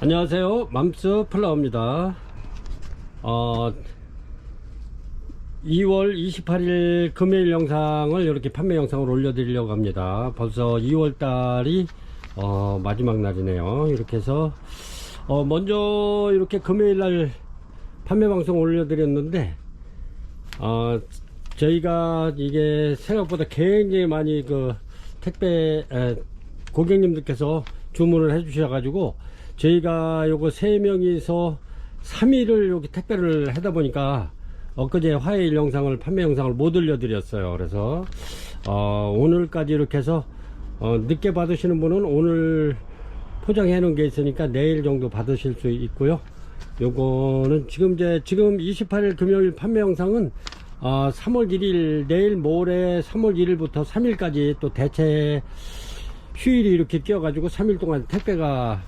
안녕하세요, 맘스 플라워입니다. 2월 28일 금요일 영상을 이렇게 판매 영상을 올려드리려고 합니다. 벌써 2월 달이 마지막 날이네요. 이렇게 해서 먼저 이렇게 금요일 날 판매 방송 올려드렸는데 저희가 이게 생각보다 굉장히 많이 그 택배 고객님들께서 주문을 해 주셔 가지고 저희가 요거 3명이서 3일을 여기 택배를 하다 보니까 엊그제 화요일 영상을 판매 영상을 못 올려드렸어요. 그래서 오늘까지 이렇게 해서 늦게 받으시는 분은 오늘 포장해 놓은 게 있으니까 내일 정도 받으실 수 있고요. 요거는 지금 28일 금요일 판매 영상은 3월 1일 내일 모레 3월 1일부터 3일까지 또 대체 휴일이 이렇게 끼어 가지고 3일 동안 택배가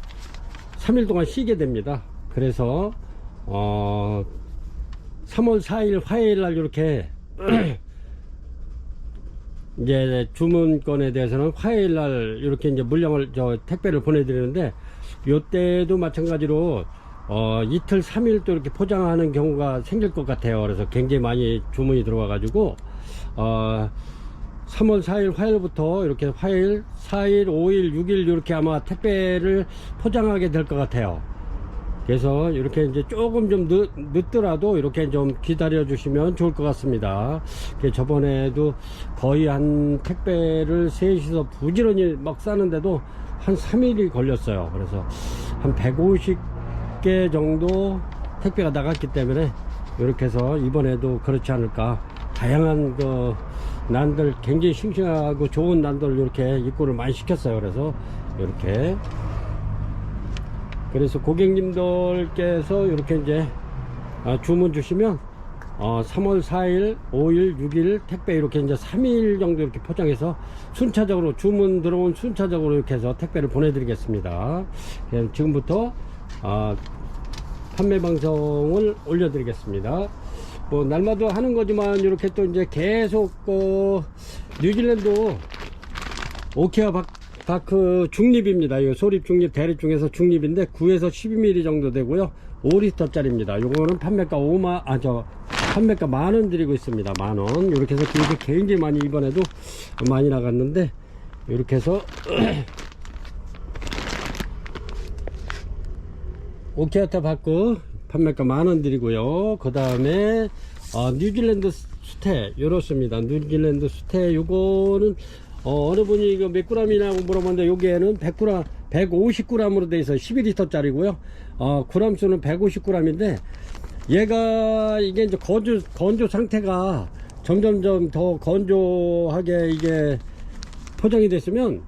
3일 동안 쉬게 됩니다. 그래서 3월 4일 화요일 날 이렇게 이제 주문건에 대해서는 화요일 날 이렇게 이제 물량을 택배를 보내드리는데 요때도 마찬가지로 이틀 3일 또 이렇게 포장하는 경우가 생길 것 같아요. 그래서 굉장히 많이 주문이 들어와 가지고 3월 4일 화요일부터 이렇게 화요일 4일 5일 6일 이렇게 아마 택배를 포장하게 될 것 같아요. 그래서 이렇게 이제 조금 좀 늦더라도 이렇게 좀 기다려 주시면 좋을 것 같습니다. 저번에도 거의 한 택배를 셋이서 부지런히 막 싸는데도 한 3일이 걸렸어요. 그래서 한 150개 정도 택배가 나갔기 때문에 이렇게 해서 이번에도 그렇지 않을까. 다양한 그 난들, 굉장히 싱싱하고 좋은 난들을 이렇게 입고를 많이 시켰어요. 그래서 이렇게 그래서 고객님들께서 이렇게 이제 주문 주시면 3월 4일 5일 6일 택배 이렇게 이제 3일 정도 이렇게 포장해서 순차적으로 주문 들어온 순차적으로 이렇게 해서 택배를 보내드리겠습니다. 지금부터 판매 방송을 올려드리겠습니다. 뭐 날마다 하는 거지만 이렇게 또 이제 계속 뉴질랜드 오케아 바크 중립입니다. 이 소립 중립 대립 중에서 중립인데 9에서 12mm 정도 되고요. 5리터 짜리입니다. 요거는 판매가 판매가 만원 드리고 있습니다. 만원. 이렇게 해서 이게 굉장히 많이 이번에도 많이 나갔는데 이렇게 해서 오케아 바크 판매가 만원 드리고요. 그 다음에 뉴질랜드 수태 이렇습니다. 뉴질랜드 수태 요거는 어느 분이 이거 몇 g이냐고 물어봤는데 여기에는 100g 150g으로 돼 있어 11리터 짜리고요. 그램 수는 150g인데 얘가 이게 이제 건조 상태가 점점점 더 건조하게 이게 포장이 됐으면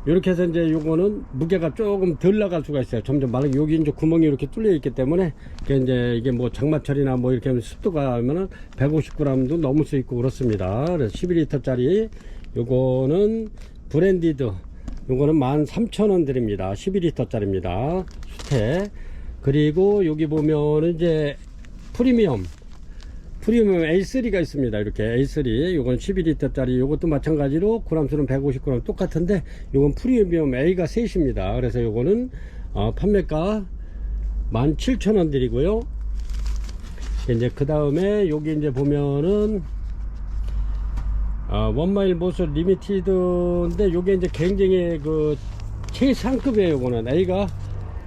이렇게 해서 이제 요거는 무게가 조금 덜 나갈 수가 있어요. 점점 마르게 여기 이제 구멍이 이렇게 뚫려 있기 때문에 이게 뭐 장마철이나 뭐 이렇게 하면 습도가 하면은 150g도 넘을 수 있고 그렇습니다. 그래서 11리터 짜리 요거는 브랜디드 요거는 13,000원 드립니다. 12리터 짜리입니다. 수태. 그리고 여기 보면은 이제 프리미엄 A3가 있습니다. 이렇게 A3 요건 12리터 짜리 요것도 마찬가지로 그램수는 150g 똑같은데 요건 프리미엄 A가 셋입니다. 그래서 요거는 판매가 17,000원 드리고요. 이제 그 다음에 여기 이제 보면은 원마일 모슬 리미티드인데 요게 이제 굉장히 그 최상급이에요. 요거는 A가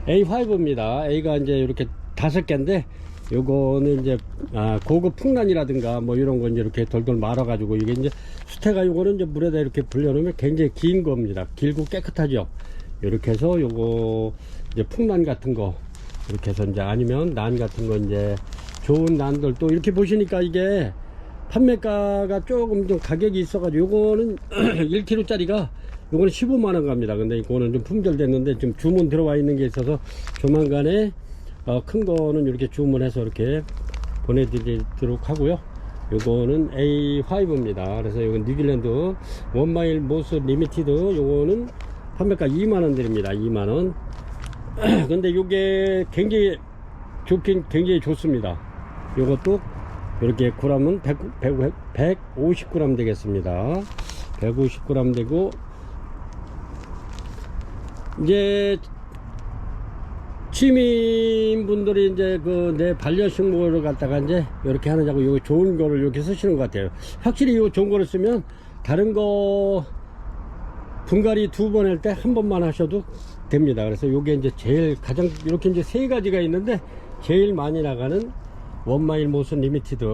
A5입니다. A가 이제 이렇게 5개인데 요거는 이제 고급 풍란이라든가 뭐 이런 거 이제 이렇게 돌돌 말아 가지고 이게 이제 수태가 요거는 이제 물에다 이렇게 불려 놓으면 굉장히 긴 겁니다. 길고 깨끗하죠. 이렇게 해서 요거 이제 풍란 같은 거 이렇게 해서 이제 아니면 난 같은 거 이제 좋은 난들 또 이렇게 보시니까 이게 판매가가 조금 좀 가격이 있어 가지고 요거는 1kg 짜리가 요거는 15만원 갑니다. 근데 이거는 좀 품절됐는데 지금 주문 들어와 있는 게 있어서 조만간에 큰 거는 이렇게 주문해서 이렇게 보내드리도록 하고요. 요거는 A5입니다. 그래서 요건 뉴질랜드 원마일 모스 리미티드 요거는 판매가 2만원 드립니다. 2만원. 근데 요게 굉장히 굉장히 좋습니다. 요것도 이렇게 g은 150g 되겠습니다. 150g 되고 이제 취미인분들이 이제 그 내 반려식물을 갖다가 이제 이렇게 하느냐고 요 좋은 거를 이렇게 쓰시는 것 같아요. 확실히 요 좋은 거를 쓰면 다른 거 분갈이 2번 할 때 한 번만 하셔도 됩니다. 그래서 요게 이제 제일 가장 이렇게 이제 3가지가 있는데 제일 많이 나가는 원마일 모슨 리미티드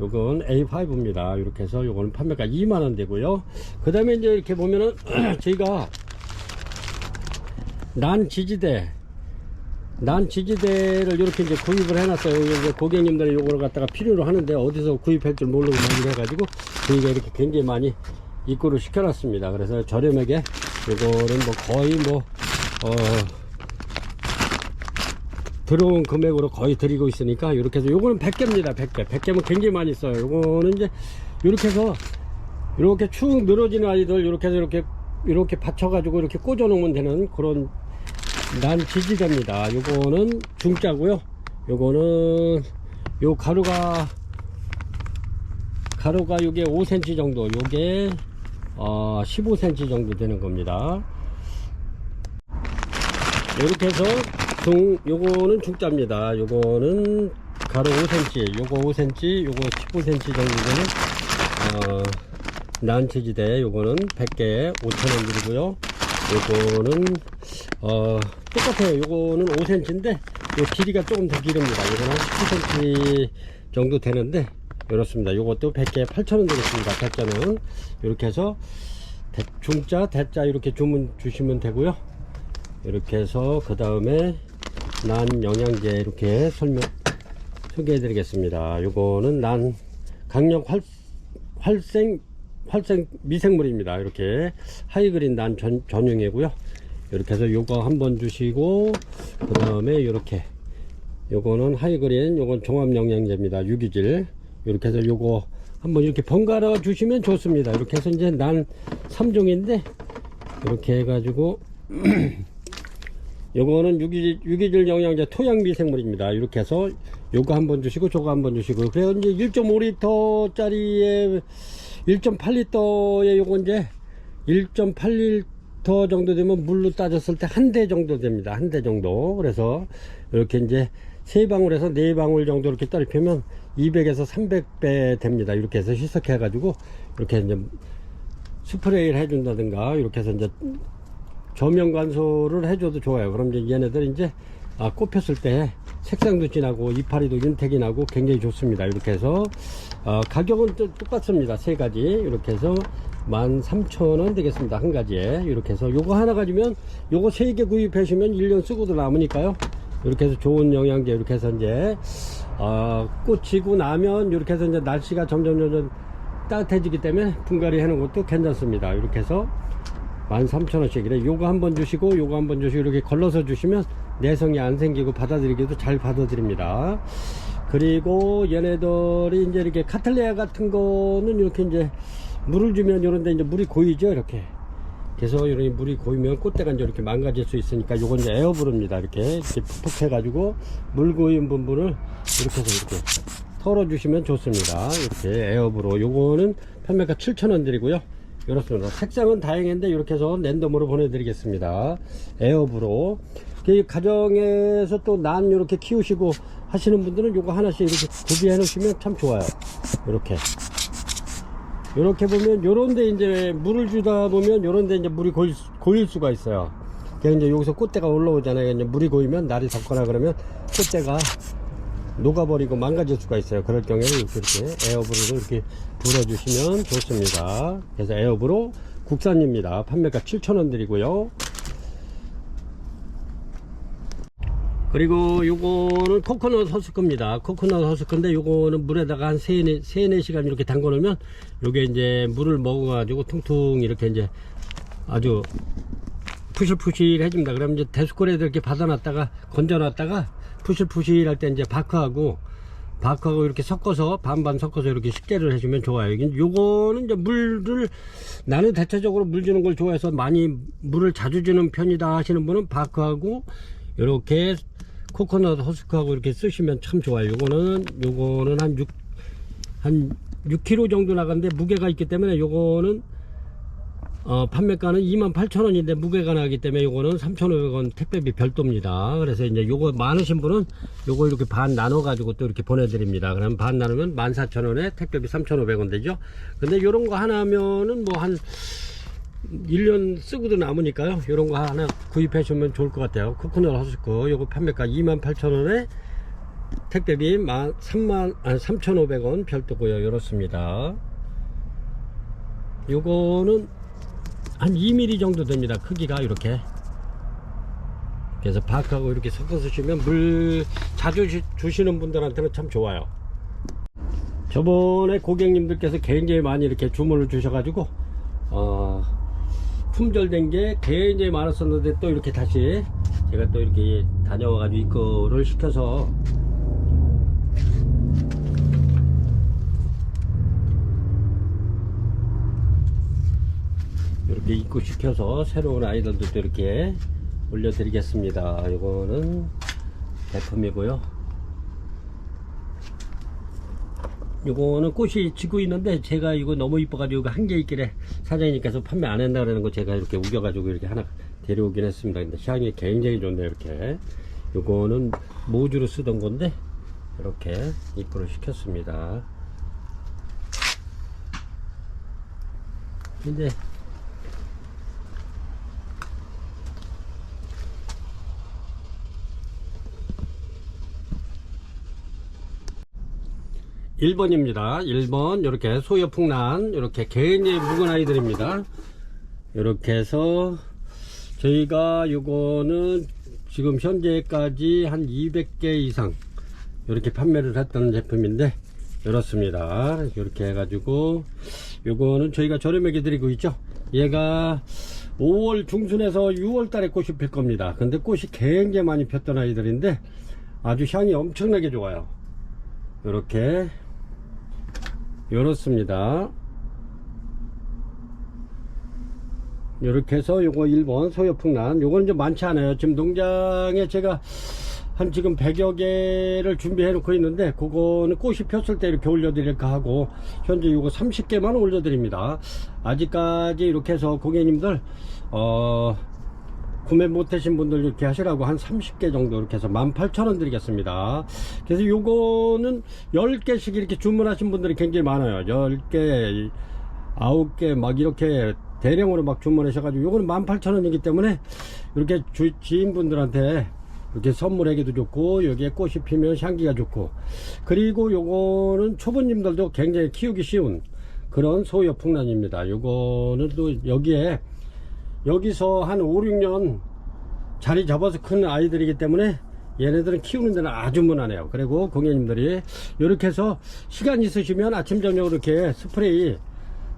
요건 A5입니다. 이렇게 해서 요거는 판매가 2만원 되고요. 그 다음에 이제 이렇게 보면은 저희가 난 지지대를 이렇게 이제 구입을 해놨어요. 이제 고객님들이 요거를 갖다가 필요로 하는데 어디서 구입할 줄 모르고 많이 해가지고 저희가 이렇게 굉장히 많이 입고를 시켜놨습니다. 그래서 저렴하게 요거는 뭐 거의 뭐 들어온 금액으로 거의 드리고 있으니까 이렇게 해서 요거는 100개입니다. 100개면 굉장히 많이 써요. 요거는 이제 이렇게 해서 이렇게 축 늘어지는 아이들 이렇게 해서 이렇게 받쳐가지고 이렇게 꽂아 놓으면 되는 그런 난 지지대입니다. 요거는 중짜고요. 요거는 요 가루가 요게 5cm 정도, 요게 15cm 정도 되는 겁니다. 이렇게 해서 요거는 중짜입니다. 요거는 가로 5cm, 요거 5cm, 요거 15cm 정도 되는 난 지지대. 요거는 100개에 5,000원 드리고요. 요거는 똑같아요. 요거는 5cm인데 요 길이가 조금 더 길입니다. 요거는 19cm 정도 되는데 이렇습니다. 요것도 100개에 8,000원 되겠습니다. 대짜는 이렇게 해서 중짜 대짜 이렇게 주시면 되고요. 이렇게 해서 그 다음에 난 영양제 이렇게 소개해 드리겠습니다. 요거는 난 강력 활생 미생물입니다. 이렇게 하이그린 난 전용이고요. 이렇게 해서 요거 한번 주시고 그 다음에 이렇게 요거는 하이그린, 요건 종합영양제입니다. 유기질. 이렇게 해서 요거 한번 이렇게 번갈아 주시면 좋습니다. 이렇게 해서 이제 난 3종인데 이렇게 해가지고 요거는 유기질 영양제 토양 미생물입니다. 이렇게 해서 요거 한번 주시고 저거 한번 주시고, 그래서 이제 1.5리터짜리에 1.8리터에 요거 이제 1.8리터 정도 되면 물로 따졌을 때 한 대 정도 됩니다. 한 대 정도. 그래서 이렇게 이제 3방울에서 4방울 정도 이렇게 떨피면 200에서 300배 됩니다. 이렇게 해서 희석해 가지고 이렇게 이제 스프레이를 해준다든가 이렇게 해서 이제 저면 관소를 해줘도 좋아요. 그럼 이제 얘네들 이제 꽃 폈을 때 색상도 진하고 이파리도 윤택이 나고 굉장히 좋습니다. 이렇게 해서 가격은 똑같습니다. 3가지 이렇게 해서 13,000원 되겠습니다. 한 가지에. 이렇게 해서 요거 하나 가지면 요거 3개 구입하시면 1년 쓰고도 남으니까요. 이렇게 해서 좋은 영양제. 이렇게 해서 이제 꽃 지고 나면 이렇게 해서 이제 날씨가 점점 따뜻해지기 때문에 분갈이 해놓은 것도 괜찮습니다. 이렇게 해서 13,000원씩이래. 요거 한번 주시고 요거 한번 주시고 이렇게 걸러서 주시면 내성이 안 생기고 받아들이기도 잘 받아들입니다. 그리고 얘네들이 이제 이렇게 카틀레아 같은 거는 이렇게 이제 물을 주면 요런데 이제 물이 고이죠. 이렇게. 그래서 이렇게 물이 고이면 꽃대가 이제 이렇게 망가질 수 있으니까 요건 이제 에어브루입니다. 이렇게 푹푹 해가지고 물 고인 부분을 이렇게 해서 이렇게 털어 주시면 좋습니다. 이렇게 에어브루. 요거는 판매가 7,000원 드리고요. 이렇습니다. 색상은 다양한데 이렇게 해서 랜덤으로 보내드리겠습니다. 에어브로. 가정에서 또 난 이렇게 키우시고 하시는 분들은 요거 하나씩 이렇게 구비해 놓으시면 참 좋아요. 이렇게 보면 요런데 이제 물을 주다 보면 요런데 이제 물이 고일 수가 있어요. 그래서 이제 여기서 꽃대가 올라오잖아요. 이제 물이 고이면 날이 덥거나 그러면 꽃대가 녹아버리고 망가질 수가 있어요. 그럴 경우에 이렇게 에어브로를 이렇게 불어주시면 좋습니다. 그래서 에어브로 국산입니다. 판매가 7,000원 드리고요. 그리고 요거는 코코넛 허스크입니다. 코코넛 허스크인데 요거는 물에다가 한 3-4시간 이렇게 담궈 놓으면 요게 이제 물을 먹어 가지고 퉁퉁 이렇게 이제 아주 푸실푸실 해줍니다. 그러면 이제 대수콜에도 이렇게 받아놨다가 건져놨다가 푸실푸실 할 때 이제 바크하고 이렇게 섞어서 반반 섞어서 이렇게 식재를 해주면 좋아요. 요거는 이제 나는 대체적으로 물 주는 걸 좋아해서 많이 물을 자주 주는 편이다 하시는 분은 바크하고 이렇게 코코넛 허스크하고 이렇게 쓰시면 참 좋아요. 요거는 한 6kg 정도 나가는데 무게가 있기 때문에 요거는 판매가는 28,000원인데 무게가 나기 때문에 요거는 3,500원 택배비 별도입니다. 그래서 이제 요거 많으신 분은 요거 이렇게 반 나눠 가지고 또 이렇게 보내드립니다. 그럼 반 나누면 14,000원에 택배비 3,500원 되죠. 근데 요런 거 하나 하면은 뭐 한 1년 쓰고도 남으니까요. 요런 거 하나 구입해 주면 좋을 것 같아요. 코코넛 허스크 요거 판매가 28,000원에 택배비 3,500원 별도고요. 요렇습니다. 요거는 한 2mm 정도 됩니다. 크기가 이렇게. 그래서 박하고 이렇게 섞어서 주시면 물 자주 주시는 분들한테는 참 좋아요. 저번에 고객님들께서 굉장히 많이 이렇게 주문을 주셔가지고 품절된 게 굉장히 많았었는데 또 이렇게 다시 제가 또 이렇게 다녀와가지고 이거를 시켜서 이렇게 입고시켜서 새로운 아이들도 이렇게 올려드리겠습니다. 이거는 제품이고요. 이거는 꽃이 지고 있는데 제가 이거 너무 이뻐가지고 한 개 있길래 사장님께서 판매 안 한다 그러는 거 제가 이렇게 우겨가지고 이렇게 하나 데려오긴 했습니다. 근데 향이 굉장히 좋네요. 이렇게 이거는 모주로 쓰던 건데 이렇게 입고를 시켰습니다. 근데 1번입니다. 1번 이렇게 소여풍란 이렇게 굉장히 묵은 아이들입니다. 이렇게 해서 저희가 요거는 지금 현재까지 한 200개 이상 이렇게 판매를 했던 제품인데 이렇습니다. 이렇게 해가지고 요거는 저희가 저렴하게 드리고 있죠. 얘가 5월 중순에서 6월 달에 꽃이 필 겁니다. 근데 꽃이 굉장히 많이 폈던 아이들인데 아주 향이 엄청나게 좋아요. 이렇게 이렇습니다. 이렇게 해서 요거 1번 소여풍란 요거는 좀 많지 않아요. 지금 농장에 제가 한 지금 100여 개를 준비해 놓고 있는데 그거는 꽃이 폈을 때 이렇게 올려드릴까 하고 현재 요거 30개만 올려드립니다. 아직까지 이렇게 해서 고객님들 구매 못하신 분들 이렇게 하시라고 한 30개 정도 이렇게 해서 18,000원 드리겠습니다. 그래서 요거는 10개씩 이렇게 주문하신 분들이 굉장히 많아요. 10개 9개 막 이렇게 대량으로 막 주문하셔가지고 요거는 18,000원이기 때문에 이렇게 지인분들한테 이렇게 선물하기도 좋고 여기에 꽃이 피면 향기가 좋고 그리고 요거는 초보님들도 굉장히 키우기 쉬운 그런 소여풍란입니다. 요거는 또 여기서 한 5, 6년 자리 잡아서 큰 아이들이기 때문에 얘네들은 키우는 데는 아주 무난해요. 그리고 고객님들이 이렇게 해서 시간 있으시면 아침 저녁으로 이렇게 스프레이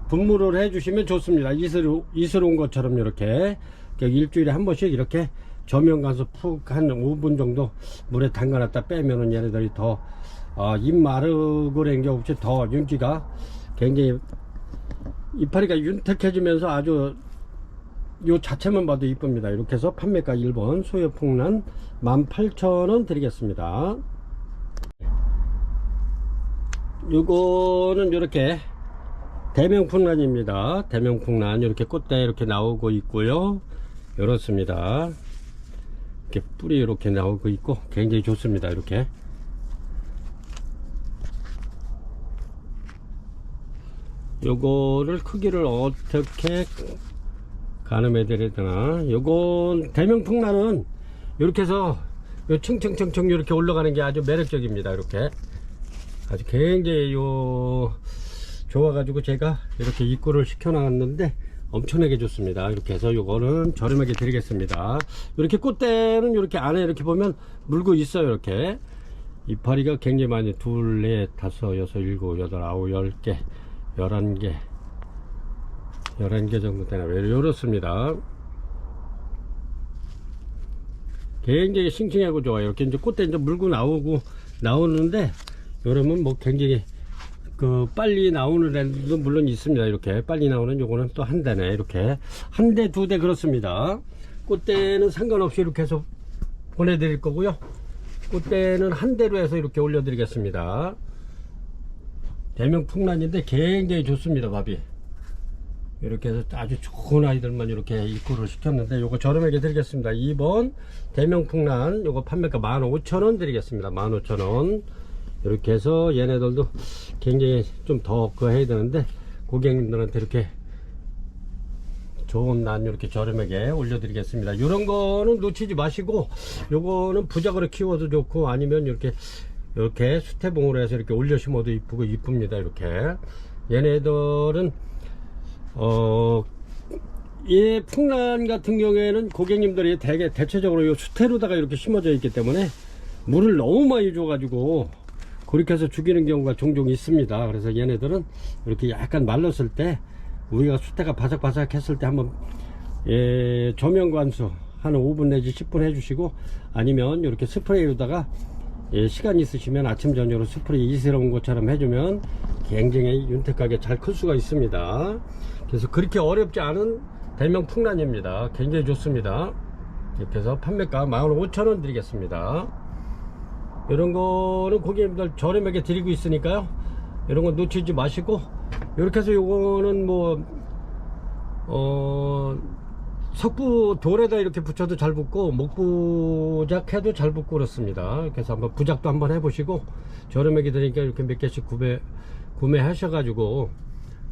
분무를 해 주시면 좋습니다. 이슬 온 것처럼 이렇게 일주일에 한 번씩 이렇게 저면 가서 푹 한 5분 정도 물에 담가놨다 빼면은 얘네들이 더 잎 마르고 그런 게 없이 더 윤기가 굉장히 이파리가 윤택해지면서 아주 요 자체만 봐도 이쁩니다. 이렇게 해서 판매가 1번 소여풍란 18,000원 드리겠습니다. 요거는 이렇게 대명풍란입니다. 대명풍란 이렇게 꽃대 이렇게 나오고 있고요. 이렇습니다. 이렇게 뿌리 이렇게 나오고 있고 굉장히 좋습니다. 이렇게 요거를 크기를 어떻게 가늠해 드려야 되나. 요건 대명풍란은 이렇게 해서 요 층층층층 이렇게 올라가는 게 아주 매력적입니다. 이렇게 아주 굉장히 좋아가지고 제가 이렇게 입고를 시켜 놨는데 엄청나게 좋습니다. 이렇게 해서 요거는 저렴하게 드리겠습니다. 이렇게 꽃대는 이렇게 안에 이렇게 보면 물고 있어요. 이렇게 이파리가 굉장히 많이 2, 4, 5, 6, 7, 8, 9, 10개 11개 11개 정도 되나 이렇습니다. 굉장히 싱싱하고 좋아요. 이렇게 이제 꽃대 이제 물고 나오는데 여러분 뭐 굉장히 빨리 나오는 애들도 물론 있습니다. 이렇게 빨리 나오는 요거는 또 한 대네. 이렇게 한 대, 2대 그렇습니다. 꽃대는 상관없이 이렇게 해서 보내드릴 거고요. 꽃대는 한 대로 해서 이렇게 올려드리겠습니다. 대명풍란인데 굉장히 좋습니다. 밥이 이렇게 해서 아주 좋은 아이들만 이렇게 입구를 시켰는데 요거 저렴하게 드리겠습니다. 2번 대명풍란 요거 판매가 15,000원 드리겠습니다. 15,000원. 이렇게 해서 얘네들도 굉장히 좀 더 그거 해야 되는데 고객님들한테 이렇게 좋은 난 이렇게 저렴하게 올려드리겠습니다. 이런 거는 놓치지 마시고 요거는 부작으로 키워도 좋고 아니면 이렇게 수태봉으로 해서 이렇게 올려 심어도 이쁘고 이쁩니다. 이렇게 얘네들은 이 풍란 같은 경우에는 고객님들이 대체적으로 요 수태로다가 이렇게 심어져 있기 때문에 물을 너무 많이 줘 가지고 그렇게 해서 죽이는 경우가 종종 있습니다. 그래서 얘네들은 이렇게 약간 말랐을 때 우리가 수태가 바삭바삭 했을 때 한번 조명 관수 한 5분 내지 10분 해주시고 아니면 이렇게 스프레이로다가 시간 있으시면 아침 저녁으로 스프레이 이스러운 것처럼 해주면 굉장히 윤택하게 잘 클 수가 있습니다. 그래서 그렇게 어렵지 않은 대명 풍란입니다. 굉장히 좋습니다. 이렇게 해서 판매가 15,000원 드리겠습니다. 이런 거는 고객님들 저렴하게 드리고 있으니까요. 이런 거 놓치지 마시고 이렇게 해서 요거는 뭐 석부 돌에다 이렇게 붙여도 잘 붙고 목부작 해도 잘 붙고 그렇습니다. 그래서 한번 부작도 한번 해보시고 저렴하게 드리니까 이렇게 몇 개씩 구매하셔 가지고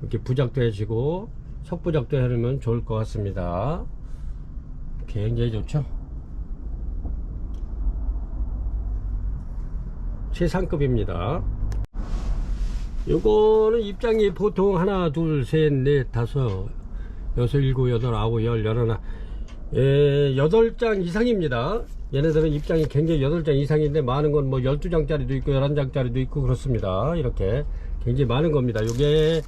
이렇게 부작도 해주시고 석부작도 해놓으면 좋을 것 같습니다. 굉장히 좋죠. 최상급입니다. 요거는 입장이 보통 하나 둘 셋 넷 다섯 여섯 일곱 여덟 아홉 열 열하나 8장 이상입니다. 얘네들은 입장이 굉장히 8장 이상인데 많은 건 뭐 12장짜리도 있고 11장짜리도 있고 그렇습니다. 이렇게 굉장히 많은 겁니다. 요게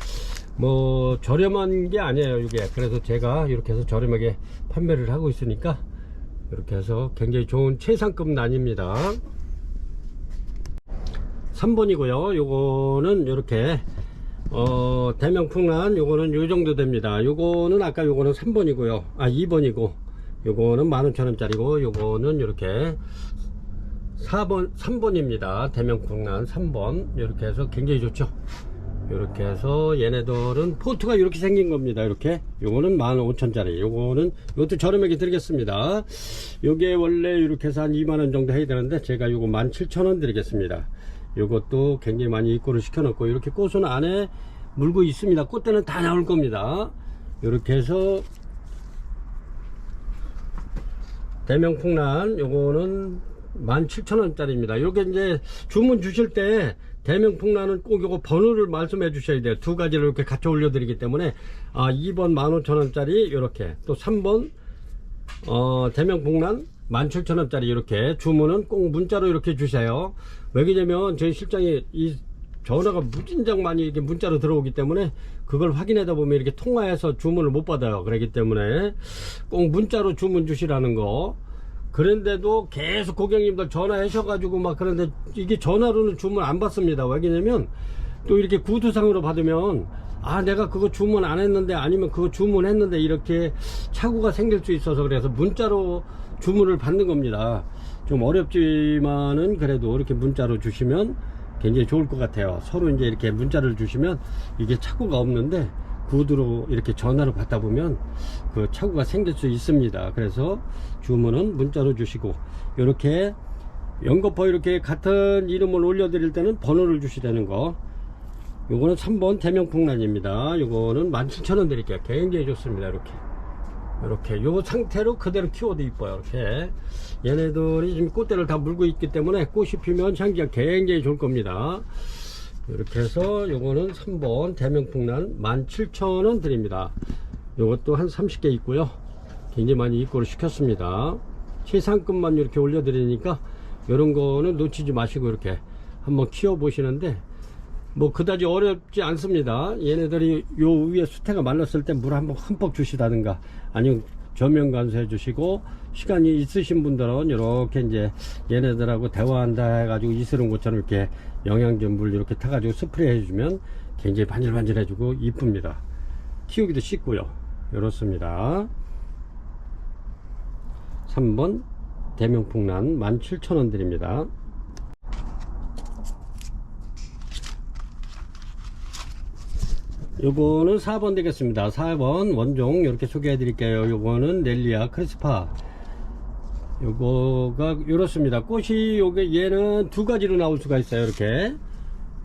뭐 저렴한 게 아니에요. 요게 그래서 제가 이렇게 해서 저렴하게 판매를 하고 있으니까 이렇게 해서 굉장히 좋은 최상급 난입니다. 3번이고요. 요거는 이렇게 대명풍란 요거는 요 정도 됩니다. 요거는 아까 요거는 3번이고요. 2번이고 요거는 15,000원짜리고 요거는 이렇게 3번입니다. 대명풍란 3번. 이렇게 해서 굉장히 좋죠. 이렇게 해서 얘네들은 포트가 이렇게 생긴 겁니다. 이렇게 요거는 15,000원짜리 요거는 이것도 저렴하게 드리겠습니다. 요게 원래 이렇게 해서 한 2만원 정도 해야 되는데 제가 요거 17,000원 드리겠습니다. 요것도 굉장히 많이 입고를 시켜놓고 이렇게 꽃은 안에 물고 있습니다. 꽃대는 다 나올 겁니다. 이렇게 해서 대명풍란 요거는 17,000원짜리입니다. 요게 이제 주문 주실 때 대명풍란은 꼭 요거 번호를 말씀해 주셔야 돼요. 두 가지를 이렇게 같이 올려드리기 때문에 2번 15,000원짜리 요렇게 또 3번 대명풍란 17,000원짜리 이렇게 주문은 꼭 문자로 이렇게 주세요. 왜냐면 저희 실장이 이 전화가 무진장 많이 이렇게 문자로 들어오기 때문에 그걸 확인하다 보면 이렇게 통화해서 주문을 못 받아요. 그렇기 때문에 꼭 문자로 주문 주시라는 거. 그런데도 계속 고객님들 전화하셔가지고 막 그런데 이게 전화로는 주문 안 받습니다. 왜냐면 또 이렇게 구두상으로 받으면 내가 그거 주문 안 했는데 아니면 그거 주문했는데 이렇게 착오가 생길 수 있어서 그래서 문자로 주문을 받는 겁니다. 좀 어렵지만은 그래도 이렇게 문자로 주시면 굉장히 좋을 것 같아요. 서로 이제 이렇게 문자를 주시면 이게 착오가 없는데 구두로 이렇게 전화로 받다 보면 그 착오가 생길 수 있습니다. 그래서 주문은 문자로 주시고 이렇게 연거푸 이렇게 같은 이름을 올려드릴 때는 번호를 주시라는 거. 요거는 3번 대명풍란입니다. 요거는 17,000원 드릴게요. 굉장히 좋습니다. 이렇게 요 상태로 그대로 키워도 이뻐요. 이렇게 얘네들이 지금 꽃대를 다 물고 있기 때문에 꽃이 피면 향기가 굉장히 좋을 겁니다. 이렇게 해서 요거는 3번 대명풍란 17,000원 드립니다. 요것도 한 30개 있고요. 굉장히 많이 입고를 시켰습니다. 최상급만 이렇게 올려드리니까 이런 거는 놓치지 마시고 이렇게 한번 키워 보시는데 뭐 그다지 어렵지 않습니다. 얘네들이 요 위에 수태가 말랐을 때 물 한번 흠뻑 주시다든가 아니면 조명 관수해 주시고 시간이 있으신 분들은 이렇게 이제 얘네들하고 대화한다 해가지고 이스러운 것처럼 이렇게 영양제 물 이렇게 타가지고 스프레이 해주면 굉장히 반질반질해지고 이쁩니다. 키우기도 쉽고요. 이렇습니다. 3번 대명풍란 17,000원 드립니다. 요거는 4번 되겠습니다. 4번 원종 이렇게 소개해 드릴게요. 요거는 렐리아 크리스파. 요거가 이렇습니다. 꽃이 요게 얘는 두 가지로 나올 수가 있어요.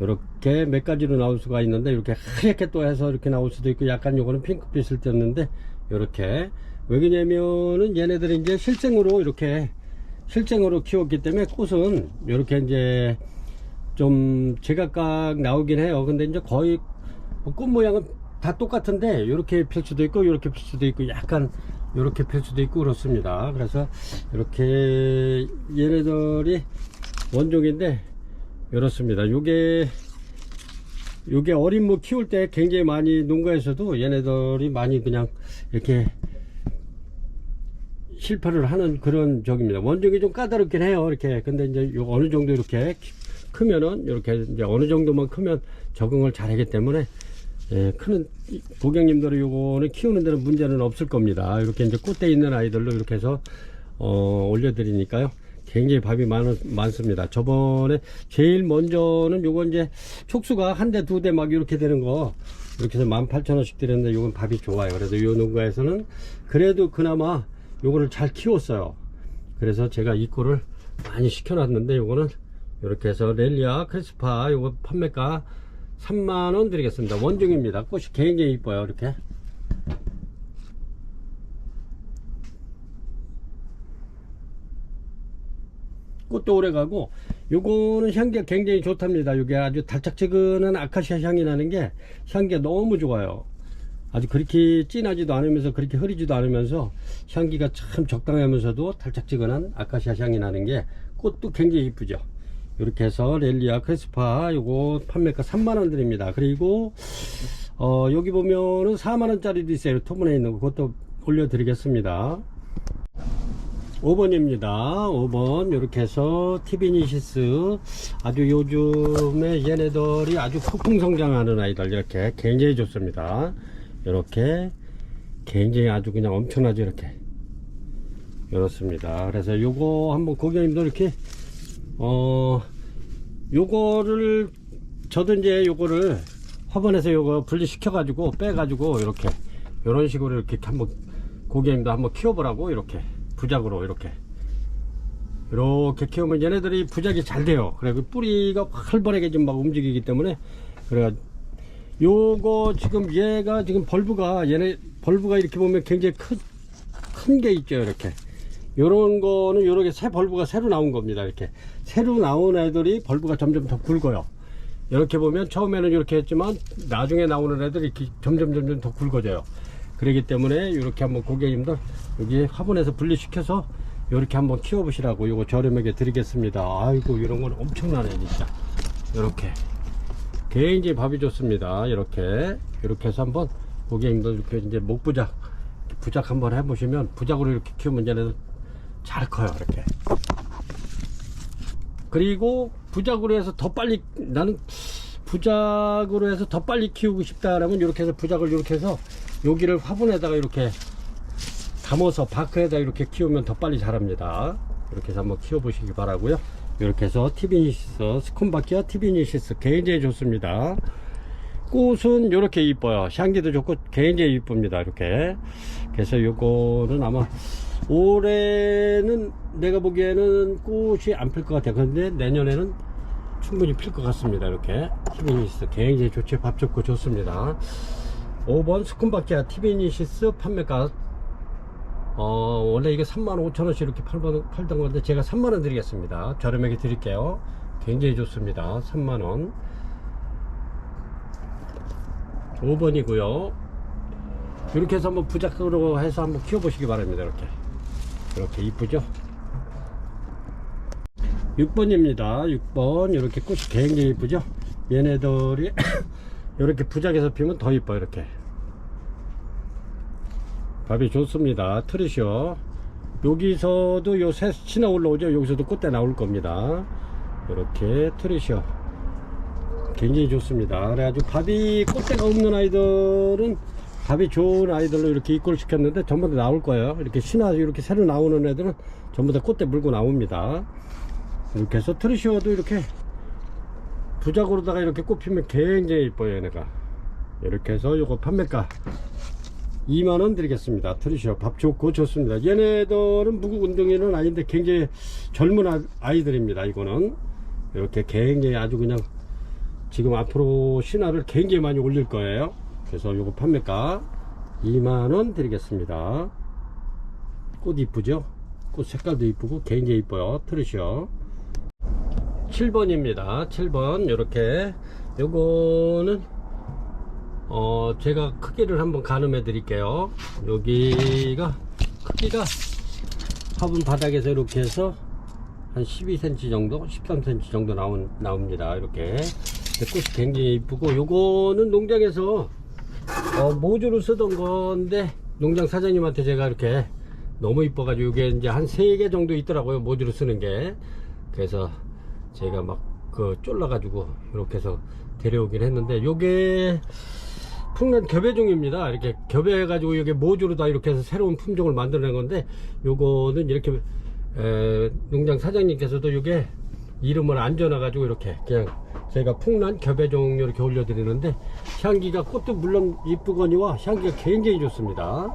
이렇게 몇 가지로 나올 수가 있는데, 이렇게 하얗게 또 해서 이렇게 나올 수도 있고, 약간 요거는 핑크빛을 띄었는데, 이렇게 왜 그러냐면은 얘네들이 이제 실생으로 키웠기 때문에 꽃은 이렇게 이제 좀 제각각 나오긴 해요. 근데 이제 거의 꽃 모양은 다 똑같은데, 이렇게 필 수도 있고 이렇게 필 수도 있고 약간 이렇게 필 수도 있고 그렇습니다. 그래서 이렇게 얘네들이 원종인데 이렇습니다. 요게 어린 무 키울 때 굉장히 많이 농가에서도 얘네들이 많이 그냥 이렇게 실패를 하는 그런 적입니다. 원종이 좀 까다롭긴 해요. 이렇게. 근데 이제 요 어느 정도 이렇게 크면은, 이렇게 이제 어느 정도만 크면 적응을 잘 하기 때문에, 예, 크는 고객님들은 요거는 키우는 데는 문제는 없을 겁니다. 이렇게 이제 꽃대 있는 아이들로 이렇게 해서 올려드리니까요. 굉장히 밥이 많습니다. 저번에 제일 먼저는 요거 이제 촉수가 한 대, 두 대 막 이렇게 되는 거, 이렇게 해서 18,000원씩 드렸는데, 요건 밥이 좋아요. 그래서 요 농가에서는 그래도 그나마 요거를 잘 키웠어요. 그래서 제가 이 꼴을 많이 시켜놨는데, 요거는 이렇게 해서 렐리아 크리스파 요거 판매가 3만원 드리겠습니다. 원종입니다. 꽃이 굉장히 이뻐요. 이렇게 꽃도 오래가고, 요거는 향기가 굉장히 좋답니다. 이게 아주 달짝지근한 아카시아 향이 나는 게 향기가 너무 좋아요. 아주 그렇게 진하지도 않으면서 그렇게 흐리지도 않으면서 향기가 참 적당하면서도 달짝지근한 아카시아 향이 나는 게, 꽃도 굉장히 이쁘죠. 이렇게 해서 렐리아 크리스파 요거 판매가 3만원 드립니다. 그리고 여기 보면은 4만원짜리도 있어요. 토분에 있는 거, 그것도 올려드리겠습니다. 5번입니다. 5번 이렇게 해서 티비니시스, 아주 요즘에 얘네들이 아주 폭풍 성장하는 아이들, 이렇게 굉장히 좋습니다. 이렇게 굉장히 아주 그냥 엄청나죠. 이렇습니다. 그래서 요거 한번 고객님도 이렇게 요거를 저도 이제 요거를 화분에서 요거 분리시켜 가지고 빼 가지고 이렇게 요런 식으로 이렇게 한번 고객님도 한번 키워보라고, 이렇게 부작으로 이렇게 키우면 얘네들이 부작이 잘 돼요. 그래, 그 뿌리가 활발하게 좀 막 움직이기 때문에. 그래, 요거 지금 얘가 지금 벌브가 이렇게 보면 굉장히 큰 게 있죠. 이렇게 요런 거는 요렇게 새 벌브가 새로 나온 겁니다. 이렇게 새로 나온 애들이 벌브가 점점 더 굵어요. 이렇게 보면 처음에는 이렇게 했지만 나중에 나오는 애들이 이렇게 점점 더 굵어져요. 그렇기 때문에 이렇게 한번 고객님들 여기 화분에서 분리시켜서 이렇게 한번 키워보시라고 요거 저렴하게 드리겠습니다. 아이고, 이런 건 엄청나네 진짜. 이렇게 굉장히 밥이 좋습니다. 이렇게 해서 한번 고객님들 이렇게 이제 부작 한번 해보시면, 부작으로 이렇게 키우면 얘네들 잘 커요. 이렇게. 그리고 부작으로 해서 더 빨리, 나는 부작으로 해서 더 빨리 키우고 싶다라면 이렇게 해서 부작을 이렇게 해서 여기를 화분에다가 이렇게 담아서 바크에다 이렇게 키우면 더 빨리 자랍니다. 이렇게 해서 한번 키워보시기 바라고요. 이렇게 해서 티비니시스, 스콘바키아 티비니시스 굉장히 좋습니다. 꽃은 이렇게 이뻐요. 향기도 좋고 굉장히 이쁩니다. 이렇게. 그래서 요거는 아마 올해는 내가 보기에는 꽃이 안 필 것 같아요. 그런데 내년에는 충분히 필 것 같습니다. 이렇게 티비니시스 굉장히 좋지, 밥 좋고 좋습니다. 5번 스콘바키아 티비니시스 판매가 원래 이게 35,000원씩 이렇게 팔던 건데 제가 3만원 드리겠습니다. 저렴하게 드릴게요. 굉장히 좋습니다. 3만원. 5번이고요 이렇게 해서 한번 부작으로 해서 한번 키워보시기 바랍니다. 이렇게 이쁘죠. 6번입니다 6번 이렇게 꽃이 굉장히 이쁘죠. 얘네들이 이렇게 부작에서 피면 더 이뻐요. 이렇게 밥이 좋습니다. 트리셔 여기서도 요 새 신화 올라오죠. 여기서도 꽃대 나올 겁니다. 이렇게 트리셔 굉장히 좋습니다. 그래가지고 밥이 꽃대가 없는 아이들은 밥이 좋은 아이들로 이렇게 입고를 시켰는데 전부 다 나올 거예요. 이렇게 신화 이렇게 새로 나오는 애들은 전부 다 꽃대 물고 나옵니다. 이렇게 해서 트리셔도 이렇게 부작으로다가 이렇게 꽃 피면 굉장히 이뻐요. 얘네가 이렇게 해서 요거 판매가 2만원 드리겠습니다. 트리셔 밥 좋고 좋습니다. 얘네들은 무구운동이는 아닌데 굉장히 젊은 아이들입니다. 이거는 이렇게 굉장히 아주 그냥 지금 앞으로 신화를 굉장히 많이 올릴 거예요. 그래서 요거 판매가 2만원 드리겠습니다. 꽃 이쁘죠? 꽃 색깔도 이쁘고 굉장히 이뻐요. 트리셔 7번입니다 7번 이렇게 요거는 제가 크기를 한번 가늠해 드릴게요. 여기가 크기가 화분 바닥에서 이렇게 해서 한 12cm 정도 13cm 정도 나옵니다. 이렇게 꽃이 굉장히 이쁘고, 요거는 농장에서 모주로 쓰던 건데 농장 사장님한테 제가 이렇게 너무 이뻐가지고 이게 이제 한 3개 정도 있더라고요, 모주로 쓰는 게. 그래서 제가 막 쫄라가지고 이렇게 해서 데려오긴 했는데, 요게 풍란 겹애종입니다. 이렇게 겹애가지고 이게 모주로 다 이렇게 해서 새로운 품종을 만들어낸 건데, 요거는 이렇게 농장 사장님께서도 이게 이름을 안 줘놔가지고 이렇게 그냥 저희가 풍란 겹애종 이렇게 올려드리는데, 향기가 꽃도 물론 이쁘거니와 향기가 굉장히 좋습니다.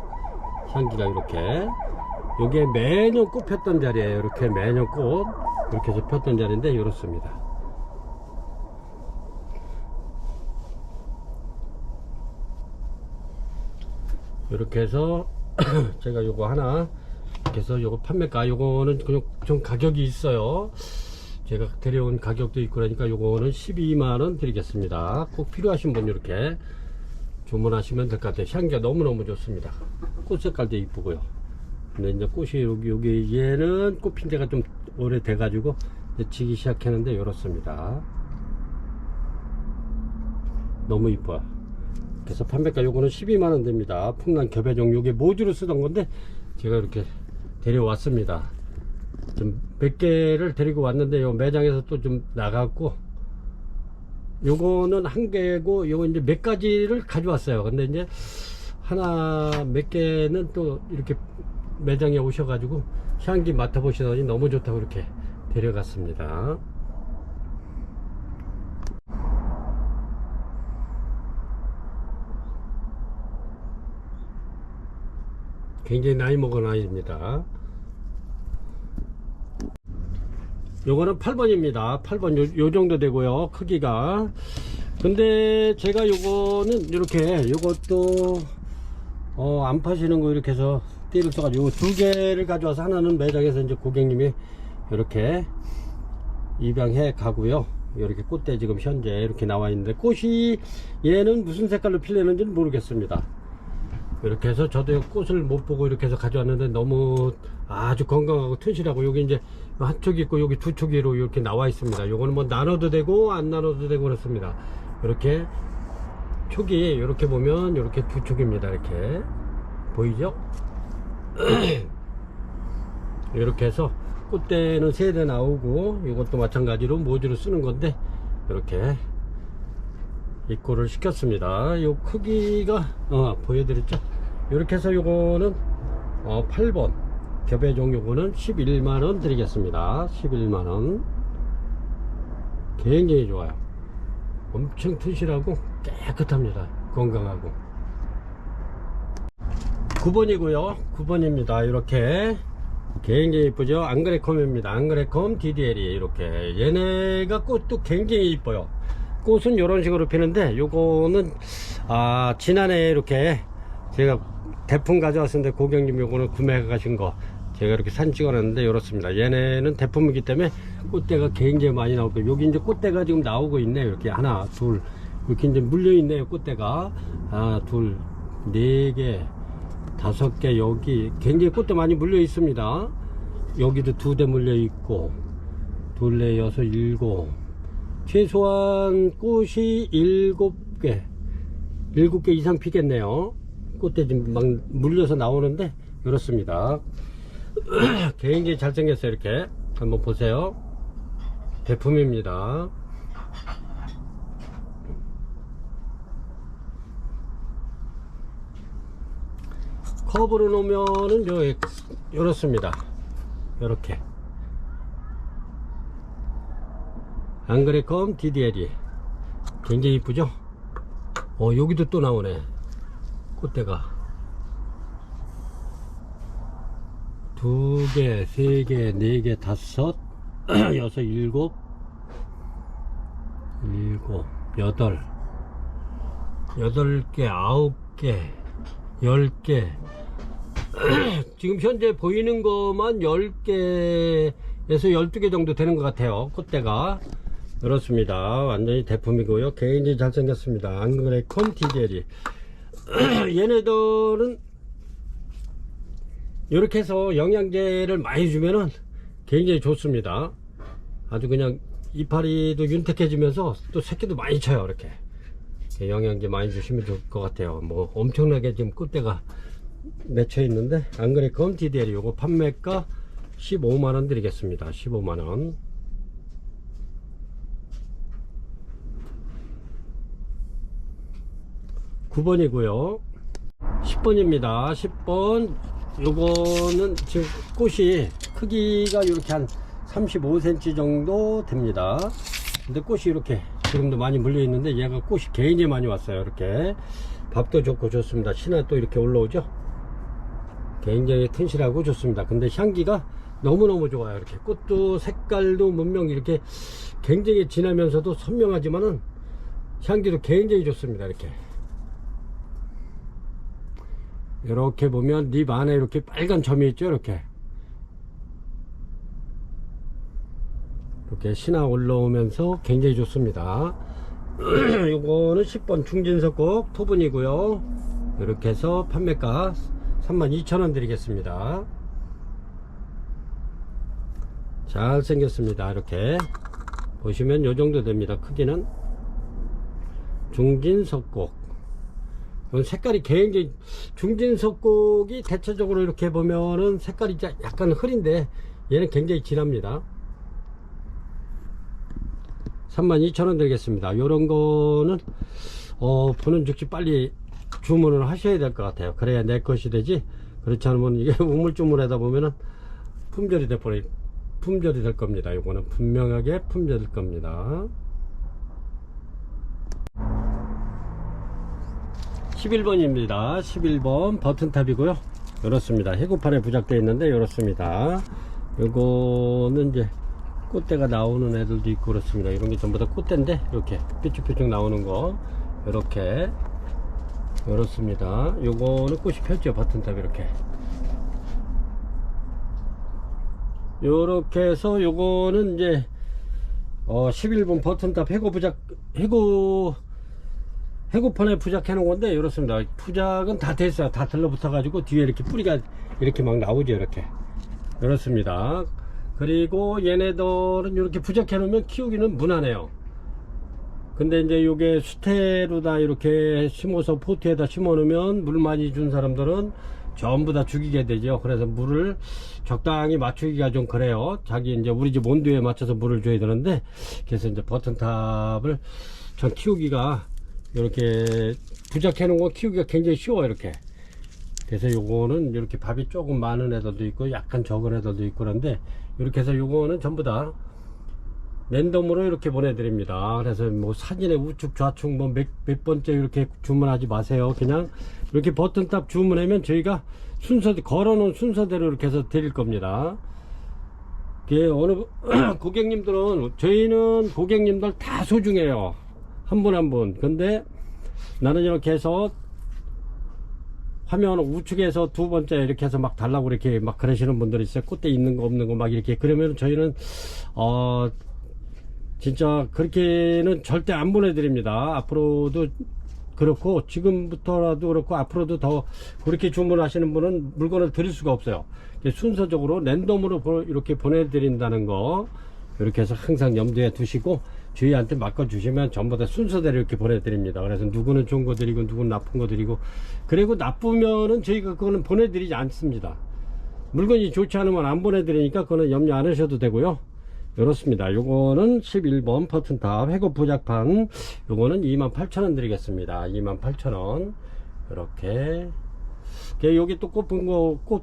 향기가 이렇게, 요게 매년 꽃 폈던 자리에요. 이렇게 매년 꽃 이렇게 해서 폈던 자리인데 이렇습니다. 이렇게 해서 제가 요거 하나 이렇게 해서 요거 판매가, 요거는 그냥 좀 가격이 있어요. 제가 데려온 가격도 있고 그러니까 요거는 12만원 드리겠습니다. 꼭 필요하신 분 이렇게 주문하시면 될 것 같아요. 향기가 너무너무 좋습니다. 꽃 색깔도 이쁘고요. 근데 이제 꽃이 여기 얘는 꽃핀 지가 좀 오래돼 가지고 이제 지기 시작했는데 이렇습니다. 너무 이뻐요. 그래서 판매가 요거는 12만원 됩니다. 풍란 겹애종, 요게 모주로 쓰던 건데 제가 이렇게 데려왔습니다. 좀 몇 개를 데리고 왔는데 요 매장에서 또 좀 나갔고, 요거는 한 개고 요거 이제 몇 가지를 가져왔어요. 근데 이제 하나 몇 개는 또 이렇게 매장에 오셔가지고 향기 맡아보시더니 너무 좋다고 이렇게 데려갔습니다. 굉장히 나이 먹은 아이입니다. 요거는 8번입니다 8번 요 정도 되고요, 크기가. 근데 제가 요거는 이렇게, 요것도 안 파시는 거 이렇게 해서 띠를 써가지고 요 2개를 가져와서, 하나는 매장에서 이제 고객님이 이렇게 입양해 가고요. 이렇게 꽃대 지금 현재 이렇게 나와 있는데, 꽃이 얘는 무슨 색깔로 필려는지는 모르겠습니다. 이렇게 해서 저도 꽃을 못 보고 이렇게 해서 가져왔는데 너무 아주 건강하고 튼실하고, 여기 이제 한쪽이 있고 여기 2촉이로 이렇게 나와 있습니다. 요거는 뭐 나눠도 되고 안 나눠도 되고 그렇습니다. 이렇게 촉이 이렇게 보면 이렇게 2촉입니다. 이렇게 보이죠? 이렇게 해서 꽃대는 3대 나오고, 이것도 마찬가지로 모주로 쓰는 건데 이렇게 입고를 시켰습니다. 요 크기가 보여드렸죠? 이렇게 해서 요거는 8번 겹애종, 요거는 11만원 드리겠습니다. 11만원. 굉장히 좋아요. 엄청 튼실하고 깨끗합니다. 건강하고. 9번이고요 9번입니다 이렇게 굉장히 이쁘죠? 앙그레컴입니다. 앙그레컴 DDL이 이렇게, 얘네가 꽃도 굉장히 이뻐요. 꽃은 이런 식으로 피는데, 요거는 지난해 이렇게 제가 대품 가져왔었는데 고객님 요거는 구매해 가신 거 제가 이렇게 사진 찍어놨는데 이렇습니다. 얘네는 대품이기 때문에 꽃대가 굉장히 많이 나오고, 여기 이제 꽃대가 지금 나오고 있네요. 이렇게 하나 둘 이렇게 이제 물려 있네요. 꽃대가 하나 둘 4개 5개, 여기 굉장히 꽃대 많이 물려 있습니다. 여기도 2대 물려 있고, 둘, 넷, 여섯, 7, 최소한 꽃이 7개 이상 피겠네요. 꽃대 지금 막 물려서 나오는데 이렇습니다. 굉장히 잘생겼어요. 이렇게 한번 보세요. 대품입니다. 컵으로 놓으면은 이렇습니다. 이렇게 앙그레컴 DDL이 굉장히 이쁘죠? 여기도 또 나오네. 꽃대가 2개, 3개, 4개, 5, 6, 7, 8개, 9개, 10개. 지금 현재 보이는 것만 10개에서 12개 정도 되는 것 같아요. 꽃대가. 그렇습니다. 완전히 대품이고요. 굉장히 잘생겼습니다. 앙그레 콘티제리. 얘네들은 이렇게 해서 영양제를 많이 주면은 굉장히 좋습니다. 아주 그냥 이파리도 윤택해지면서 또 새끼도 많이 쳐요. 이렇게 영양제 많이 주시면 좋을 것 같아요. 뭐 엄청나게 지금 꽃대가 맺혀 있는데, 앙그레 콘티제리 요거 판매가 15만원 드리겠습니다. 15만원. 9번이고요 10번입니다 10번. 요거는 지금 꽃이 크기가 이렇게 한 35cm 정도 됩니다. 근데 꽃이 이렇게 지금도 많이 물려 있는데, 얘가 꽃이 굉장히 많이 왔어요. 이렇게 밥도 좋고 좋습니다. 신화 또 이렇게 올라오죠. 굉장히 튼실하고 좋습니다. 근데 향기가 너무너무 좋아요. 이렇게 꽃도 색깔도 분명 이렇게 굉장히 진하면서도 선명하지만은 향기도 굉장히 좋습니다. 이렇게 보면 잎 안에 이렇게 빨간 점이 있죠. 이렇게 신화 올라오면서 굉장히 좋습니다. 요거는 10번 중진석곡 토분이고요. 이렇게 해서 판매가 32,000원 드리겠습니다. 잘생겼습니다. 이렇게 보시면 요 정도 됩니다. 크기는 중진석곡. 색깔이 굉장히, 중진석곡이 대체적으로 이렇게 보면은 색깔이 약간 흐린데 얘는 굉장히 진합니다. 32,000원 드리겠습니다. 요런 거는 보는 즉시 빨리 주문을 하셔야 될 것 같아요. 그래야 내 것이 되지, 그렇지 않으면 이게 우물쭈물하다 보면은 품절이 될 겁니다. 요거는 분명하게 품절될 겁니다. 11번입니다 11번 버튼탑이고요. 이렇습니다. 해구판에 부착되어 있는데 이렇습니다. 요거는 이제 꽃대가 나오는 애들도 있고 그렇습니다. 이런 게 전부 다 꽃대인데 이렇게 뾰족뾰족 나오는 거 이렇게 이렇습니다. 요거는 꽃이 폈죠. 버튼탑 이렇게 해서 요거는 이제 11번 버튼탑 해구판에 부착해 놓은 건데 이렇습니다. 부착은 다 됐어요. 다 들러붙어 가지고 뒤에 이렇게 뿌리가 이렇게 막 나오죠. 이렇습니다. 그리고 얘네들은 이렇게 부착해 놓으면 키우기는 무난해요. 근데 이제 요게 수태로다 이렇게 심어서 포트에다 심어 놓으면 물 많이 준 사람들은 전부 다 죽이게 되죠. 그래서 물을 적당히 맞추기가 좀 그래요. 자기 이제 우리 집 온도에 맞춰서 물을 줘야 되는데, 그래서 이제 버튼탑을 전 키우기가 이렇게 부착해 놓은 거 키우기가 굉장히 쉬워요. 그래서 요거는 이렇게 밥이 조금 많은 애들도 있고 약간 적은 애들도 있고 그런데, 이렇게 해서 요거는 전부 다 랜덤으로 이렇게 보내드립니다. 그래서 뭐 사진에 우측 좌측 뭐 몇 번째 이렇게 주문하지 마세요. 그냥 이렇게 버튼탑 주문하면 저희가 걸어놓은 순서대로 이렇게 해서 드릴 겁니다. 어느 고객님들은, 저희는 고객님들 다 소중해요. 한 분 한 분. 근데 나는 이렇게 해서 화면 우측에서 두 번째 이렇게 해서 막 달라고 이렇게 막 그러시는 분들이 있어요. 꽃대 있는 거 없는 거 막 이렇게. 그러면 저희는 진짜 그렇게는 절대 안 보내드립니다. 앞으로도 그렇고 지금부터라도 그렇고 앞으로도 더 그렇게 주문하시는 분은 물건을 드릴 수가 없어요. 순서적으로 랜덤으로 이렇게 보내드린다는 거 이렇게 해서 항상 염두에 두시고 저희한테 맡겨주시면 전부 다 순서대로 이렇게 보내드립니다. 그래서 누구는 좋은 거 드리고 누구는 나쁜 거 드리고, 그리고 나쁘면은 저희가 그거는 보내드리지 않습니다. 물건이 좋지 않으면 안 보내드리니까 그거는 염려 안 하셔도 되고요. 이렇습니다. 요거는 11번 버튼탑 해고 부착판, 요거는 28,000원 드리겠습니다. 28,000원. 이렇게 여기 또 꽃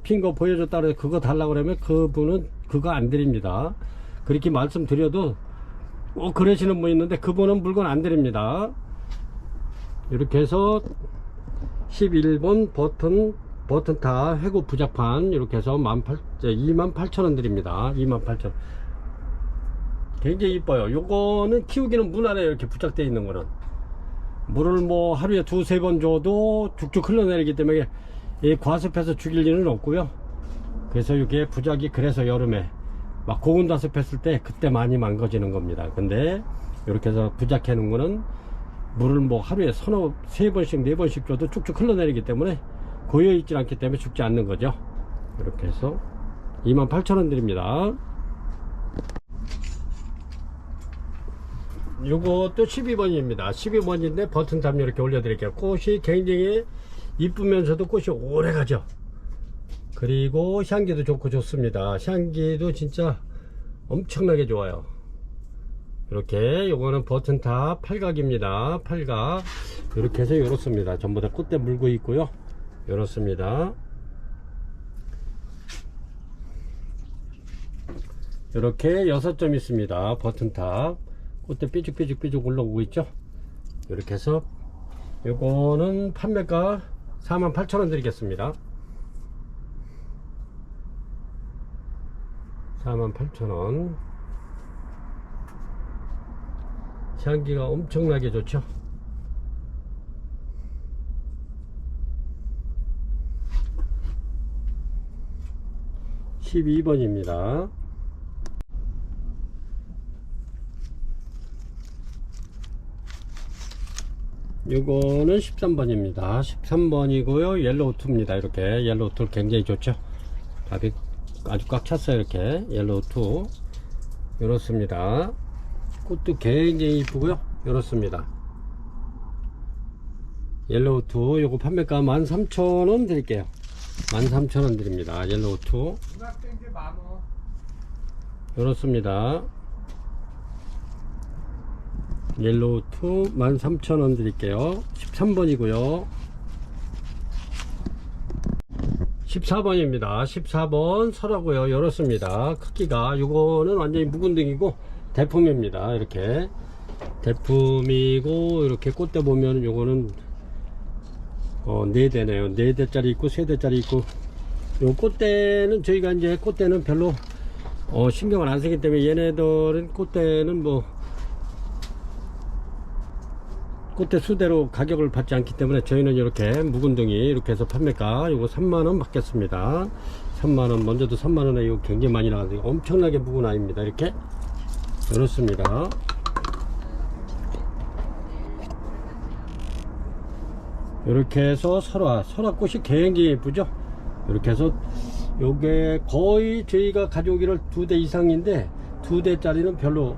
핀 거 보여줬다 그래서 그거 달라고 그러면 그분은 그거 안 드립니다. 그렇게 말씀드려도 그러시는 분 있는데 그분은 물건 안 드립니다. 이렇게 해서 11번 버튼타 해고 부작판 이렇게 해서 28,000원 드립니다. 28,000원. 굉장히 이뻐요. 요거는 키우기는 무난해요. 이렇게 부착되어 있는 거는 물을 뭐 하루에 2-3번 줘도 쭉쭉 흘러내리기 때문에 과습해서 죽일 일은 없고요. 그래서 이게 부작이, 그래서 여름에 막 고온 다습했을 때 그때 많이 망가지는 겁니다. 근데 이렇게 해서 부작해 놓은 거는 물을 뭐 하루에 3번씩 4번씩 줘도 쭉쭉 흘러내리기 때문에 고여 있지 않기 때문에 죽지 않는 거죠. 이렇게 해서 28,000원 드립니다. 요것도 12번입니다 12번인데 버튼탑 이렇게 올려드릴게요. 꽃이 굉장히 이쁘면서도 꽃이 오래 가죠. 그리고 향기도 좋고 좋습니다. 향기도 진짜 엄청나게 좋아요. 이렇게 요거는 버튼탑 팔각입니다. 팔각 이렇게 해서 요렇습니다. 전부 다 꽃대 물고 있고요. 요렇습니다. 이렇게 6점 있습니다. 버튼탑 꽃대 삐죽삐죽 올라오고 있죠. 이렇게 해서 요거는 판매가 48,000원 드리겠습니다. 48,000원. 향기가 엄청나게 좋죠. (12번입니다) 요거는 13번입니다 13번이고요 옐로우2입니다. 이렇게 옐로우2 굉장히 좋죠. 답이 아주 꽉 찼어요. 이렇게 옐로우2 이렇습니다. 꽃도 굉장히 이쁘고요. 이렇습니다. 옐로우2 요거 판매가 13,000원 드릴게요. 13,000원 드립니다. 옐로우2 이렇습니다. 옐로우2 13,000원 드릴게요. 13번이고요 14번입니다 14번 설하고요. 이렇습니다. 크기가 요거는 완전히 묵은 등이고 대품입니다. 이렇게 대품이고 이렇게 꽃대 보면 요거는 4대네요 4대짜리 있고 3대짜리 있고 요 꽃대는 저희가 이제 꽃대는 별로 신경을 안 쓰기 때문에 얘네들은 꽃대는 뭐 꽃대 수대로 가격을 받지 않기 때문에 저희는 이렇게 묵은둥이 이렇게 해서 판매가 요거 3만원 받겠습니다. 3만원. 먼저도 3만원에 이거 굉장히 많이 나가서 엄청나게 묵은 아이입니다. 이렇게 이렇습니다. 이렇게 해서 설화꽃이 굉장히 예쁘죠. 이렇게 해서 요게 거의 저희가 가져오기를 2대 이상인데 2대짜리는 별로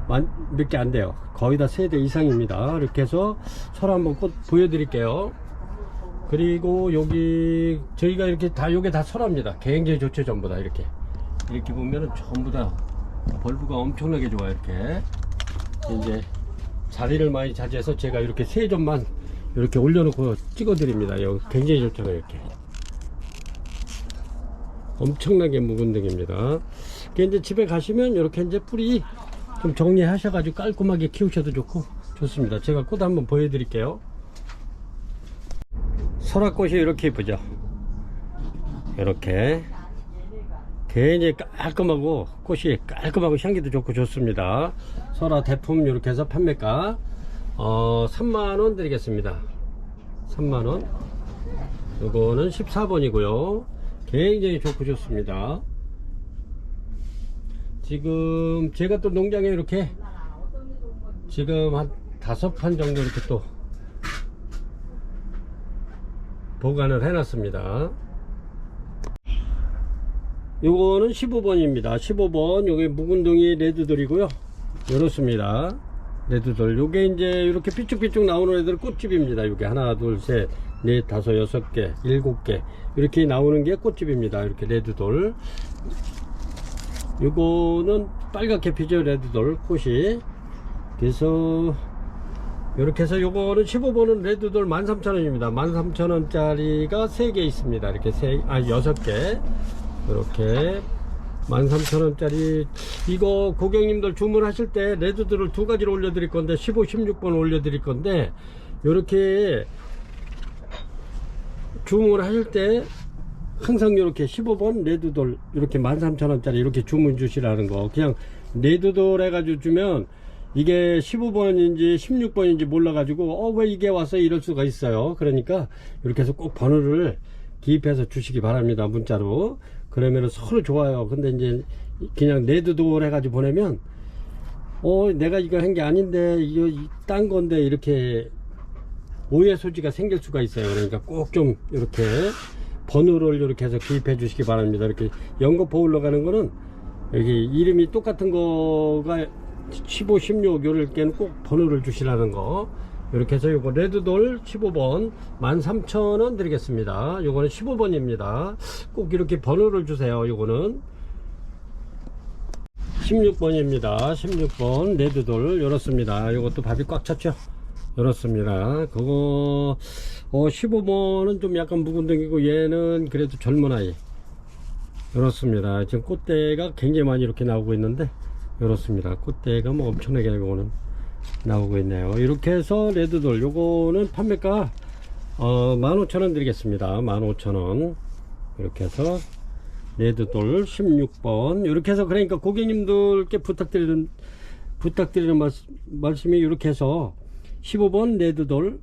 몇 개 안 돼요. 거의 다 3대 이상입니다. 이렇게 해서 설화 한번 꽃 보여드릴게요. 그리고 여기 저희가 이렇게 다 요게 다 설화입니다. 굉장히 좋죠. 전부 다 이렇게 보면은 전부 다 벌브가 엄청나게 좋아요. 이렇게 이제 자리를 많이 차지해서 제가 이렇게 3점만 이렇게 올려놓고 찍어드립니다. 여기 굉장히 좋잖아요. 이렇게 엄청나게 묵은 등입니다. 이제 집에 가시면 이렇게 이제 뿌리 좀 정리하셔가지고 깔끔하게 키우셔도 좋고 좋습니다. 제가 꽃 한번 보여드릴게요. 설화꽃이 이렇게 예쁘죠. 이렇게 굉장히 깔끔하고 꽃이 깔끔하고 향기도 좋고 좋습니다. 설화 대품 이렇게 해서 판매가 3만원 드리겠습니다. 3만원. 요거는 14번이고요 굉장히 좋고 좋습니다. 지금 제가 또 농장에 이렇게 지금 한 5판 정도 이렇게 또 보관을 해놨습니다. 요거는 15번입니다 15번 요게 묵은둥이 레드돌이고요 이렇습니다. 레드돌 요게 이제 이렇게 삐쭉삐쭉 나오는 애들 꽃집입니다. 요게 하나 둘셋 넷 다섯 여섯 개 일곱 개 이렇게 나오는 게 꽃집입니다. 이렇게 레드돌 요거는 빨갛게 피죠. 레드돌 꽃이. 그래서 이렇게 해서 요거는 15번은 레드돌 13,000원입니다 13,000원짜리가 3개 있습니다. 이렇게 6개 이렇게 13,000원짜리. 이거 고객님들 주문하실 때 레드돌을 2가지로 올려드릴 건데 15, 16번 올려드릴 건데 요렇게 주문을 하실 때 항상 이렇게 15번 레드돌 이렇게 13,000원짜리 이렇게 주문 주시라는 거. 그냥 레드돌 해가지고 주면 이게 15번인지 16번인지 몰라가지고 왜 이게 왔어 이럴 수가 있어요. 그러니까 이렇게 해서 꼭 번호를 기입해서 주시기 바랍니다. 문자로. 그러면 서로 좋아요. 근데 이제 그냥 레드돌 해가지고 보내면 내가 이거 한 게 아닌데 이거 딴 건데 이렇게 오해 소지가 생길 수가 있어요. 그러니까 꼭 좀 이렇게 번호를 이렇게 해서 기입해 주시기 바랍니다. 이렇게 연거포 올라가는 거는 여기 이름이 똑같은 거가 15, 16 요럴게는 꼭 번호를 주시라는 거. 이렇게 해서 요거 레드돌 15번 13,000원 드리겠습니다. 요거는 15번입니다. 꼭 이렇게 번호를 주세요. 요거는 16번입니다. 16번 레드돌 요렇습니다. 요것도 밥이 꽉 찼죠. 요렇습니다. 그거 15번은 좀 약간 묵은등이고 얘는 그래도 젊은 아이 요렇습니다. 지금 꽃대가 굉장히 많이 이렇게 나오고 있는데 요렇습니다. 꽃대가 뭐 엄청나게 요거는 나오고 있네요. 이렇게 해서 레드돌 요거는 판매가 15,000원 드리겠습니다. 15,000원. 이렇게 해서 레드돌 16번 이렇게 해서 그러니까 고객님들께 부탁드리는 말씀이 이렇게 해서 15번 레드돌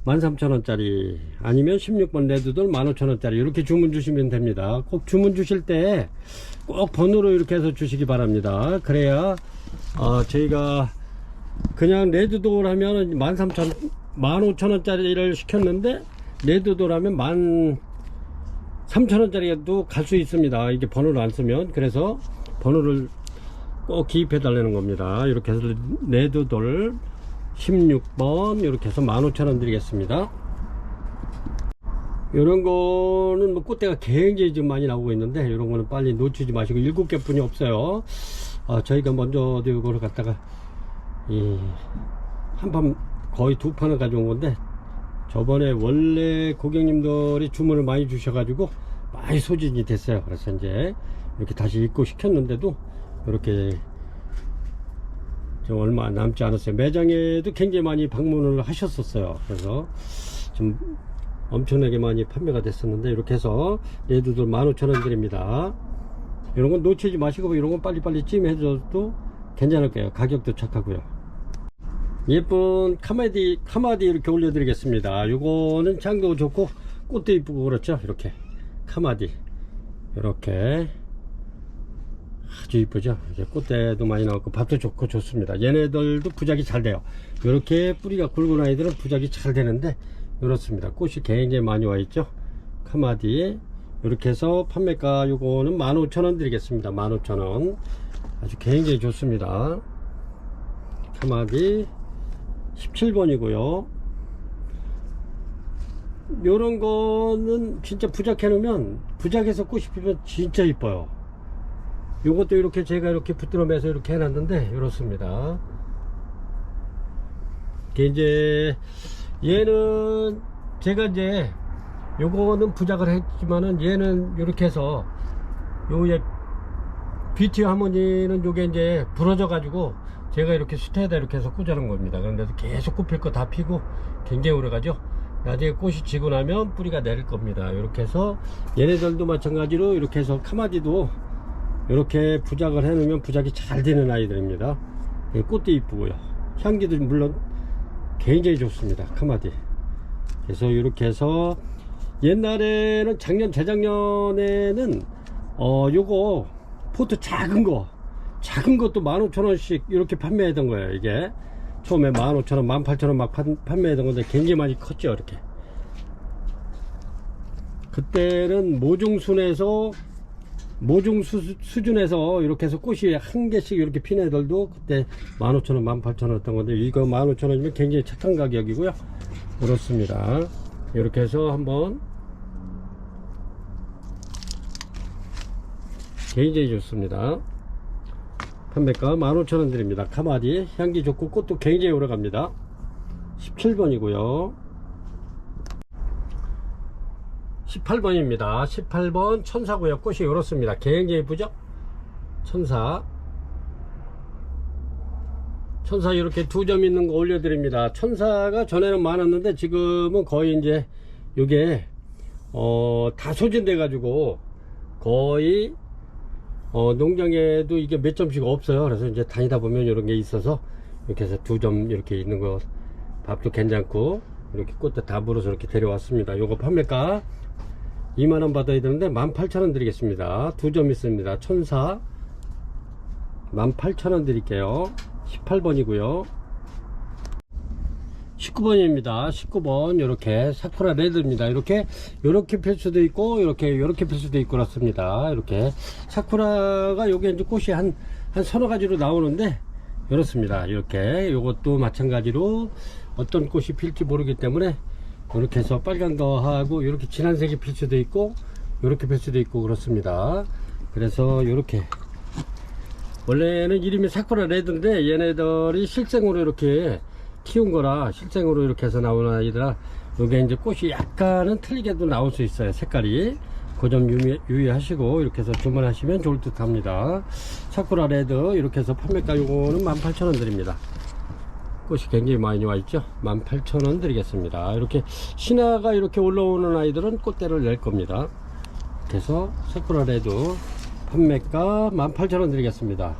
13,000원짜리 아니면 16번 레드돌 15,000원짜리 이렇게 주문 주시면 됩니다. 꼭 주문 주실 때 꼭 번호로 이렇게 해서 주시기 바랍니다. 그래야 저희가 그냥 레드돌 하면 15,000원짜리를 시켰는데 레드돌 하면 13,000원짜리도 갈 수 있습니다. 이게 번호를 안 쓰면. 그래서 번호를 꼭 기입해 달라는 겁니다. 이렇게 해서 레드돌 16번 이렇게 해서 15,000원 드리겠습니다. 이런 거는 뭐 꽃대가 굉장히 지금 많이 나오고 있는데 이런 거는 빨리 놓치지 마시고 7개 뿐이 없어요. 저희가 먼저 이거를 갖다가 한 판 거의 2판을 가져온 건데 저번에 원래 고객님들이 주문을 많이 주셔가지고 많이 소진이 됐어요. 그래서 이제 이렇게 다시 입고 시켰는데도 이렇게 좀 얼마 남지 않았어요. 매장에도 굉장히 많이 방문을 하셨었어요. 그래서 좀 엄청나게 많이 판매가 됐었는데 이렇게 해서 얘들도 15,000원 드립니다. 이런 건 놓치지 마시고 이런 건 빨리빨리 찜해줘도 괜찮을 거예요. 가격도 착하고요. 예쁜 카마디 이렇게 올려드리겠습니다. 요거는 향도 좋고 꽃도 이쁘고 그렇죠. 이렇게 카마디 이렇게 아주 이쁘죠. 이렇게 꽃대도 많이 나왔고 밥도 좋고 좋습니다. 얘네들도 부작이 잘 돼요. 이렇게 뿌리가 굵은 아이들은 부작이 잘 되는데 이렇습니다. 꽃이 굉장히 많이 와 있죠. 카마디 이렇게 해서 판매가 요거는 15,000원 드리겠습니다. 15,000원 아주 굉장히 좋습니다. 카마디 17번이고요. 요런 거는 진짜 부작 해놓으면 부작해서 꽃이 피면 진짜 이뻐요. 요것도 이렇게 제가 이렇게 붙들어 매서 이렇게 해놨는데 이렇습니다. 이제 얘는 제가 이제 요거는 부작을 했지만은 얘는 이렇게 해서 요에 뷰티 하모니는 요게 이제 부러져 가지고 제가 이렇게 수태에다 이렇게 해서 꽂아놓은 겁니다. 그런데도 계속 꽃필 거 다 피고 굉장히 오래 가죠. 나중에 꽃이 지고 나면 뿌리가 내릴 겁니다. 이렇게 해서 얘네들도 마찬가지로 이렇게 해서 카마디도 이렇게 부작을 해 놓으면 부작이 잘 되는 아이들입니다. 꽃도 이쁘고요. 향기도 물론 굉장히 좋습니다. 카마디. 그래서 이렇게 해서 옛날에는 재작년에는 요거 포트 작은 것도 15,000원씩 이렇게 판매하던 거예요. 이게 처음에 15,000원 18,000원 막 판매하던 건데 굉장히 많이 컸죠. 이렇게 그때는 모종 수준에서 이렇게 해서 꽃이 한 개씩 이렇게 핀 애들도 그때 15,000원 18,000원 했던 건데 이거 15,000원이면 굉장히 착한 가격이고요. 그렇습니다. 이렇게 해서 한번 굉장히 좋습니다. 판매가 15,000원 드립니다. 카마디 향기 좋고 꽃도 굉장히 오래 갑니다. 17번이고요 18번입니다 18번 천사고요. 꽃이 이렇습니다. 굉장히 예쁘죠. 천사 천사 이렇게 2점 있는 거 올려드립니다. 천사가 전에는 많았는데 지금은 거의 이제 요게 다 소진돼 가지고 거의 농장에도 이게 몇 점씩 없어요. 그래서 이제 다니다 보면 이런 게 있어서 이렇게 해서 2점 이렇게 있는 거 밥도 괜찮고 이렇게 꽃도 다 물어서 이렇게 데려왔습니다. 요거 판매가 2만원 받아야 되는데 18,000원 드리겠습니다. 2점 있습니다. 천사 18,000원 드릴게요. 18번이고요 19번입니다 19번 요렇게 사쿠라 레드입니다. 이렇게 필 수도 있고 요렇게 필 수도 있고 그렇습니다. 이렇게 사쿠라가 요게 이제 꽃이 한 서너 가지로 나오는데 이렇습니다. 이렇게 요것도 마찬가지로 어떤 꽃이 필지 모르기 때문에 이렇게 해서 빨간 거 하고 이렇게 진한 색이 필 수도 있고 이렇게 필 수도 있고 그렇습니다. 그래서 이렇게 원래는 이름이 사쿠라 레드인데 얘네들이 실생으로 이렇게 키운 거라 실생으로 이렇게 해서 나오는 아이들아 요게 이제 꽃이 약간은 틀리게도 나올 수 있어요. 색깔이 그 점 유의하시고 이렇게 해서 주문하시면 좋을 듯 합니다. 사쿠라 레드 이렇게 해서 판매가 요거는 18,000원 드립니다. 꽃이 굉장히 많이 와 있죠. 18,000원 드리겠습니다. 이렇게 신화가 이렇게 올라오는 아이들은 꽃대를 낼 겁니다. 그래서 사쿠라 레드 판매가 18,000원 드리겠습니다.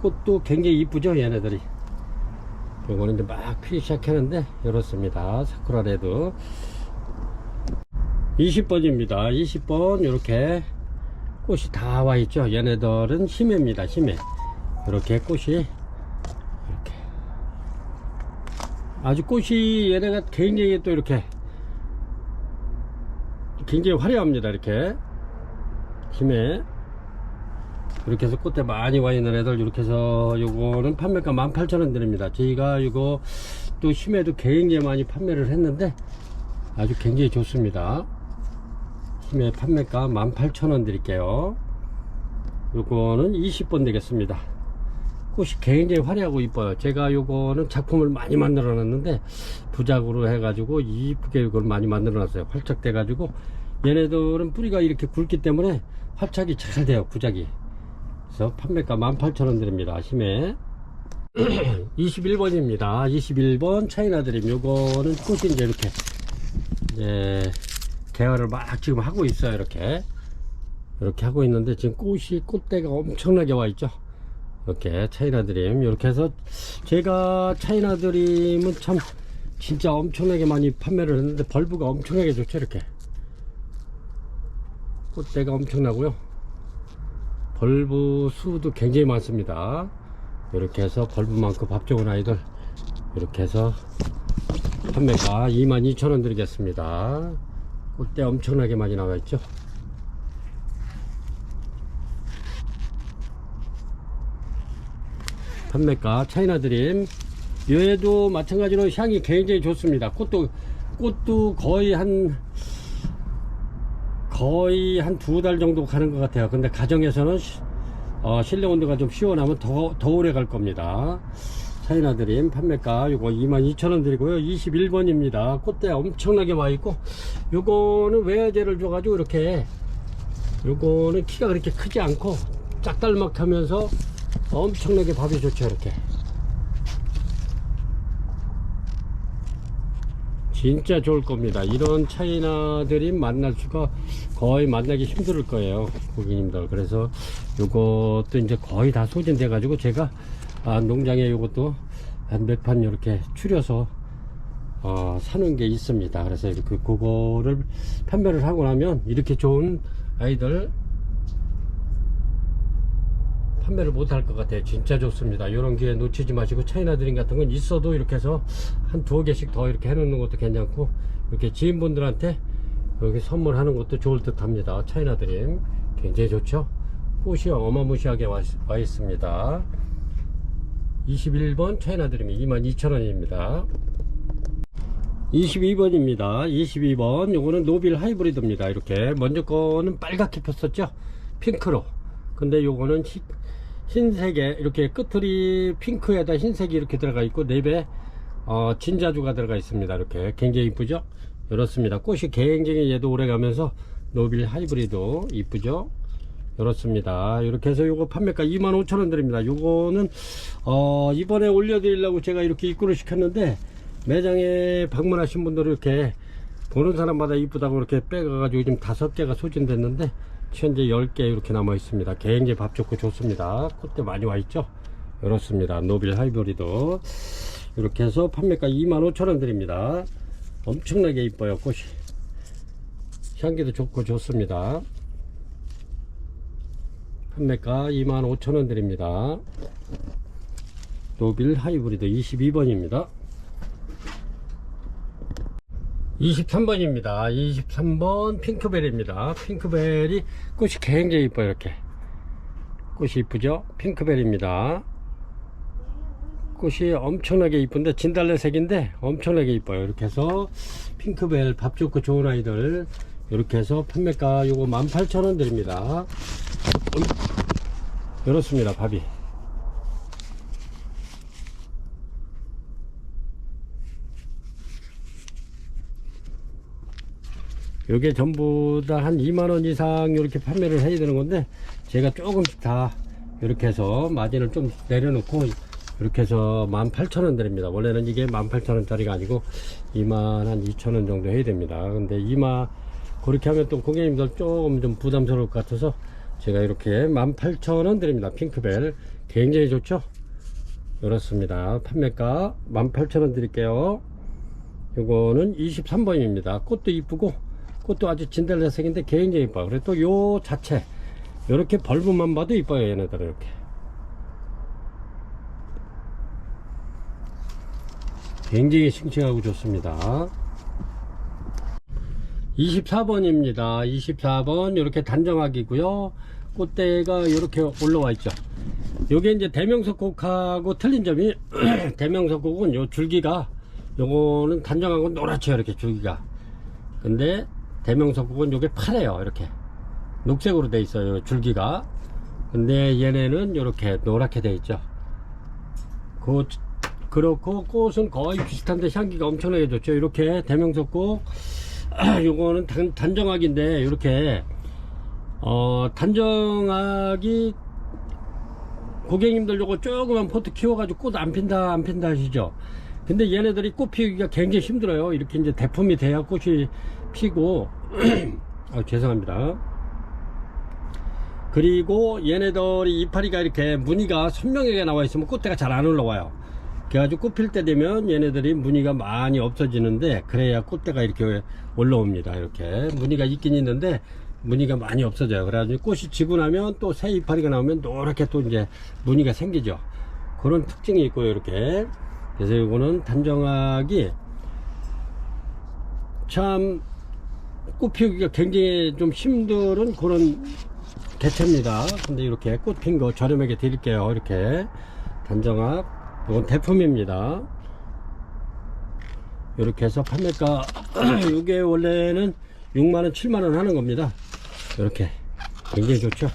꽃도 굉장히 이쁘죠 얘네들이. 요거는 이제 막 피기 시작하는데 이렇습니다. 사쿠라 레드 20번입니다 20번 이렇게 꽃이 다 와 있죠. 얘네들은 심해입니다. 심해. 이렇게 꽃이 이렇게 아주 꽃이 얘네가 굉장히 또 이렇게 굉장히 화려합니다. 이렇게 심해. 이렇게 해서 꽃대 많이 와 있는 애들 이렇게 해서 요거는 판매가 18,000원 드립니다. 저희가 이거 또 심해도 굉장히 많이 판매를 했는데 아주 굉장히 좋습니다. 심해 판매가 18,000원 드릴게요. 요거는 20번 되겠습니다. 꽃이 굉장히 화려하고 이뻐요. 제가 요거는 작품을 많이 만들어 놨는데 부작으로 해가지고 이쁘게 이걸 많이 만들어 놨어요. 활착 돼 가지고 얘네들은 뿌리가 이렇게 굵기 때문에 활착이 잘 돼요. 부작이. 그래서 판매가 18,000원 드립니다. 심해 21번입니다 21번 차이나 드림. 요거는 꽃이 이제 이렇게 개화를 막 지금 하고 있어요. 이렇게 하고 있는데 지금 꽃대가 엄청나게 와 있죠. 이렇게 차이나 드림. 이렇게 해서 제가 차이나 드림은 참 진짜 엄청나게 많이 판매를 했는데 벌브가 엄청나게 좋죠. 이렇게 꽃대가 엄청나고요. 벌브 수도 굉장히 많습니다. 이렇게 해서 벌브만큼 밥 좋은 아이들 이렇게 해서 판매가 22,000원 드리겠습니다. 꽃대 엄청나게 많이 나와 있죠. 판매가 차이나 드림. 얘도 마찬가지로 향이 굉장히 좋습니다. 꽃도 거의 한 2달 정도 가는 것 같아요. 근데 가정에서는 실내 온도가 좀 시원하면 더 오래 갈 겁니다. 차이나 드림 판매가 요거 22,000원 드리고요. 21번입니다. 꽃대 엄청나게 와 있고 요거는 외화제를 줘 가지고 이렇게 요거는 키가 그렇게 크지 않고 짝달막하면서 엄청나게 밥이 좋죠. 이렇게 진짜 좋을 겁니다. 이런 차이나들이 만날 수가 거의 만나기 힘들 거예요. 고객님들. 그래서 요것도 이제 거의 다 소진돼 가지고 제가 농장에 요것도 한 몇 판 이렇게 추려서 사는 게 있습니다. 그래서 이렇게 그거를 판매를 하고 나면 이렇게 좋은 아이들 판매를 못 할 것 같아요. 진짜 좋습니다. 이런 기회 놓치지 마시고 차이나 드림 같은 건 있어도 이렇게 해서 한 2개씩 더 이렇게 해놓는 것도 괜찮고 이렇게 지인분들한테 이렇게 선물하는 것도 좋을 듯 합니다. 차이나 드림 굉장히 좋죠. 꽃이 어마무시하게 와 있습니다. 21번 차이나 드림이 22,000원입니다 22번입니다 22번 요거는 노빌 하이브리드입니다. 이렇게 먼저 거는 빨갛게 폈었죠. 핑크로. 근데 요거는 흰색에 이렇게 끝들이 핑크에다 흰색이 이렇게 들어가 있고 랩에 진자주가 들어가 있습니다. 이렇게 굉장히 이쁘죠. 이렇습니다. 꽃이 굉장히 얘도 오래 가면서 노빌 하이브리드 이쁘죠. 이렇습니다. 이렇게 해서 요거 판매가 25,000원 드립니다. 요거는 이번에 올려드리려고 제가 이렇게 입구를 시켰는데, 매장에 방문하신 분들은 이렇게 보는 사람마다 이쁘다고 이렇게 빼가가지고 지금 5개가 소진됐는데, 현재 10개 이렇게 남아 있습니다. 굉장히 밥 좋고 좋습니다. 꽃대 많이 와 있죠. 이렇습니다. 노빌 하이브리드 이렇게 해서 판매가 25,000원 드립니다. 엄청나게 이뻐요. 꽃이 향기도 좋고 좋습니다. 판매가 25,000원 드립니다. 노빌 하이브리드 22번입니다 23번입니다 23번 핑크벨입니다. 핑크벨이 꽃이 굉장히 이뻐요. 이렇게 꽃이 이쁘죠. 핑크벨입니다. 꽃이 엄청나게 이쁜데 진달래색인데 엄청나게 이뻐요. 이렇게 해서 핑크벨 밥 좋고 좋은 아이들 이렇게 해서 판매가 요거 18,000원 드립니다. 이렇습니다. 밥이 요게 전부 다 한 2만원 이상 이렇게 판매를 해야 되는 건데, 제가 조금씩 다 이렇게 해서 마진을 좀 내려놓고 이렇게 해서 18,000원 드립니다. 원래는 이게 18,000원 짜리가 아니고 22,000원 정도 해야 됩니다. 근데 그렇게 하면 또 고객님들 조금 좀 부담스러울 것 같아서 제가 이렇게 18,000원 드립니다. 핑크벨 굉장히 좋죠. 이렇습니다. 판매가 18,000원 드릴게요. 요거는 23번입니다 꽃도 이쁘고 꽃도 아주 진달래색인데 굉장히 이뻐요. 그리고 또 요 자체 이렇게 벌브만 봐도 이뻐요. 얘네들은 이렇게 굉장히 싱싱하고 좋습니다. 24번입니다 24번 이렇게 단정하기고요. 꽃대가 이렇게 올라와 있죠. 요게 이제 대명석곡하고 틀린 점이 대명석곡은 요 줄기가 요거는 단정하고 노랗죠. 이렇게 줄기가. 근데 대명석곡은 요게 파래요. 이렇게 녹색으로 돼 있어요. 줄기가. 근데 얘네는 이렇게 노랗게 돼 있죠. 그렇고 꽃은 거의 비슷한데 향기가 엄청나게 좋죠. 이렇게 대명석곡 요거는 단정하기인데 이렇게 단정하기 고객님들 요거 조그만 포트 키워가지고 꽃 안 핀다 하시죠. 근데 얘네들이 꽃 피우기가 굉장히 힘들어요. 이렇게 이제 대품이 돼야 꽃이 피고 죄송합니다. 그리고 얘네들이 이파리가 이렇게 무늬가 선명하게 나와 있으면 꽃대가 잘 안 올라와요. 그래가지고 꽃 필 때 되면 얘네들이 무늬가 많이 없어지는데, 그래야 꽃대가 이렇게 올라옵니다. 이렇게 무늬가 있긴 있는데 무늬가 많이 없어져요. 그래가지고 꽃이 지고 나면 또 새 이파리가 나오면 노랗게 또 이제 무늬가 생기죠. 그런 특징이 있고요. 이렇게. 그래서 이거는 단정하기 참 꽃 피우기가 굉장히 좀 힘든 그런 개체입니다. 근데 이렇게 꽃 핀 거 저렴하게 드릴게요. 이렇게 단정학 이건 대품입니다. 이렇게 해서 판매가 이게 원래는 6만원 7만원 하는 겁니다. 이렇게 굉장히 좋죠.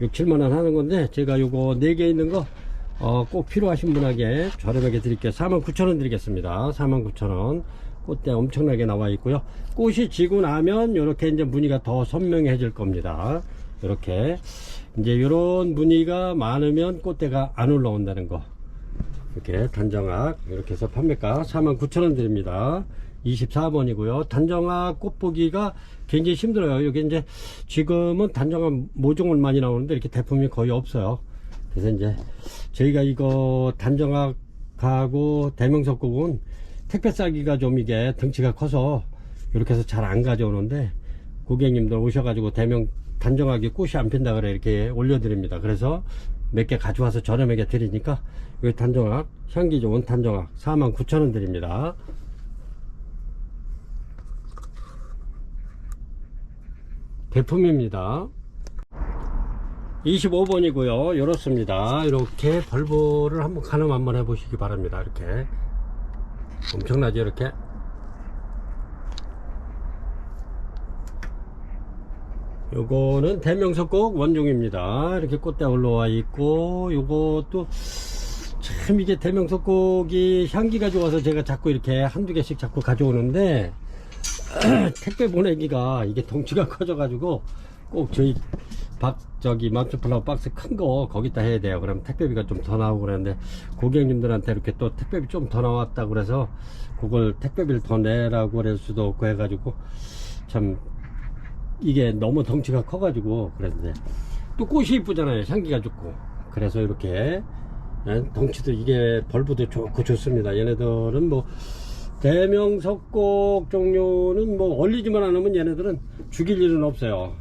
6, 7만원 하는 건데 제가 요거 4개 있는 거 꼭 필요하신 분에게 저렴하게 드릴게요. 49,000원 드리겠습니다. 49,000원. 꽃대 엄청나게 나와 있고요. 꽃이 지고 나면 이렇게 이제 무늬가 더 선명해질 겁니다. 이렇게 이제 이런 무늬가 많으면 꽃대가 안 올라온다는 거. 이렇게 단정학 이렇게 해서 판매가 49,000원 드립니다. 24번이고요. 단정학 꽃 보기가 굉장히 힘들어요. 여기 이제 지금은 단정학 모종을 많이 나오는데 이렇게 대품이 거의 없어요. 그래서 이제 저희가 이거 단정학하고 대명석곡은 택배 싸기가 좀 이게 덩치가 커서 이렇게 해서 잘 안 가져오는데, 고객님들 오셔가지고 단정하게 꽃이 안 핀다 그래 이렇게 올려드립니다. 그래서 몇 개 가져와서 저렴하게 드리니까 여기 단정학 향기 좋은 단정학 49,000원 드립니다. 대품입니다. 25번이고요 이렇습니다. 이렇게 벌보를 한번 가늠 한번 해보시기 바랍니다. 이렇게 엄청나죠. 이렇게 요거는 대명석곡 원종입니다. 이렇게 꽃대 올라와 있고, 요것도 참 이게 대명석곡이 향기가 좋아서 제가 자꾸 이렇게 한두 개씩 자꾸 가져오는데 택배 보내기가 이게 덩치가 커져 가지고 꼭 저희 저기 맘스플라워 박스 큰 거 거기다 해야 돼요. 그럼 택배비가 좀 더 나오고 그러는데 고객님들한테 이렇게 또 택배비 좀 더 나왔다 그래서 그걸 택배비를 더 내라고 그럴 수도 없고 해가지고 참 이게 너무 덩치가 커가지고 그랬는데 또 꽃이 이쁘잖아요. 향기가 좋고 그래서 이렇게 덩치도 이게 벌브도 좋고 좋습니다. 얘네들은 뭐 대명석곡 종류는 뭐 얼리지만 않으면 얘네들은 죽일 일은 없어요.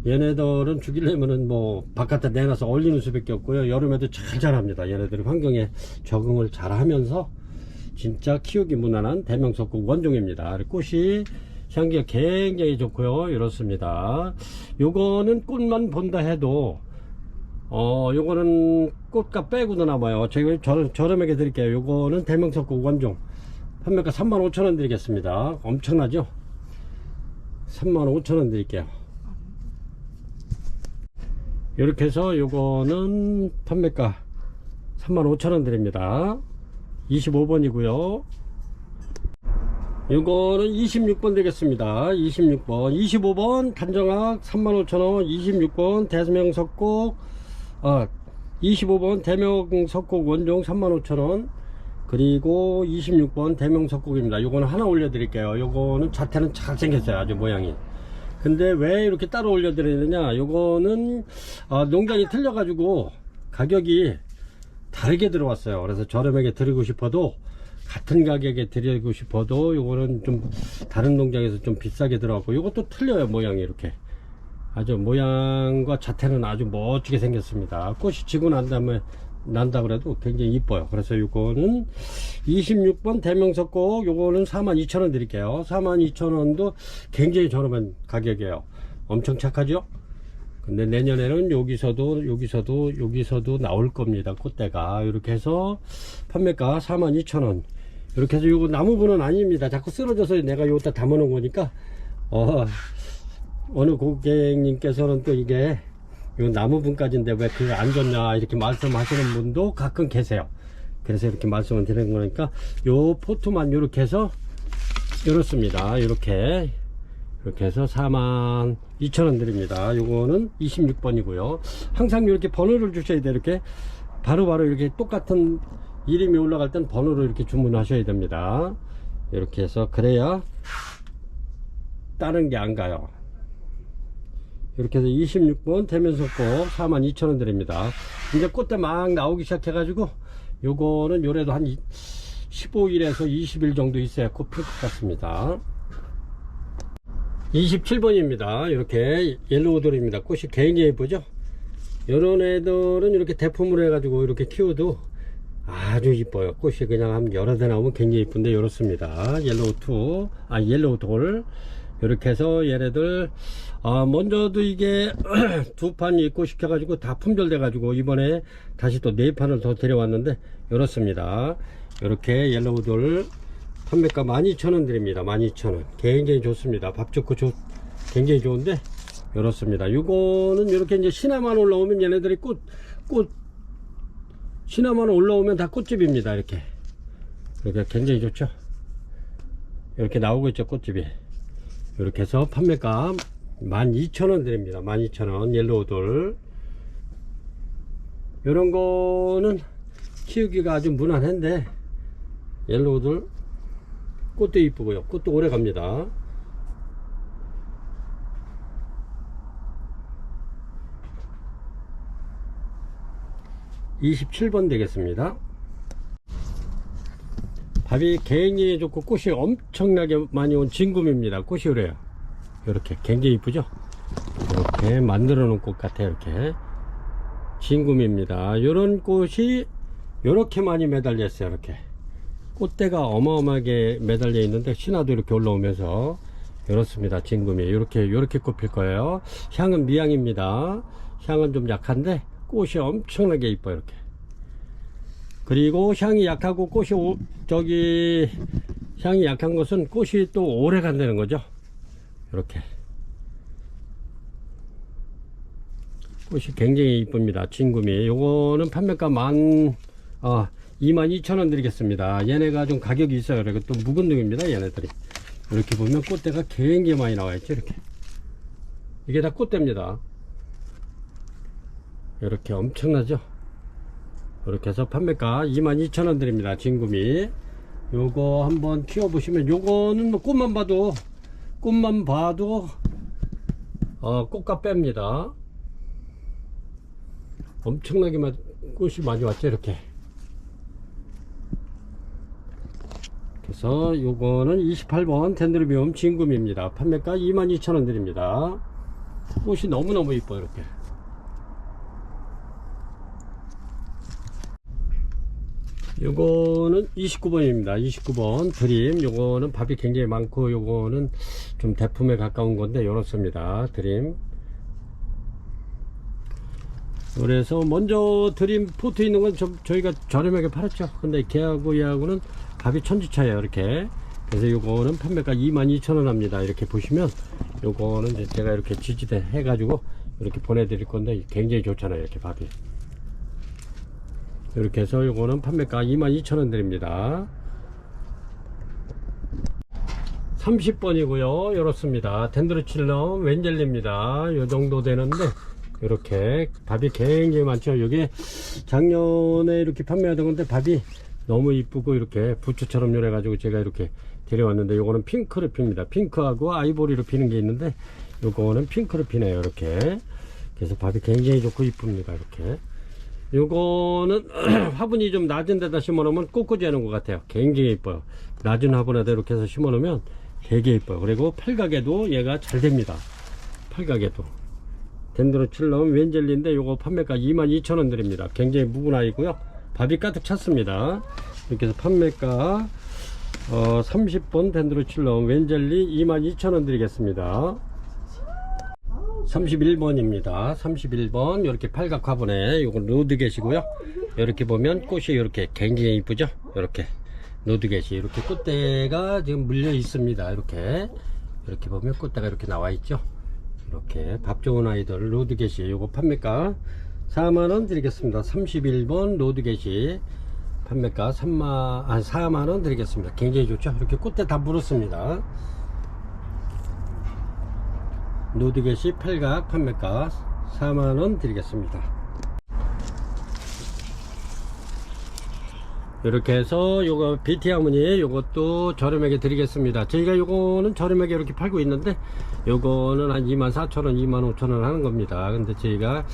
얘네들은 죽이려면은 뭐 바깥에 내놔서 얼리는 수밖에 없고요. 여름에도 잘 자랍니다. 얘네들이 환경에 적응을 잘 하면서 진짜 키우기 무난한 대명석곡 원종입니다. 꽃이 향기가 굉장히 좋고요. 이렇습니다. 요거는 꽃만 본다 해도 요거는 꽃값 빼고도 남아요. 저희 저렴하게 드릴게요. 요거는 대명석곡 원종 판매가 35,000원 드리겠습니다. 엄청나죠? 35,000원 드릴게요. 이렇게 해서 요거는 판매가 35,000원 드립니다. 25번이고요. 요거는 26번 되겠습니다. 26번 25번 단정학 35,000원 26번 대명석곡 25번 대명석곡 원종 35,000원 그리고 26번 대명석곡입니다. 요거는 하나 올려 드릴게요. 요거는 자태는 잘생겼어요. 아주 모양이. 근데 왜 이렇게 따로 올려 드리느냐, 요거는 농장이 틀려 가지고 가격이 다르게 들어왔어요. 그래서 저렴하게 드리고 싶어도 같은 가격에 드리고 싶어도 요거는 좀 다른 농장에서 좀 비싸게 들어갔고 요것도 틀려요. 모양이 이렇게 아주 모양과 자태는 아주 멋지게 생겼습니다. 꽃이 지고 난 다음에 난다 그래도 굉장히 이뻐요. 그래서 요거는 26번 대명석곡 요거는 42,000원 드릴게요. 42,000원도 굉장히 저렴한 가격이에요. 엄청 착하죠? 근데 내년에는 여기서도 나올 겁니다. 꽃대가. 이렇게 해서 판매가 42,000원. 이렇게 해서 요거 나무분은 아닙니다. 자꾸 쓰러져서 내가 여기다 담아 놓은 거니까 어느 고객님께서는 또 이게 요 나무분까지인데 왜 그거 안 좋냐 이렇게 말씀하시는 분도 가끔 계세요. 그래서 이렇게 말씀을 드리는 거니까 요 포트만 이렇게 해서 이렇습니다. 이렇게 해서 42,000원 드립니다. 요거는 26번이고요 항상 이렇게 번호를 주셔야 돼요. 이렇게 바로바로 이렇게 똑같은 이름이 올라갈 땐 번호로 이렇게 주문하셔야 됩니다. 이렇게 해서 그래야 다른 게 안 가요. 이렇게 해서 26번 대면석곡 42,000원 드립니다. 이제 꽃대 막 나오기 시작해 가지고 요거는 요래도 한 15일에서 20일 정도 있어야 꽃 필 것 같습니다. 27번입니다. 이렇게 옐로우돌입니다. 꽃이 굉장히 예쁘죠? 요런 애들은 이렇게 대품으로 해가지고 이렇게 키워도 아주 이뻐요. 꽃이 그냥 한 여러 대 나오면 굉장히 이쁜데 이렇습니다. 옐로우돌 이렇게 해서 얘네들 먼저도 이게 두 판 입고 시켜가지고 다 품절돼 가지고 이번에 다시 또 네 판을 더 데려왔는데 이렇습니다. 이렇게 옐로우돌 판매가 12,000원 드립니다. 12,000원 굉장히 좋습니다. 밥 좋고 굉장히 좋은데 이렇습니다. 요거는 이렇게 이제 신화만 올라오면 얘네들이 신화만 올라오면 다 꽃집입니다. 이렇게 굉장히 좋죠. 이렇게 나오고 있죠. 꽃집이. 이렇게 해서 판매가 12,000원 드립니다. 12,000원 옐로우돌. 요런 거는 키우기가 아주 무난한데 옐로우돌 꽃도 이쁘고요. 꽃도 오래 갑니다. (27번) 되겠습니다. 밥이 굉장히 좋고 꽃이 엄청나게 많이 온 진금입니다. 꽃이 그래요. 이렇게 굉장히 이쁘죠? 이렇게 만들어 놓은 꽃 같아요. 이렇게 진금입니다. 이런 꽃이 이렇게 많이 매달려 있어요. 이렇게 꽃대가 어마어마하게 매달려 있는데 신화도 이렇게 올라오면서 이렇습니다. 진금이 이렇게 꽃 필 거예요. 향은 미향입니다. 향은 좀 약한데 꽃이 엄청나게 이뻐요. 이렇게. 그리고 향이 약하고 꽃이 향이 약한 것은 꽃이 또 오래 간다는 거죠. 이렇게 꽃이 굉장히 이쁩니다. 진금이. 요거는 판매가 22,000원 드리겠습니다. 얘네가 좀 가격이 있어요. 그리고 또 묵은 둥입니다. 얘네들이 이렇게 보면 꽃대가 굉장히 많이 나와 있죠. 이렇게 이게 다 꽃대입니다. 이렇게 엄청나죠. 이렇게 해서 판매가 22,000원 드립니다. 진구미. 요거 한번 키워 보시면, 요거는 뭐 꽃만 봐도 꽃값 뺍니다. 엄청나게 꽃이 많이 왔죠. 이렇게. 그래서 요거는 28번 덴드로비움 진구미입니다. 판매가 22,000원 드립니다. 꽃이 너무너무 이뻐요. 이렇게. 요거는 29번입니다. 29번 드림. 요거는 밥이 굉장히 많고, 요거는 좀 대품에 가까운 건데, 요렇습니다. 드림. 그래서 먼저 드림 포트 있는 건 저희가 저렴하게 팔았죠. 근데 걔하고 얘하고는 밥이 천지차예요. 이렇게. 그래서 요거는 판매가 22,000원 합니다. 이렇게 보시면, 요거는 이제 제가 이렇게 지지대 해가지고 이렇게 보내드릴 건데, 굉장히 좋잖아요. 이렇게 밥이. 이렇게 해서 요거는 판매가 22,000원 드립니다. 30번이고요. 이렇습니다. 덴드로칠럼 웬젤리입니다. 요 정도 되는데, 이렇게 밥이 굉장히 많죠. 이게 작년에 이렇게 판매하던 건데, 밥이 너무 이쁘고 이렇게 부추처럼 요래 가지고 제가 이렇게 데려왔는데, 요거는 핑크로 핍니다. 핑크하고 아이보리로 피는 게 있는데, 요거는 핑크로 피네요. 이렇게. 그래서 밥이 굉장히 좋고 이쁩니다. 이렇게. 요거는 화분이 좀 낮은 데다 심어 놓으면 꽃꽂이 하는 것 같아요. 굉장히 이뻐요. 낮은 화분에다 이렇게 해서 심어 놓으면 되게 이뻐요. 그리고 팔각에도 얘가 잘 됩니다. 팔각에도. 덴드로칠럼 웬젤리인데, 요거 판매가 22,000원 드립니다. 굉장히 묵은 아이고요. 밥이 가득 찼습니다. 이렇게 해서 판매가 30번 덴드로칠럼 웬젤리 22,000원 드리겠습니다. 31번입니다. 31번 이렇게 팔각 화분에 요건 로드겟이고요. 이렇게 보면 꽃이 이렇게 굉장히 이쁘죠. 이렇게 로드겟이 이렇게 꽃대가 지금 물려 있습니다. 이렇게 보면 꽃대가 이렇게 나와 있죠. 이렇게 밥 좋은 아이들 로드겟이 요거 판매가 4만원 드리겠습니다. 31번 로드겟이 판매가 4만원 드리겠습니다. 굉장히 좋죠. 이렇게 꽃대 다 물었습니다. 로드겟이 팔각 판매가 4만원 드리겠습니다. 이렇게 해서 요거 BT 하모니 요것도 저렴하게 드리겠습니다. 저희가 요거는 저렴하게 이렇게 팔고 있는데, 요거는 한 24,000원 25,000원 하는 겁니다. 근데 저희가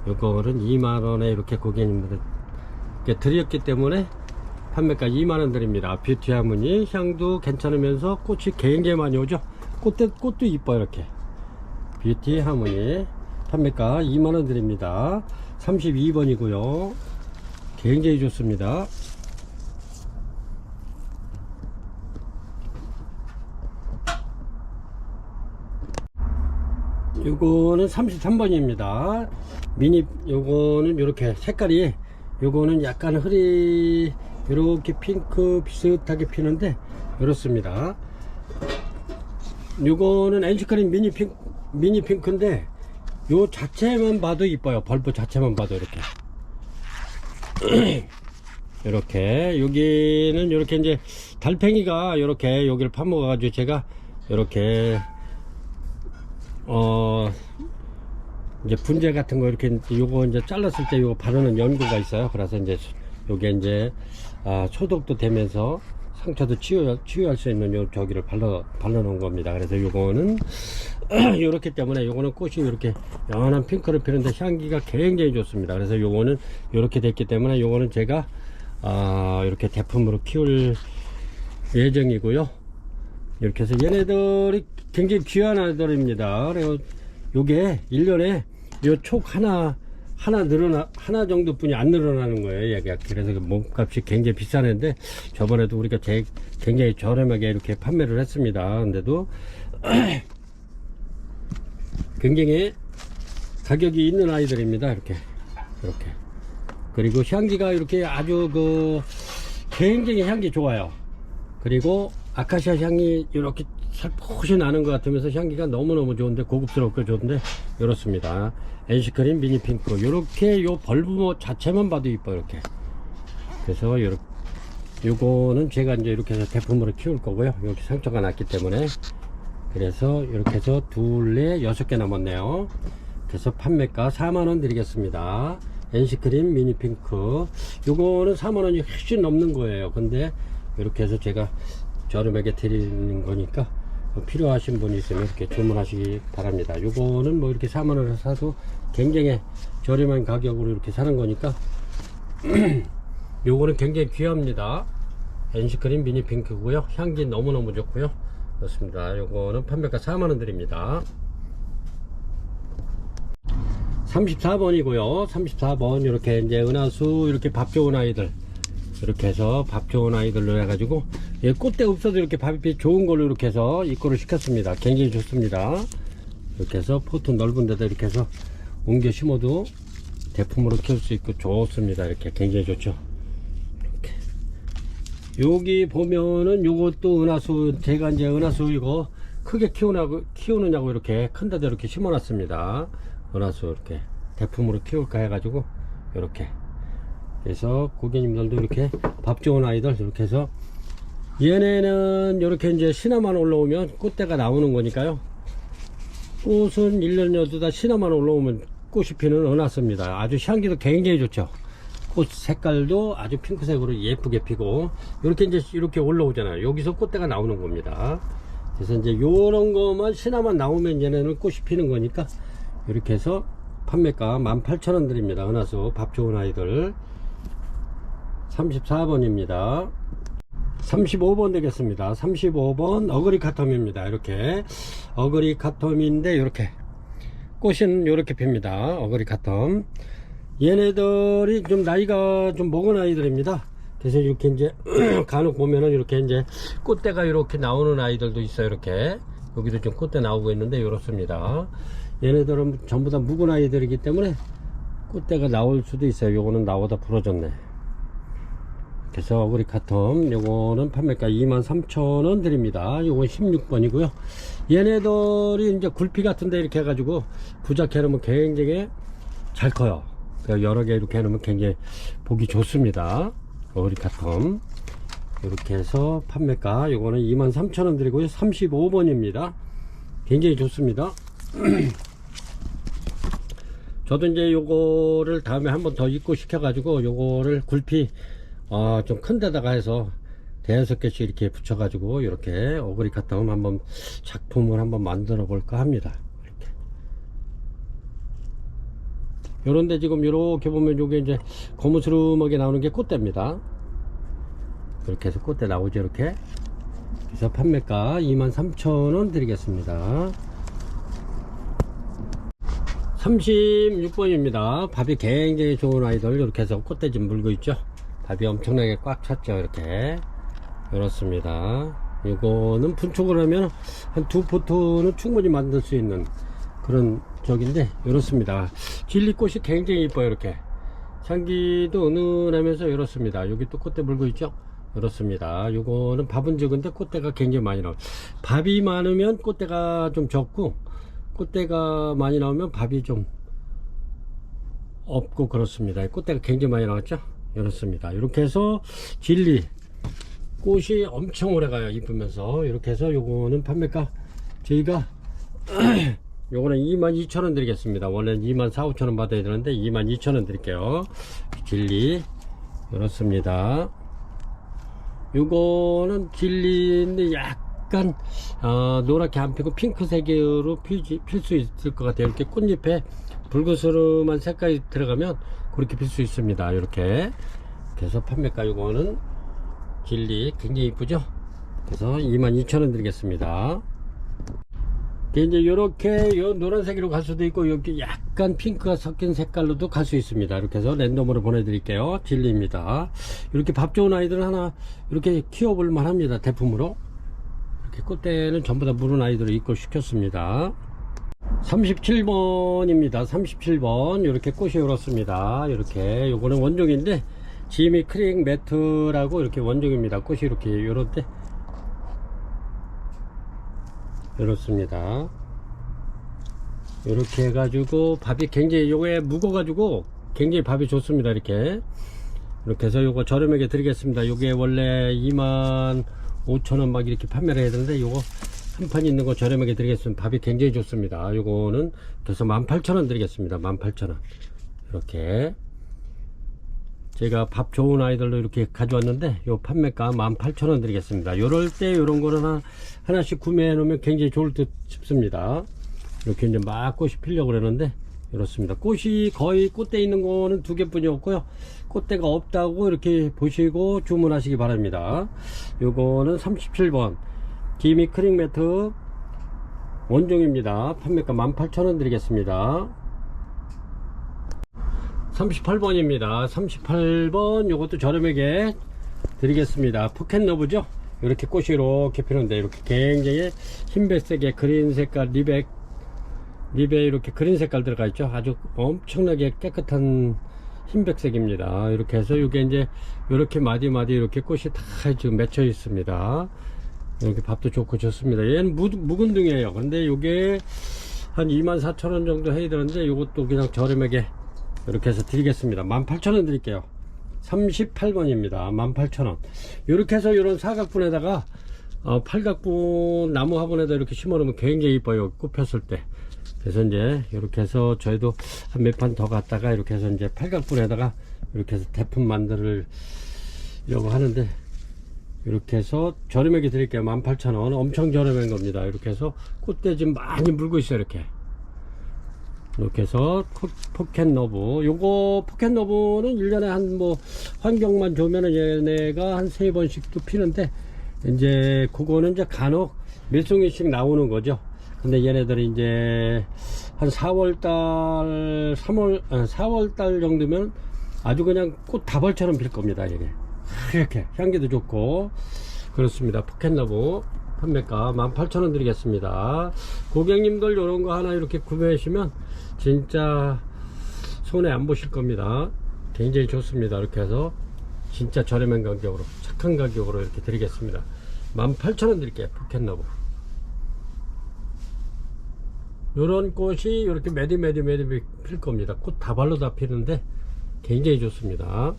요거는 2만원에 이렇게 고객님들께 드렸기 때문에 판매가 2만원 드립니다. 뷰티 하모니 향도 괜찮으면서 꽃이 굉장히 많이 오죠. 꽃도 이뻐요. 이렇게 뷰티 하모니 판매가 2만원 드립니다. 32번이고요 굉장히 좋습니다. 요거는 33번입니다 미니. 요거는 요렇게 색깔이, 요거는 약간 요렇게 핑크 비슷하게 피는데 이렇습니다. 요거는 엔시크림 미니 핑크인데, 요 자체만 봐도 이뻐요. 벌브 자체만 봐도 이렇게. 이렇게 여기는 이렇게 이제 달팽이가 이렇게 여기를 파먹어 가지고 제가 이렇게 이제 분재 같은 거 이렇게 요거 이제 잘랐을 때 요거 바르는 연고가 있어요. 그래서 이제 요게 이제 소독도 되면서 상처도 치유할 수 있는 요 저기를 발라 놓은 겁니다. 그래서 요거는 요렇기 때문에 요거는 꽃이 이렇게 연한 핑크를 피는데 향기가 굉장히 좋습니다. 그래서 요거는 요렇게 됐기 때문에 요거는 제가 이렇게 대품으로 키울 예정이고요. 이렇게 해서 얘네들이 굉장히 귀한 아이들입니다. 그리고 요게 1년에 요 촉 하나 정도뿐이 안 늘어나는 거예요, 얘가. 그래서 몸값이 굉장히 비싸는데, 저번에도 우리가 굉장히 저렴하게 이렇게 판매를 했습니다. 근데도 굉장히 가격이 있는 아이들입니다. 이렇게. 그리고 향기가 이렇게 아주 굉장히 향기 좋아요. 그리고 아카시아 향이 이렇게 살포시 나는 것 같으면서 향기가 너무너무 좋은데, 고급스럽고 좋은데, 이렇습니다. 엔시크림 미니 핑크. 요렇게 요 벌브 자체만 봐도 이뻐요. 이렇게. 그래서 요거는 제가 이제 이렇게 해서 대품으로 키울 거고요. 여기 상처가 났기 때문에. 그래서 이렇게 해서 6개 남았네요. 그래서 판매가 4만원 드리겠습니다. NC크림 미니핑크 요거는 4만원이 훨씬 넘는 거예요. 근데 이렇게 해서 제가 저렴하게 드리는 거니까 필요하신 분이 있으면 이렇게 주문하시기 바랍니다. 요거는 뭐 이렇게 4만원에 사도 굉장히 저렴한 가격으로 이렇게 사는 거니까 요거는 굉장히 귀합니다. NC크림 미니핑크고요. 향기 너무너무 좋고요. 그렇습니다. 요거는 판매가 4만원 드립니다. 34번이고요. 34번 이렇게 이제 은하수 이렇게 밥 좋은 아이들 이렇게 해서 밥 좋은 아이들로 해가지고 예, 꽃대 없어도 이렇게 밥이 좋은 걸로 이렇게 해서 입고를 시켰습니다. 굉장히 좋습니다. 이렇게 해서 포트 넓은 데다 이렇게 해서 옮겨 심어도 대품으로 키울 수 있고 좋습니다. 이렇게 굉장히 좋죠. 이렇게. 여기 보면은 요것도 은하수 제가 이제 은하수 이거 크게 키우느냐고 이렇게 큰 데다 이렇게 심어 놨습니다. 은하수 이렇게 대품으로 키울까 해가지고 이렇게 그래서 고객님들도 이렇게 밥 좋은 아이들 이렇게 해서 얘네는 이렇게 이제 신화만 올라오면 꽃대가 나오는 거니까요. 꽃은 1년여도 다 신화만 올라오면 꽃이 피는 은하수입니다. 아주 향기도 굉장히 좋죠. 꽃 색깔도 아주 핑크색으로 예쁘게 피고 이렇게 이제 이렇게 올라오잖아요. 여기서 꽃대가 나오는 겁니다. 그래서 이제 요런 거만 신화만 나오면 얘네는 꽃이 피는 거니까 이렇게 해서 판매가 18,000원 드립니다. 은하수 밥 좋은 아이들 34번입니다. 35번 되겠습니다. 35번 어그리 카텀입니다. 이렇게 어그리 카텀인데 이렇게 꽃은 이렇게 핍니다. 어그리 카텀 얘네들이 좀 나이가 좀 먹은 아이들입니다. 그래서 이렇게 이제 간혹 보면은 이렇게 이제 꽃대가 이렇게 나오는 아이들도 있어요. 이렇게 여기도 좀 꽃대 나오고 있는데 이렇습니다. 얘네들은 전부 다 묵은 아이들이기 때문에 꽃대가 나올 수도 있어요. 요거는 나오다 부러졌네. 그래서 어그리 카텀 요거는 판매가 23,000원 드립니다. 요건 16번이고요. 얘네들이 이제 굴피 같은데 이렇게 해가지고 부작해 놓으면 굉장히 잘 커요. 여러 개 이렇게 해놓으면 굉장히 보기 좋습니다. 어그리 카텀 이렇게 해서 판매가 요거는 23,000원 드리고요. 35번입니다. 굉장히 좋습니다. 저도 이제 요거를 다음에 한번 더 입고 시켜 가지고 요거를 굴피 좀 큰 데다가 해서 대여섯 개씩 이렇게 붙여 가지고 이렇게 어그리 카텀 한번 작품을 한번 만들어 볼까 합니다. 이렇게 요런데 지금 이렇게 보면 요게 이제 거무스름하게 나오는 게 꽃대입니다. 이렇게 해서 꽃대 나오죠. 이렇게 그래서 판매가 23,000원 드리겠습니다. 36번입니다. 밥이 굉장히 좋은 아이들 이렇게 해서 꽃대 좀 물고 있죠. 밥이 엄청나게 꽉 찼죠. 이렇게 이렇습니다. 이거는 분촉을 하면 한 2포트는 충분히 만들 수 있는 그런 적인데 이렇습니다. 진리꽃이 굉장히 이뻐요. 이렇게 향기도 은은하면서 이렇습니다. 여기 또 꽃대 물고 있죠. 이렇습니다. 요거는 밥은 적은데 꽃대가 굉장히 많이 나와요. 밥이 많으면 꽃대가 좀 적고 꽃대가 많이 나오면 밥이 좀 없고 그렇습니다. 꽃대가 굉장히 많이 나왔죠. 이렇습니다. 이렇게 해서 진리 꽃이 엄청 오래 가요. 이쁘면서 이렇게 해서 요거는 판매가 저희가 요거는 22,000원 드리겠습니다. 원래는 24,000, 5,000원 받아야 되는데 22,000원 드릴게요. 진리 이렇습니다. 요거는 진리인데 약간 노랗게 안 피고 핑크색으로 필 수 있을 것 같아요. 이렇게 꽃잎에 붉은스름한 색깔이 들어가면 그렇게 필 수 있습니다. 이렇게 그래서 판매가 요거는 진리 굉장히 이쁘죠. 그래서 22,000원 드리겠습니다. 이제 이렇게 요 노란색으로 갈 수도 있고 여기 약간 핑크가 섞인 색깔로도 갈 수 있습니다. 이렇게 해서 랜덤으로 보내드릴게요. 진리입니다. 이렇게 밥 좋은 아이들은 하나 이렇게 키워볼 만합니다. 대품으로 이렇게 꽃대는 전부 다 물은 아이들을 입고 시켰습니다. 37번입니다. 37번 이렇게 꽃이 이렇습니다. 이렇게 요거는 원종인데 지미 크릭 매트라고 이렇게 원종입니다. 꽃이 이렇게 요런데 이렇습니다. 이렇게 해가지고 밥이 굉장히 요게 묵어가지고 굉장히 밥이 좋습니다. 이렇게 해서 요거 저렴하게 드리겠습니다. 요게 원래 25,000원 막 이렇게 판매를 해야 되는데 요거 한 판 있는 거 저렴하게 드리겠습니다. 밥이 굉장히 좋습니다. 요거는 그래서 18,000원 드리겠습니다. 18,000원. 이렇게 제가 밥 좋은 아이들로 이렇게 가져왔는데 요 판매가 18,000원 드리겠습니다. 요럴 때 요런 거는 하나씩 구매해 놓으면 굉장히 좋을 듯 싶습니다. 이렇게 이제 막 꽃이 피려고 그러는데 이렇습니다. 꽃이 거의 꽃대 있는 거는 2개뿐이 없고요. 꽃대가 없다고 이렇게 보시고 주문하시기 바랍니다. 요거는 37번 기미 크림 매트 원종입니다. 판매가 18,000원 드리겠습니다. 38번입니다. 38번 요것도 저렴하게 드리겠습니다. 포켓러브죠. 이렇게 꽃이 이렇게 피는데 이렇게 굉장히 흰백색에 그린 색깔 립에 이렇게 그린 색깔 들어가 있죠. 아주 엄청나게 깨끗한 흰백색입니다. 이렇게 해서 이게 이제 이렇게 마디마디 이렇게 꽃이 다 지금 맺혀 있습니다. 이렇게 밥도 좋고 좋습니다. 얘는 묵은 등이에요. 근데 이게 한 24,000원 정도 해야 되는데 이것도 그냥 저렴하게 이렇게 해서 드리겠습니다. 18,000원 드릴게요. 38번입니다. 18,000원. 이렇게 해서 이런 사각분에다가 팔각분 나무 화분에다 이렇게 심어 놓으면 굉장히 이뻐요. 꽃 폈을 때. 그래서 이제 이렇게 해서 저희도 한 몇 판 더 갔다가 이렇게 해서 이제 팔각분에다가 이렇게 해서 대품 만들려고 하는데 이렇게 해서 저렴하게 드릴게요. 18,000원. 엄청 저렴한 겁니다. 이렇게 해서 꽃대 지금 많이 물고 있어요. 이렇게 해서 포켓러브. 요거 포켓러브는 1년에 한 뭐 환경만 좋으면은 얘네가 한 3번씩도 피는데 이제 그거는 이제 간혹 몇 송이씩 나오는 거죠. 근데 얘네들이 이제 한 4월달 4월달 정도면 아주 그냥 꽃 다발처럼 필 겁니다. 이게 이렇게 향기도 좋고 그렇습니다. 포켓러브 판매가 18,000원 드리겠습니다. 고객님들 이런 거 하나 이렇게 구매하시면 진짜 손해 안 보실 겁니다. 굉장히 좋습니다. 이렇게 해서 진짜 저렴한 가격으로 착한 가격으로 이렇게 드리겠습니다. 18,000원 드릴게요. 포켓러브. 요런 꽃이 이렇게 매디 필 겁니다. 꽃 다발로 다 피는데 굉장히 좋습니다.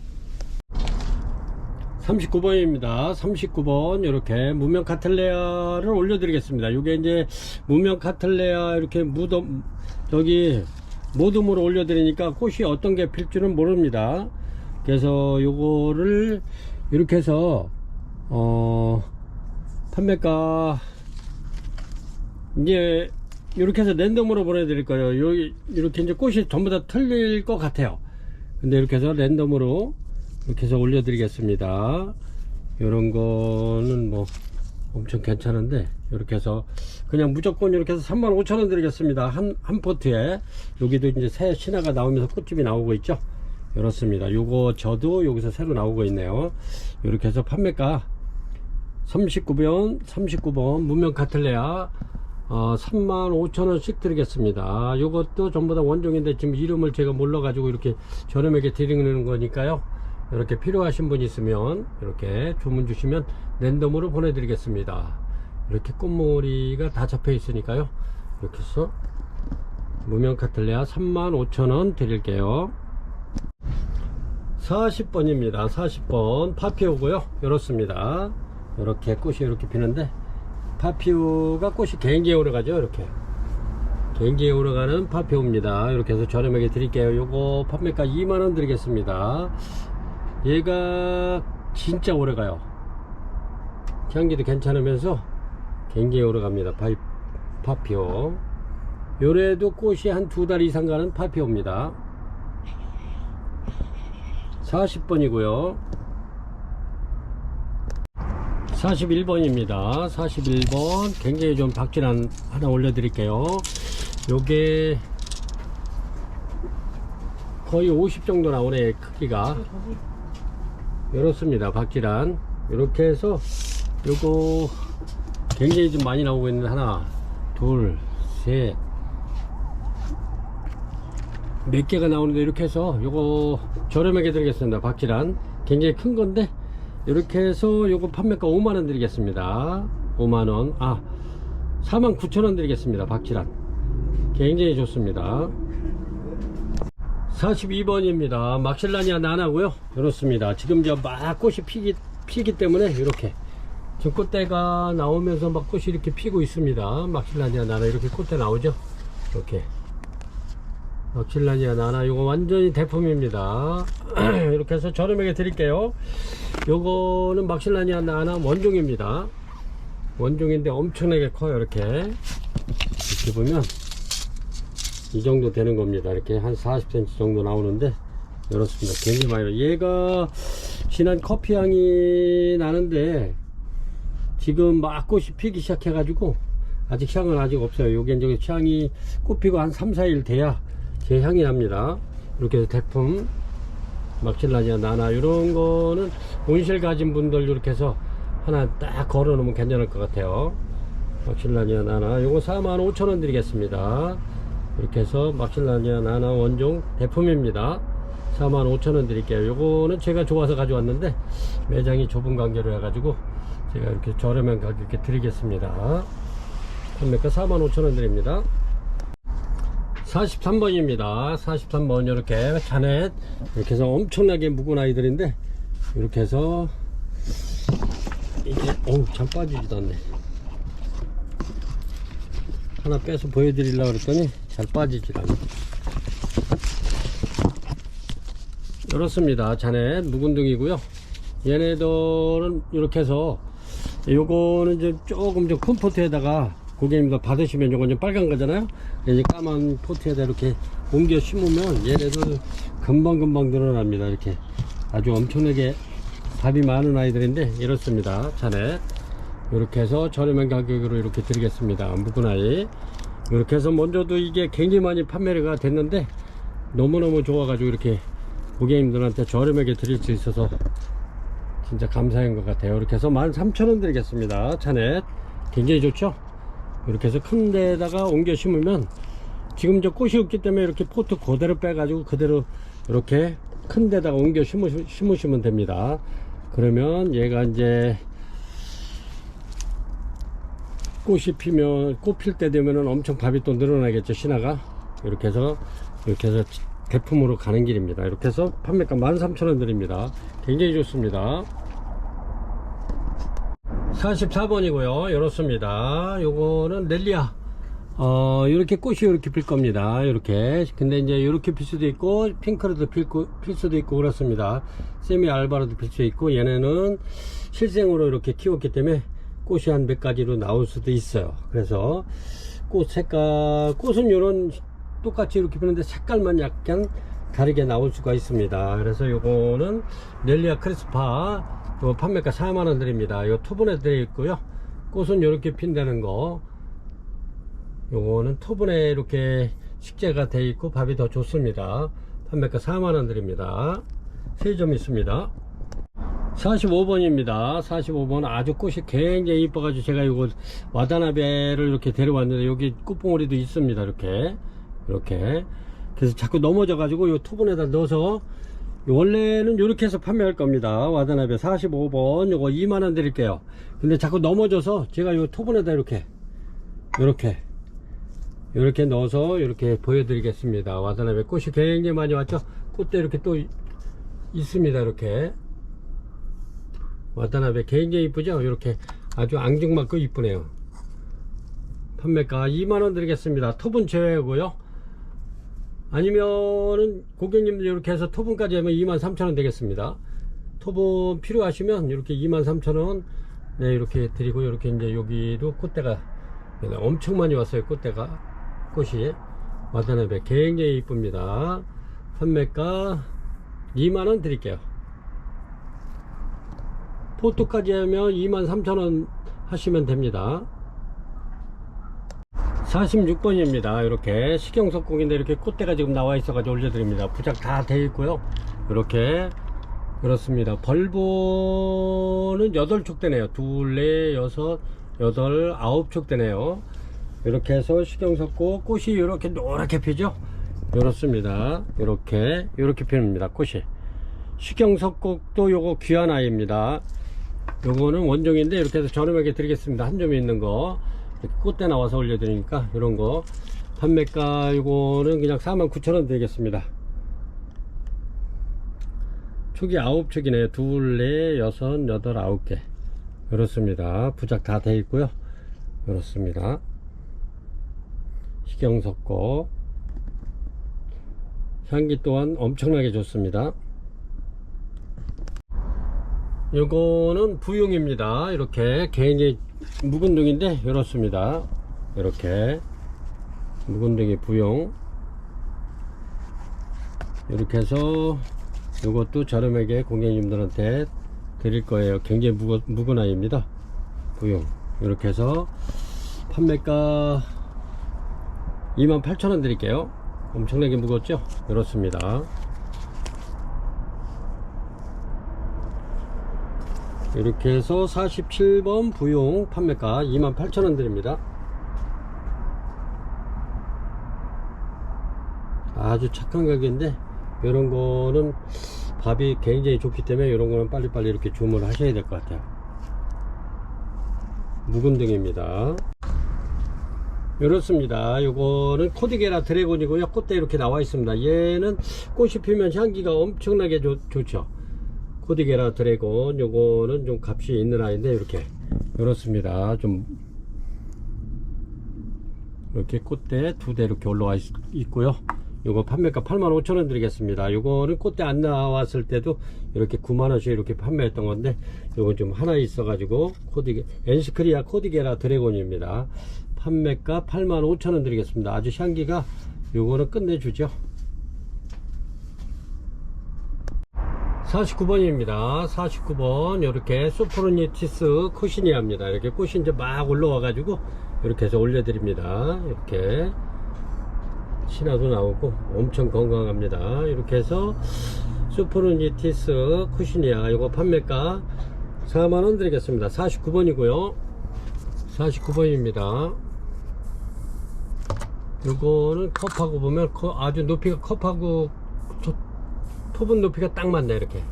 39번입니다. 39번 이렇게 무명 카틀레아를 올려드리겠습니다. 이게 이제 무명 카틀레아 이렇게 저기 모둠으로 올려드리니까 꽃이 어떤 게 필지는 모릅니다. 그래서 요거를 이렇게 해서 판매가 이제 이렇게 해서 랜덤으로 보내드릴 거예요. 이렇게 이제 꽃이 전부 다 틀릴 것 같아요. 근데 이렇게 해서 랜덤으로 이렇게 해서 올려드리겠습니다. 이런 거는 뭐 엄청 괜찮은데 이렇게 해서 그냥 무조건 이렇게 해서 35,000원 드리겠습니다. 한 포트에. 여기도 이제 새 신화가 나오면서 꽃집이 나오고 있죠. 이렇습니다. 요거 저도 여기서 새로 나오고 있네요. 이렇게 해서 판매가 39번 무명 카틀레아 35,000원씩 드리겠습니다. 요것도 전부 다 원종인데 지금 이름을 제가 몰라 가지고 이렇게 저렴하게 드리는 거니까요. 이렇게 필요하신 분 있으면 이렇게 주문 주시면 랜덤으로 보내드리겠습니다. 이렇게 꽃머리가 다 잡혀 있으니까요. 이렇게 해서 무명 카틀레아 35,000원 드릴게요. 40번입니다. 40번 파피오고요. 이렇습니다. 이렇게 꽃이 이렇게 피는데 파피오가 꽃이 굉장히 오래가죠. 이렇게 굉장히 오래가는 파피오입니다. 이렇게 해서 저렴하게 드릴게요. 요거 판매가 2만원 드리겠습니다. 얘가 진짜 오래가요. 향기도 괜찮으면서 굉장히 오래갑니다. 파피오. 요래도 꽃이 한 2달 이상 가는 파피오입니다. 40번이고요 41번입니다 41번 굉장히 좀 박질한 하나 올려드릴게요. 요게 거의 50 정도 나오네. 크기가 이렇습니다. 박질한 이렇게 해서 요거 굉장히 좀 많이 나오고 있는 하나 둘 셋 몇 개가 나오는데 이렇게 해서 요거 저렴하게 드리겠습니다. 박질한 굉장히 큰 건데 이렇게 해서 요거 판매가 5만원 드리겠습니다. 5만원 49,000원 드리겠습니다. 박질한 굉장히 좋습니다. 42번입니다. 막실라니아 나나고요. 이렇습니다. 지금 저 막 꽃이 피기 때문에 이렇게 지금 꽃대가 나오면서 막 꽃이 이렇게 피고 있습니다. 막실라니아 나나 이렇게 꽃대 나오죠. 이렇게 막실라니아 나나 이거 완전히 대품입니다. 이렇게 해서 저렴하게 드릴게요. 요거는 막실라니아 나나 원종입니다. 원종인데 엄청나게 커요. 이렇게 보면 이 정도 되는 겁니다. 이렇게 한 40cm 정도 나오는데 이렇습니다. 굉장히 많이 얘가 진한 커피 향이 나는데 지금 막 꽃이 피기 시작해 가지고 아직 향은 아직 없어요. 요게 이제 향이 꽃 피고 한 3-4일 돼야 제 향이 납니다. 이렇게 해서 대품 막실라니아 나나 이런 거는 온실 가진 분들 이렇게 해서 하나 딱 걸어 놓으면 괜찮을 것 같아요. 막실라니아 나나 요거 45,000원 드리겠습니다. 이렇게 해서 막실라니아 나나 원종 대품입니다. 45,000원 드릴게요. 요거는 제가 좋아서 가져왔는데 매장이 좁은 관계로 해가지고 제가 이렇게 저렴한 가격에 드리겠습니다. 판매가 45,000원 드립니다. 43번입니다 43번 이렇게 자넷 이렇게 해서 엄청나게 묵은 아이들인데 이렇게 해서 이게 잘 빠지지도 않네. 하나 빼서 보여드리려고 그랬더니 잘 빠지지도 않네. 이렇습니다. 자넷 묵은둥이고요. 얘네들은 이렇게 해서 요거는 이제 조금 좀 큰 포트에다가 고객님들 받으시면 요건 좀 빨간 거잖아요. 이제 까만 포트에다 이렇게 옮겨 심으면 얘네들 금방금방 늘어납니다. 이렇게 아주 엄청나게 밥이 많은 아이들인데 이렇습니다. 자넷 이렇게 해서 저렴한 가격으로 이렇게 드리겠습니다. 묵은 아이 이렇게 해서 먼저도 이게 굉장히 많이 판매가 됐는데 너무너무 좋아가지고 이렇게 고객님들한테 저렴하게 드릴 수 있어서 진짜 감사한 것 같아요. 이렇게 해서 13,000원 드리겠습니다. 자넷 굉장히 좋죠. 이렇게 해서 큰 데다가 옮겨 심으면 지금 저 꽃이 없기 때문에 이렇게 포트 그대로 빼가지고 그대로 이렇게 큰 데다가 옮겨 심으시면 됩니다. 그러면 얘가 이제 꽃이 피면 꽃 필 때 되면은 엄청 밥이 또 늘어나겠죠. 신화가 이렇게 해서 대품으로 가는 길입니다. 이렇게 해서 판매가 13,000원 드립니다. 굉장히 좋습니다. 44번이고요 이렇습니다. 요거는 넬리아 이렇게 꽃이 이렇게 필 겁니다. 이렇게 근데 이제 이렇게 필 수도 있고 핑크로도 필 수도 있고 그렇습니다. 세미 알바로도 필 수 있고 얘네는 실생으로 이렇게 키웠기 때문에 꽃이 한 몇 가지로 나올 수도 있어요. 그래서 꽃 색깔 꽃은 요런 똑같이 이렇게 피는데 색깔만 약간 다르게 나올 수가 있습니다. 그래서 요거는 넬리아 크리스파 요 판매가 4만원 드립니다. 요 토분에 들어있고요. 꽃은 이렇게 핀다는 거 요거는 토분에 이렇게 식재가 되어 있고 밥이 더 좋습니다. 판매가 4만원 드립니다. 3점 있습니다. 45번입니다 45번 아주 꽃이 굉장히 이뻐가지고 제가 이거 와다나베를 이렇게 데려왔는데 여기 꽃봉오리도 있습니다. 이렇게 그래서 자꾸 넘어져 가지고 요 토분에다 넣어서 원래는 이렇게 해서 판매할 겁니다. 와다나베 45번 요거 2만원 드릴게요. 근데 자꾸 넘어져서 제가 요 토분에다 이렇게 넣어서 이렇게 보여드리겠습니다. 와다나베 꽃이 굉장히 많이 왔죠. 꽃도 이렇게 또 있습니다. 이렇게 와다나베 굉장히 이쁘죠. 이렇게 아주 앙증맞고 이쁘네요. 판매가 2만원 드리겠습니다. 토분 제외고요. 아니면은 고객님들 이렇게 해서 토분까지 하면 23,000원 되겠습니다. 토분 필요하시면 이렇게 23,000원 네 이렇게 드리고 이렇게 이제 여기도 꽃대가 엄청 많이 왔어요. 꽃이 와다나베 굉장히 이쁩니다. 판매가 2만원 드릴게요. 포토까지 하면 23,000원 하시면 됩니다. 46번입니다. 이렇게 식용석공인데 이렇게 꽃대가 지금 나와 있어가지고 올려드립니다. 부작 다 되어 있고요. 이렇게 그렇습니다. 벌보는 8촉 되네요. 2, 4, 6, 8, 9촉 되네요. 이렇게 해서 식용석고 꽃이 이렇게 노랗게 피죠. 이렇습니다. 이렇게 피웁니다. 꽃이 식용석곡도 요거 귀한 아이입니다. 요거는 원종인데 이렇게 해서 저렴하게 드리겠습니다. 한 점에 있는 거 이렇게 꽃대 나와서 올려드리니까 이런거 판매가 요거는 그냥 49,000원 드리겠습니다. 촉이 9촉이네요 2, 4, 6, 8, 9개 이렇습니다. 부작 다 돼 있고요. 이렇습니다. 희경 섞고 향기 또한 엄청나게 좋습니다. 요거는 부용입니다. 이렇게 굉장히 묵은둥인데 이렇습니다. 이렇게 묵은둥이 부용, 이렇게 해서 요것도 저렴하게 고객님들한테 드릴 거예요. 굉장히 묵은 아이입니다. 부용. 이렇게 해서 판매가 28,000원 드릴게요. 엄청나게 무겁죠? 이렇습니다. 이렇게 해서 47번 부용 판매가 28,000원 드립니다. 아주 착한 가격인데 이런 거는 밥이 굉장히 좋기 때문에 이런 거는 빨리빨리 이렇게 주문을 하셔야 될 것 같아요. 묵은등입니다. 이렇습니다. 요거는 코디게라 드래곤이고요. 꽃대 이렇게 나와 있습니다. 얘는 꽃이 피면 향기가 엄청나게 좋죠. 코디게라 드래곤, 요거는 좀 값이 있는 아이인데 이렇게 이렇습니다. 좀 이렇게 꽃대 2대 이렇게 올라와 있고요. 요거 판매가 85,000원 드리겠습니다. 요거는 꽃대 안 나왔을 때도 이렇게 9만원씩 이렇게 판매했던 건데 요건 좀 하나 있어 가지고 엔시크리아 코디게라 드래곤입니다. 판매가 85,000원 드리겠습니다. 아주 향기가 요거는 끝내주죠. 49번입니다. 49번 이렇게 소프로니티스 코시니아입니다. 이렇게 꽃이 이제 막 올라와 가지고 이렇게 해서 올려드립니다. 이렇게 신화도 나오고 엄청 건강합니다. 이렇게 해서 소프로니티스 코시니아 이거 판매가 4만원 드리겠습니다. 49번이고요 49번입니다 요거는 컵하고 보면 아주 높이가 컵하고 톱은 높이가 딱 맞네. 이렇게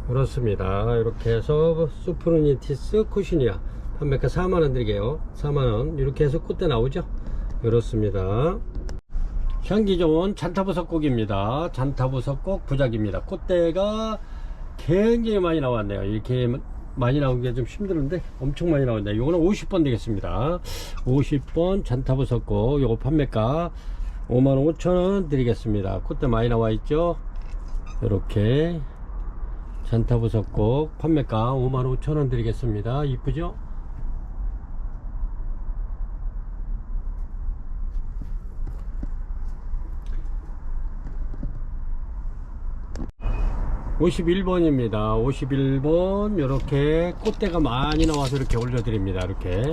그렇습니다. 이렇게 해서 소프로니티스 코시니아 판매가 4만원 드릴게요. 4만원. 이렇게 해서 꽃대 나오죠. 이렇습니다. 향기 좋은 잔타부석곡입니다. 잔타부석곡 부작입니다. 꽃대가 굉장히 많이 나왔네요. 이렇게 많이 나온 게 좀 힘드는데 엄청 많이 나왔네요. 요거는 50번 되겠습니다. 50번 잔타부석곡 요거 판매가 55,000원 드리겠습니다. 꽃대 많이 나와 있죠. 이렇게 잔타부석곡 판매가 55,000원 드리겠습니다. 이쁘죠? (51번입니다) 51번 이렇게 꽃대가 많이 나와서 이렇게 올려드립니다. 이렇게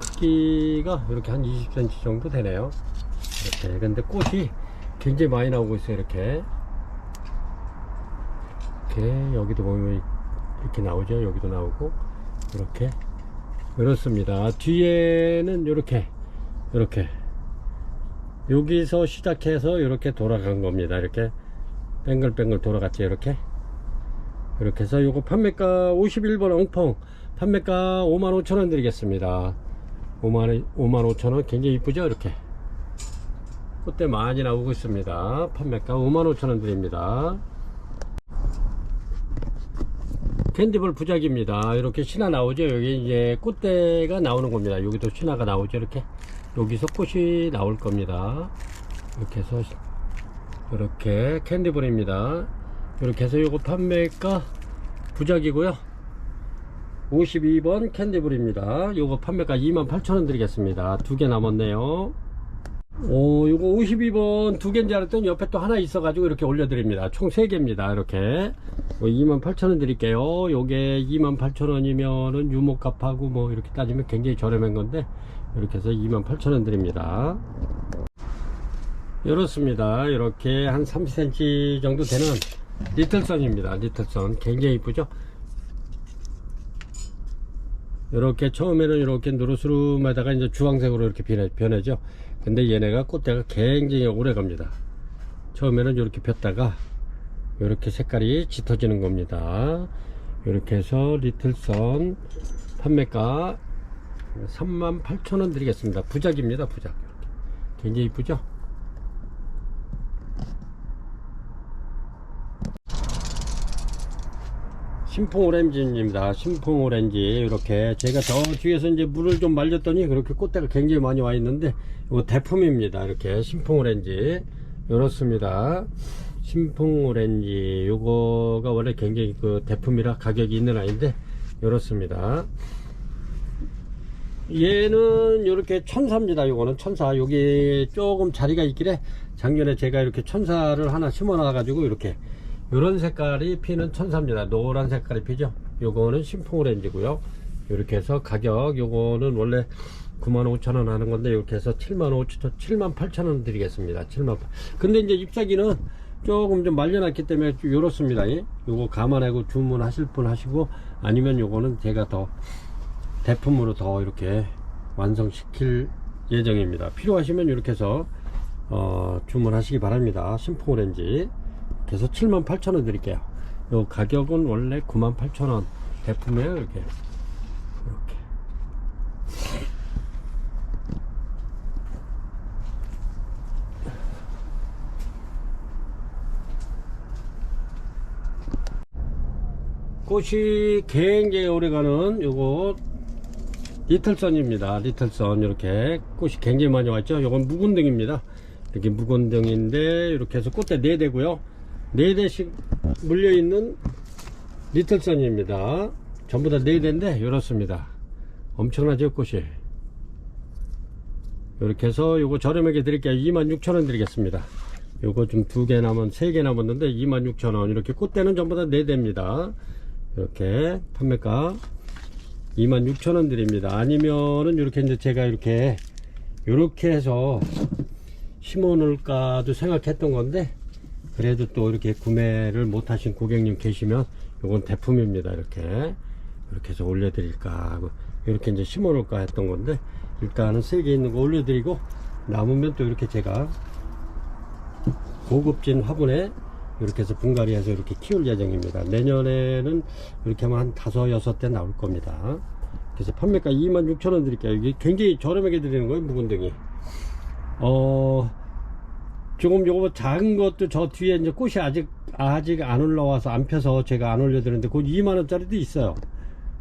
크기가 이렇게 한 20cm 정도 되네요. 이렇게 근데 꽃이 굉장히 많이 나오고 있어요. 이렇게 여기도 보면 이렇게 나오죠. 여기도 나오고 이렇게 그렇습니다. 뒤에는 이렇게 여기서 시작해서 이렇게 돌아간 겁니다. 이렇게 뱅글뱅글 돌아갔죠. 이렇게 해서 요거 판매가 51번 엉펑 판매가 55,000원 드리겠습니다. 55,000원 굉장히 이쁘죠. 이렇게 꽃대 많이 나오고 있습니다. 판매가 55,000원 드립니다. 캔디볼 부작입니다. 이렇게 신화 나오죠. 여기 이제 꽃대가 나오는 겁니다. 여기도 신화가 나오죠. 이렇게 여기서 꽃이 나올 겁니다. 이렇게 해서 이렇게 캔디볼입니다. 이렇게 해서 요거 판매가 부작이고요 52번 캔디볼입니다. 요거 판매가 28,000원 드리겠습니다. 2개 남았네요. 요거 52번 2개인 줄 알았더니 옆에 또 하나 있어 가지고 이렇게 올려드립니다. 총 3개입니다. 이렇게 28,000원 드릴게요. 요게 28,000원이면은 유목값하고 뭐 이렇게 따지면 굉장히 저렴한 건데 이렇게 해서 28,000원 드립니다. 이렇습니다. 이렇게 한 30cm 정도 되는 리틀선입니다. 리틀선 굉장히 이쁘죠. 이렇게 처음에는 이렇게 누르스름하다가 이제 주황색으로 이렇게 변하죠. 근데 얘네가 꽃대가 굉장히 오래 갑니다. 처음에는 이렇게 폈다가 이렇게 색깔이 짙어지는 겁니다. 이렇게 해서 리틀선 판매가 38,000원 드리겠습니다. 부작입니다. 부작. 굉장히 이쁘죠. 신풍 오렌지입니다. 신풍 오렌지. 이렇게 제가 저 뒤에서 이제 물을 좀 말렸더니 그렇게 꽃대가 굉장히 많이 와 있는데, 이거 대품입니다. 이렇게 신풍 오렌지 이렇습니다. 신풍 오렌지 요거가 원래 굉장히 그 대품이라 가격이 있는 아이인데 이렇습니다. 얘는 이렇게 천사입니다. 요거는 천사. 여기 조금 자리가 있길래 작년에 제가 이렇게 천사를 하나 심어 놔 가지고 이렇게 요런 색깔이 피는 천사입니다. 노란 색깔이 피죠. 요거는 신풍 오렌지고요. 이렇게 해서 가격, 요거는 원래 95,000원 하는 건데 이렇게 해서 78,000원 드리겠습니다. 7만. 근데 이제 잎사귀는 조금 좀 말려놨기 때문에 요렇습니다. 요거 감안하고 주문하실 분 하시고, 아니면 요거는 제가 더 대품으로 더 이렇게 완성시킬 예정입니다. 필요하시면 이렇게 해서 주문하시기 바랍니다. 신풍 오렌지. 그래서 78,000원 드릴게요. 요 가격은 원래 98,000원 대품이에요. 이렇게 꽃이 굉장히 오래가는 요거 리틀선입니다. 리틀선. 이렇게 꽃이 굉장히 많이 왔죠. 요건 묵은등입니다. 이렇게 묵은등인데 이렇게 해서 꽃대 4대고요 4대씩 물려있는 리틀선입니다. 전부 다 4대인데 이렇습니다. 엄청나죠 꽃이. 이렇게 해서 요거 저렴하게 드릴게요. 26,000원 드리겠습니다. 요거 좀 2개 남은 3개 남았는데 26,000원. 이렇게 꽃대는 전부 다 4대입니다. 이렇게 판매가 26,000원 드립니다. 아니면은 이렇게 이제 제가 이렇게 해서 심어 놓을까도 생각했던 건데, 그래도 또 이렇게 구매를 못 하신 고객님 계시면 요건 대품입니다. 이렇게 해서 올려드릴까 하고 이렇게 이제 심어 놓을까 했던 건데, 일단은 3개 있는 거 올려드리고, 남으면 또 이렇게 제가 고급진 화분에 이렇게 해서 분갈이해서 이렇게 키울 예정입니다. 내년에는 이렇게 하면 한 5, 6대 나올 겁니다. 그래서 판매가 26,000원 드릴게요. 이게 굉장히 저렴하게 드리는 거예요. 묵은등이. 조금 요거 작은 것도 저 뒤에 이제 꽃이 아직 안 올라와서 안 펴서 제가 안 올려드렸는데, 그 2만원짜리도 있어요.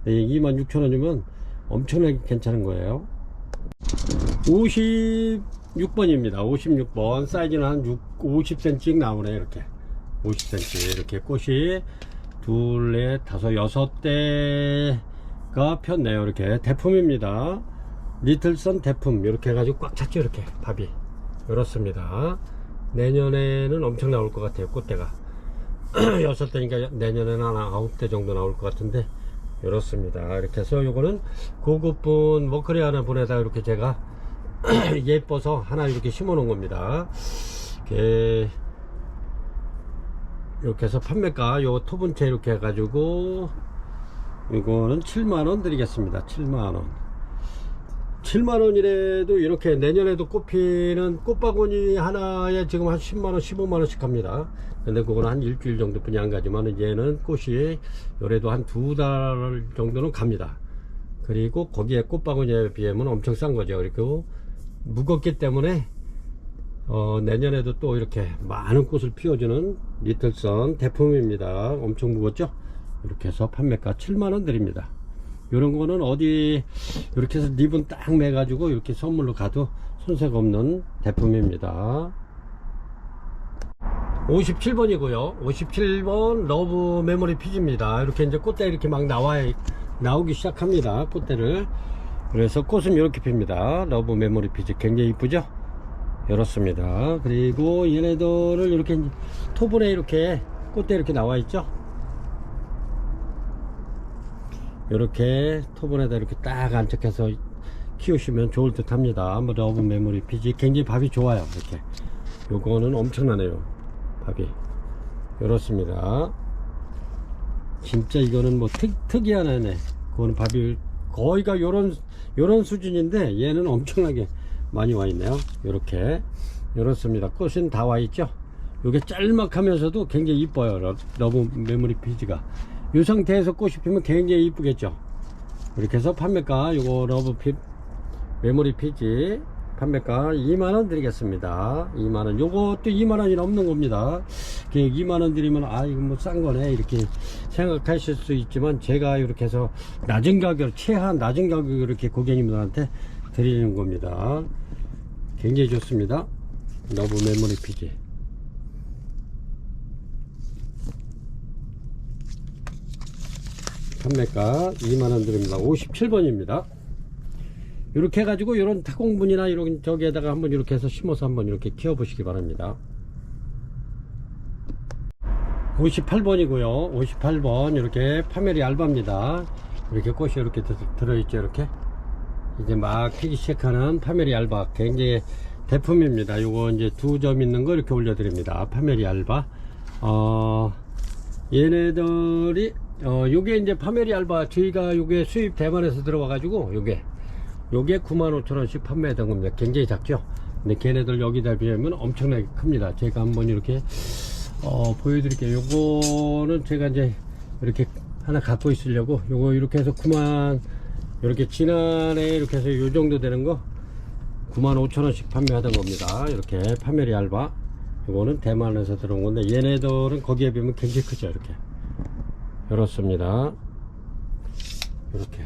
26,000원이면 엄청나게 괜찮은 거예요. 56번입니다. 56번. 사이즈는 한 50cm 나오네. 이렇게 50cm. 이렇게 꽃이 2, 4, 5, 6대가 폈네요. 이렇게 대품입니다. 리틀선 대품. 이렇게 해가지고 꽉 찼죠. 이렇게 밥이. 이렇습니다. 내년에는 엄청 나올 것 같아요. 꽃대가 6대니까 내년에는 한 9대 정도 나올 것 같은데 이렇습니다. 이렇게 해서 요거는 고급분 머커리 하나 보내다 이렇게 제가 예뻐서 하나 이렇게 심어 놓은 겁니다. 이렇게 해서 판매가 요 토분채 이렇게 해가지고 이거는 7만원 드리겠습니다. 7만원이라도 이렇게 내년에도 꽃피는 꽃바구니 하나에 지금 한 10만원 15만원씩 합니다. 근데 그거는 한 일주일 정도 뿐이 안 가지만, 얘는 꽃이 요래도 한 2달 정도는 갑니다. 그리고 거기에 꽃바구니에 비하면 엄청 싼 거죠. 그리고 무겁기 때문에 내년에도 또 이렇게 많은 꽃을 피워주는 리틀선 대품입니다. 엄청 무겁죠. 이렇게 해서 판매가 7만원 드립니다. 요런 거는 어디 이렇게 해서 리본 딱 매가지고 이렇게 선물로 가도 손색 없는 대품입니다. 57번이고요 57번 러브 메모리 피지입니다. 이렇게 이제 꽃대 이렇게 막 나오기 시작합니다. 꽃대를. 그래서 꽃은 이렇게 핍니다. 러브 메모리 피지 굉장히 이쁘죠. 이렇습니다. 그리고 얘네들을 이렇게 토분에 이렇게 꽃대 이렇게 나와 있죠. 이렇게 토분에다 이렇게 딱 안착해서 키우시면 좋을 듯 합니다. 한번 러브 메모리 피지 굉장히 밥이 좋아요. 이렇게 요거는 엄청나네요. 밥이 이렇습니다. 진짜 이거는 뭐 특이한 애네. 그거는 밥이 거의가 요런 수준인데 얘는 엄청나게 많이 와 있네요. 이렇게 이렇습니다. 꽃은 다 와 있죠. 요게 짤막하면서도 굉장히 이뻐요. 러브 메모리 피지가 이 상태에서 꽃이 피면 굉장히 이쁘겠죠. 이렇게 해서 판매가 요거 러브 메모리 피지 판매가 2만원 드리겠습니다. 2만원. 요것도 2만원이 넘는 겁니다. 2만원 드리면 아 이거 뭐 싼 거네 이렇게 생각하실 수 있지만 제가 이렇게 해서 낮은 가격, 최한 낮은 가격으로 이렇게 고객님들한테 드리는 겁니다. 굉장히 좋습니다. 너브 메모리 피지. 판매가 2만원 드립니다. 57번입니다. 이렇게 해가지고 이런 타공분이나 이런 저기에다가 한번 이렇게 해서 심어서 한번 이렇게 키워 보시기 바랍니다. 58번이고요 58번 이렇게 파메리 알바입니다. 이렇게 꽃이 이렇게 들어있죠. 이렇게 이제 막 피기 시작하는 파메리 알바 굉장히 대품입니다. 요거 이제 2점 있는 거 이렇게 올려드립니다. 파메리 알바. 얘네들이 요게 이제 파메리 알바 저희가 요게 수입 대만에서 들어와 가지고 요게 95,000원씩 판매했던 겁니다. 굉장히 작죠. 근데 걔네들 여기다 비하면 엄청나게 큽니다. 제가 한번 이렇게 보여드릴게요. 요거는 제가 이제 이렇게 하나 갖고 있으려고 요거 이렇게 해서 9만 이렇게 지난해 이렇게 해서 요 정도 되는 거 95,000원씩 판매하던 겁니다. 이렇게 파메리 알바. 요거는 대만에서 들어온 건데 얘네들은 거기에 비하면 굉장히 크죠. 이렇게 이렇습니다. 이렇게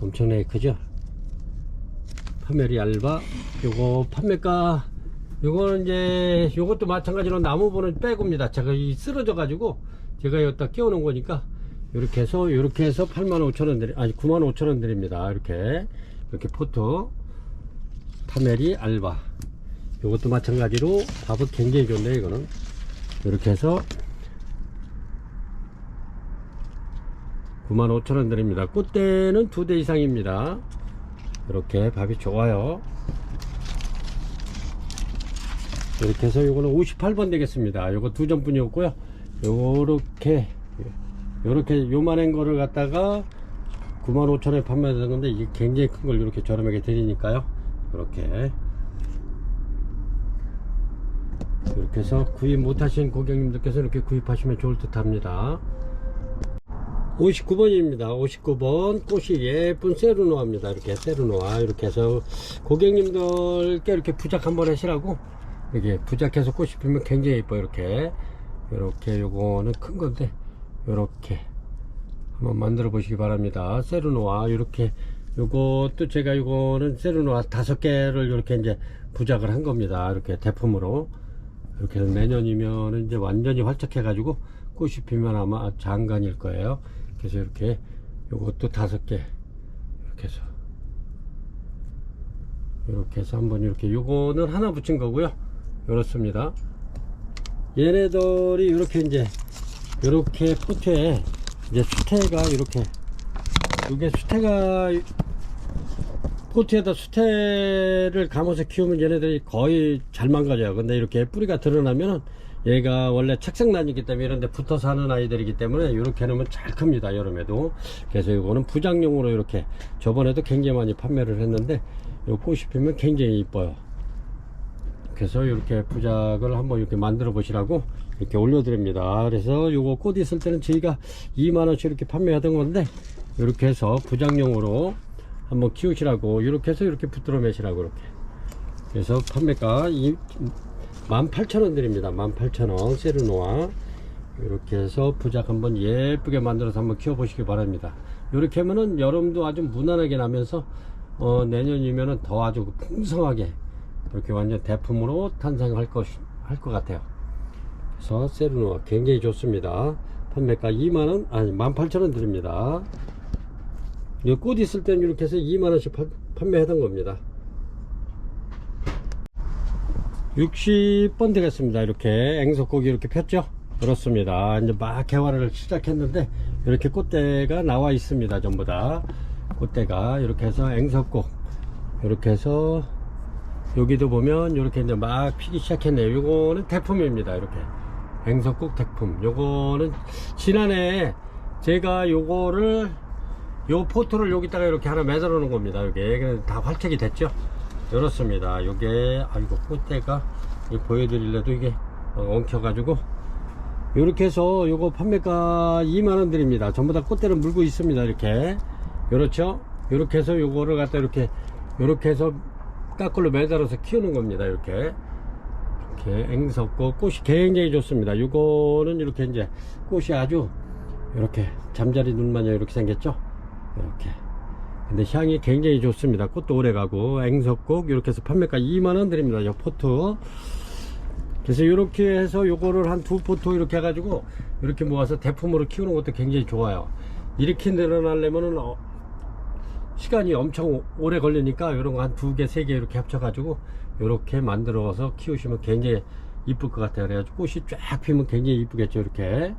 엄청나게 크죠. 파메리 알바. 요거 판매가 요거는 이제 요것도 마찬가지로 나무보는 빼고입니다. 제가 이 쓰러져 가지고 제가 여기다 끼워 놓은 거니까 이렇게 해서 85,000원 드리 아니 95,000원 드립니다. 이렇게 포토 파메리 알바. 요것도 마찬가지로 밥은 굉장히 좋네요. 이거는 이렇게 해서 95,000원 드립니다. 꽃대는 2대 이상입니다. 이렇게 밥이 좋아요. 이렇게 해서 요거는 58번 되겠습니다. 요거 2점 뿐이었고요. 요렇게 요만한 거를 갖다가 95,000원에 판매하는 건데 이게 굉장히 큰 걸 이렇게 저렴하게 드리니까요. 이렇게 해서 구입 못하신 고객님들께서 이렇게 구입하시면 좋을 듯 합니다. 59번입니다. 59번 꽃이 예쁜 세르노아입니다. 이렇게 세르노아 이렇게 해서 고객님들께 이렇게 부작 한번 하시라고 이렇게 부작해서 꽃이 피면 굉장히 예뻐요. 이렇게 요거는 큰 건데 이렇게 한번 만들어 보시기 바랍니다. 세르노아 이렇게 요것도 제가 요거는 세르노아 5개를 이렇게 이제 부작을 한 겁니다. 이렇게 대품으로 이렇게 해서 내년이면 이제 완전히 활짝해 가지고 꽃이 피면 아마 장관일 거예요. 그래서 이렇게 요것도 5개 이렇게 해서 한번 이렇게 요거는 하나 붙인 거고요. 이렇습니다. 얘네들이 이렇게 이제 이렇게 포트에 이제 수태가 이렇게 이게 수태가 포트에다 수태를 감아서 키우면 얘네들이 거의 잘 망가져요. 근데 이렇게 뿌리가 드러나면은 얘가 원래 착색란이기 때문에 이런 데 붙어서 하는 아이들이기 때문에 이렇게 해놓으면 잘 큽니다. 여름에도. 그래서 이거는 부작용으로 이렇게 저번에도 굉장히 많이 판매를 했는데 요 꽃이 피면 굉장히 이뻐요. 그래서 이렇게 부작을 한번 이렇게 만들어 보시라고 이렇게 올려드립니다. 그래서 요거 꽃 있을 때는 저희가 2만원씩 이렇게 판매하던 건데 이렇게 해서 부작용으로 한번 키우시라고 이렇게 해서 이렇게 붙들어 매시라고 이렇게. 그래서 판매가 18,000원 드립니다. 18,000원 세르노아. 이렇게 해서 부작 한번 예쁘게 만들어서 한번 키워 보시기 바랍니다. 이렇게 하면은 여름도 아주 무난하게 나면서 내년이면은 더 아주 풍성하게 이렇게 완전 대품으로 탄생할 것 같아요. 그래서 세르노아 굉장히 좋습니다. 판매가 2만원 아니 18,000원 드립니다. 이 꽃 있을 때는 이렇게 해서 2만원씩 판매하던 겁니다. 60번 되겠습니다. 이렇게 앵석곡이 이렇게 폈죠. 그렇습니다. 이제 막 개화를 시작했는데 이렇게 꽃대가 나와 있습니다. 전부 다 꽃대가 이렇게 해서 앵석곡 이렇게 해서 여기도 보면 이렇게 이제 막 피기 시작했네요. 요거는 대품입니다. 이렇게 앵석곡 대품. 요거는 지난해 제가 요거를 요 포트를 여기다가 이렇게 하나 매달아 놓은 겁니다. 이게 다 활착이 됐죠. 이렇습니다. 요게 아이고 꽃대가 보여드리려도 이게 엉켜 가지고 이렇게 해서 요거 판매가 2만원 드립니다. 전부 다 꽃대를 물고 있습니다. 이렇게 그렇죠. 이렇게 해서 요거를 갖다 이렇게 해서 까꿀로 매달아서 키우는 겁니다. 이렇게 앵석꽃 꽃이 굉장히 좋습니다. 요거는 이렇게 이제 꽃이 아주 이렇게 잠자리 눈 마냥 이렇게 생겼죠. 이렇게 근데 향이 굉장히 좋습니다. 꽃도 오래가고 앵석꽃 이렇게 해서 판매가 2만원 드립니다. 요 포트. 그래서 이렇게 해서 요거를 한 2포트 이렇게 해가지고 이렇게 모아서 대품으로 키우는 것도 굉장히 좋아요. 이렇게 늘어나려면은 시간이 엄청 오래 걸리니까 이런 거 한 2개 3개 이렇게 합쳐가지고 이렇게 만들어서 키우시면 굉장히 이쁠 것 같아요. 그래가지고 꽃이 쫙 피면 굉장히 이쁘겠죠. 이렇게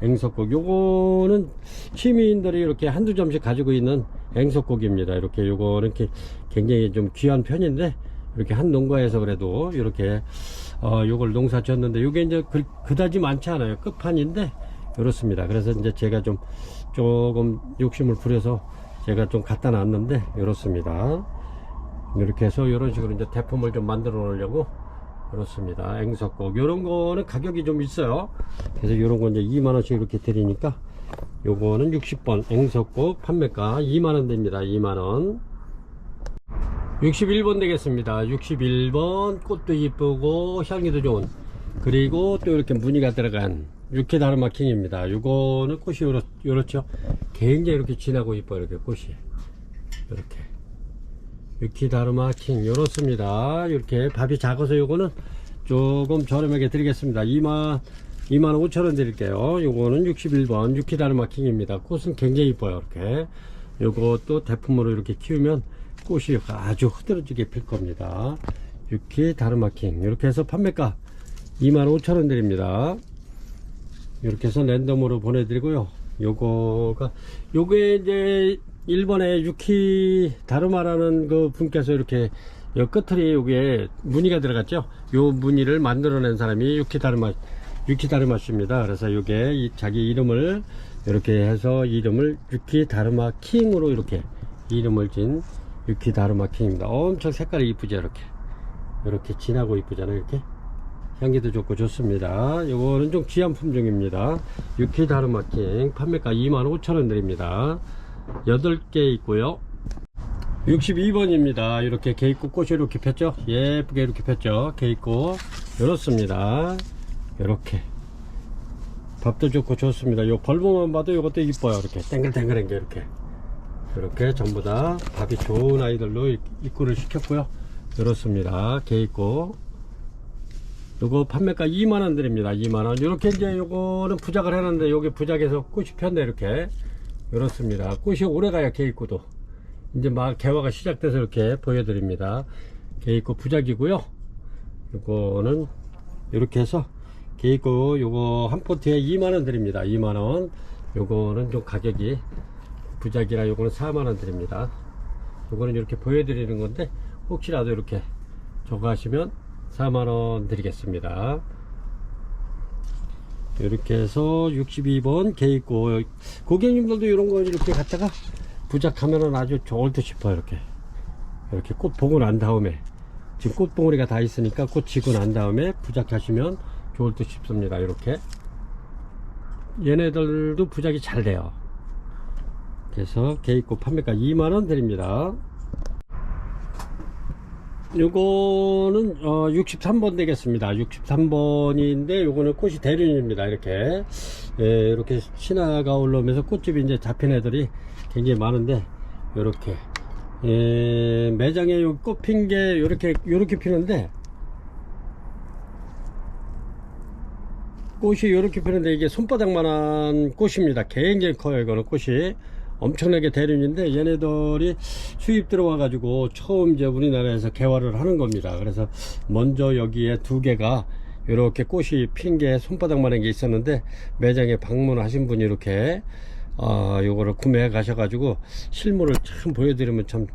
앵석꽃, 요거는 시민들이 이렇게 한두 점씩 가지고 있는 앵석꽃입니다. 이렇게 요거는 이렇게 굉장히 좀 귀한 편인데 이렇게 한 농가에서 그래도 이렇게 요걸 농사 지었는데 요게 이제 그다지 많지 않아요. 끝판인데 이렇습니다. 그래서 이제 제가 좀 조금 욕심을 부려서 제가 좀 갖다 놨는데 이렇습니다. 이렇게 해서 이런 식으로 이제 대품을 좀 만들어 놓으려고 그렇습니다. 앵석꽃 요런 거는 가격이 좀 있어요. 그래서 요런 거 이제 2만원씩 이렇게 드리니까 요거는 60번 앵석꽃 판매가 2만원 됩니다. 2만원. 61번 되겠습니다. 61번 꽃도 이쁘고 향기도 좋은, 그리고 또 이렇게 무늬가 들어간 유키다르마킹입니다. 요거는 꽃이 요렇죠. 굉장히 이렇게 진하고 이뻐요. 이렇게 꽃이 이렇게 유키다르마킹 요렇습니다. 이렇게 밥이 작아서 요거는 조금 저렴하게 드리겠습니다. 25,000원 드릴게요. 요거는 61번 유키다르마킹입니다. 꽃은 굉장히 이뻐요. 이렇게 요것도 대품으로 이렇게 키우면 꽃이 아주 흐드러지게 필 겁니다. 유키다르마킹 이렇게 해서 판매가 25,000원 드립니다. 이렇게 해서 랜덤으로 보내드리고요. 요게 이제 일본의 유키다르마라는 그 분께서 이렇게 요 끝털이 요게 무늬가 들어갔죠. 요 무늬를 만들어낸 사람이 유키다르마 씨입니다. 그래서 요게 자기 이름을 이렇게 해서 이름을 유키다르마 킹으로 이렇게 이름을 진 유키다르마 킹입니다. 엄청 색깔이 이쁘죠. 이렇게 진하고 이쁘잖아요. 이렇게 향기도 좋고 좋습니다. 요거는 좀 귀한 품종입니다. 유키다르마 킹 판매가 25,000원 드립니다. 8개 있고요. 62번입니다. 이렇게 개입꽃 꽃이 이렇게 폈죠. 예쁘게 이렇게 폈죠. 개입꽃 이렇습니다. 이렇게 밥도 좋고 좋습니다. 요 벌보만 봐도 이것도 이뻐요. 이렇게 땡글땡글한 게 이렇게 전부 다 밥이 좋은 아이들로 입구를 시켰고요. 이렇습니다. 개입꽃 요거 판매가 2만원 드립니다. 2만원. 이렇게 이제 요거는 부작을 해놨는데 요게 부작해서 꽃이 폈네. 이렇게 이렇습니다. 꽃이 오래가야 개입꽃도 이제 막 개화가 시작돼서 이렇게 보여드립니다. 개입꽃 부작이고요. 요거는 이렇게 해서 개입꽃 요거 한 포트에 2만원 드립니다. 2만원. 요거는 좀 가격이 부작이라 요거는 4만원 드립니다. 요거는 이렇게 보여드리는 건데 혹시라도 이렇게 저거 하시면 4만원 드리겠습니다. 이렇게 해서 62번 개입꽃 고객님들도 이런 거 이렇게 갖다가 부작하면은 아주 좋을 듯 싶어요. 이렇게 꽃 보고 난 다음에 지금 꽃 봉우리가 다 있으니까 꽃 지고 난 다음에 부작하시면 좋을 듯 싶습니다. 이렇게 얘네들도 부작이 잘 돼요. 그래서 개입꽃 판매가 2만원 드립니다. 요거는 63번 되겠습니다. 63번인데 요거는 꽃이 대륜입니다. 이렇게 이렇게 신화가 올라오면서 꽃집이 이제 잡힌 애들이 굉장히 많은데 요렇게 매장에 요 꽃 핀 게 요렇게 피는데 꽃이 요렇게 피는데 이게 손바닥만한 꽃입니다. 굉장히 커요. 이거는 꽃이 엄청나게 대륜인데 얘네들이 수입 들어와 가지고 처음 이제 우리나라에서 개화를 하는 겁니다. 그래서 먼저 여기에 2개가 이렇게 꽃이 핀 게 손바닥만한 게 있었는데 매장에 방문하신 분이 이렇게 요거를 구매해 가셔 가지고 실물을 참 보여드리면 참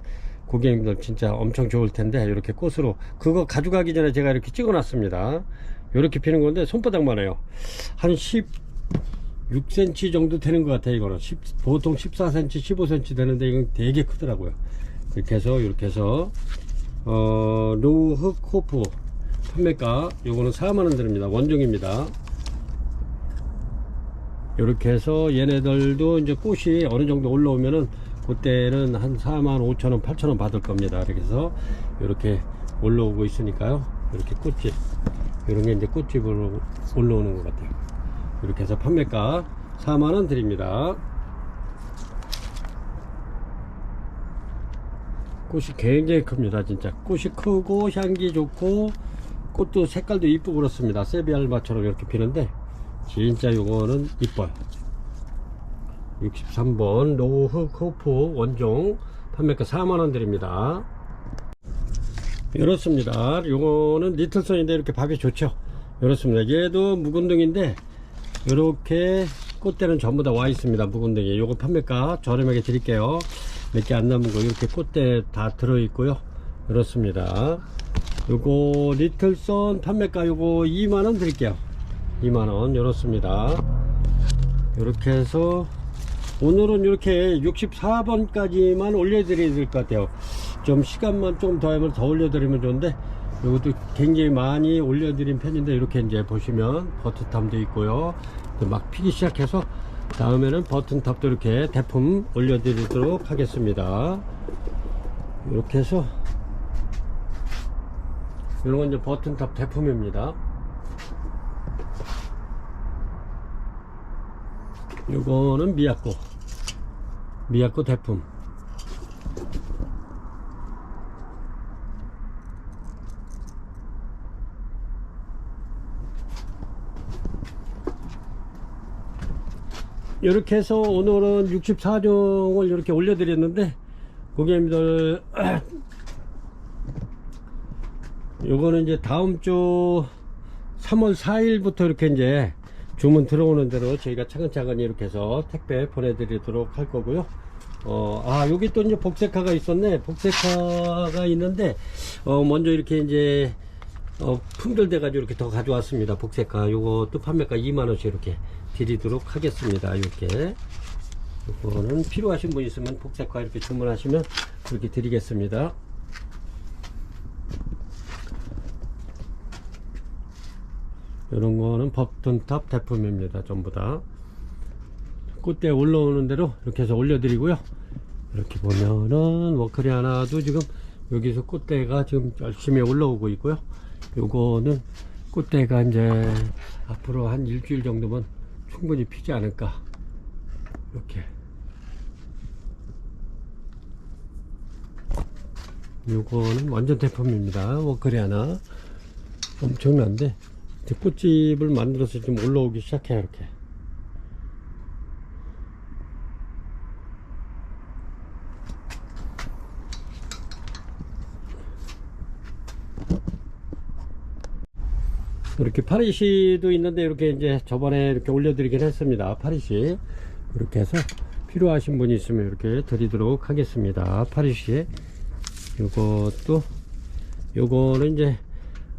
고객님들 진짜 엄청 좋을 텐데 이렇게 꽃으로 그거 가져가기 전에 제가 이렇게 찍어 놨습니다. 이렇게 피는 건데 손바닥만 해요. 한 6cm 정도 되는 것 같아요. 이거는 보통 14cm 15cm 되는데 이건 되게 크더라고요. 이렇게 해서 로흐코프 판매가 요거는 4만원 드립니다. 원종입니다. 이렇게 해서 얘네들도 이제 꽃이 어느 정도 올라오면은 그때는 한 45,000원 8,000원 받을 겁니다. 그래서 이렇게 올라오고 있으니까요. 이렇게 꽃집, 이런 게 이제 꽃집으로 올라오는 것 같아요. 이렇게 해서 판매가 4만원 드립니다. 꽃이 굉장히 큽니다. 진짜 꽃이 크고 향기 좋고 꽃도 색깔도 이쁘고 그렇습니다. 세비알바처럼 이렇게 피는데 진짜 요거는 이뻐요. 63번 로우흑 호프 원종 판매가 4만원 드립니다. 이렇습니다. 요거는 리틀선인데 이렇게 밥이 좋죠. 이렇습니다. 얘도 묵은둥인데 이렇게 꽃대는 전부 다 와 있습니다. 묵은둥이 요거 판매가 저렴하게 드릴게요. 몇 개 안 남은 거 이렇게 꽃대 다 들어 있고요. 이렇습니다. 요거 리틀선 판매가 요거 2만원 드릴게요. 2만원 이렇습니다. 이렇게 해서 오늘은 이렇게 64번까지만 올려드려야 될 것 같아요. 좀 시간만 좀 더 하면 더 올려드리면 좋은데 이것도 굉장히 많이 올려드린 편인데 이렇게 이제 보시면 버튼탑도 있고요. 막 피기 시작해서 다음에는 버튼탑도 이렇게 대품 올려드리도록 하겠습니다. 이렇게 해서 이런 건 이제 버튼탑 대품입니다. 요거는 미야코 대품. 이렇게 해서 오늘은 64종을 이렇게 올려드렸는데 고객님들 요거는 이제 다음주 3월 4일부터 이렇게 이제 주문 들어오는 대로 저희가 차근차근 이렇게 해서 택배 보내드리도록 할 거고요. 여기 또 이제 복색화가 있었네. 복색화가 있는데 먼저 이렇게 이제 품절돼 가지고 이렇게 더 가져왔습니다. 복색화 요것도 판매가 2만원씩 이렇게 드리도록 하겠습니다. 이렇게 이거는 필요하신 분 있으면 복색화 이렇게 주문하시면 그렇게 드리겠습니다. 이런 거는 버튼탑 대품입니다. 전부 다 꽃대 올라오는 대로 이렇게 해서 올려드리고요. 이렇게 보면은 워크리 하나도 지금 여기서 꽃대가 지금 열심히 올라오고 있고요. 요거는 꽃대가 이제 앞으로 한 일주일 정도면 충분히 피지 않을까. 이렇게 요거는 완전 대품입니다. 워크리 하나 엄청난데 꽃집을 만들어서 좀 올라오기 시작해요. 이렇게 이렇게 파리시도 있는데 이렇게 이제 저번에 이렇게 올려드리긴 했습니다. 파리시 이렇게 해서 필요하신 분이 있으면 이렇게 드리도록 하겠습니다. 파리시 요거는 이제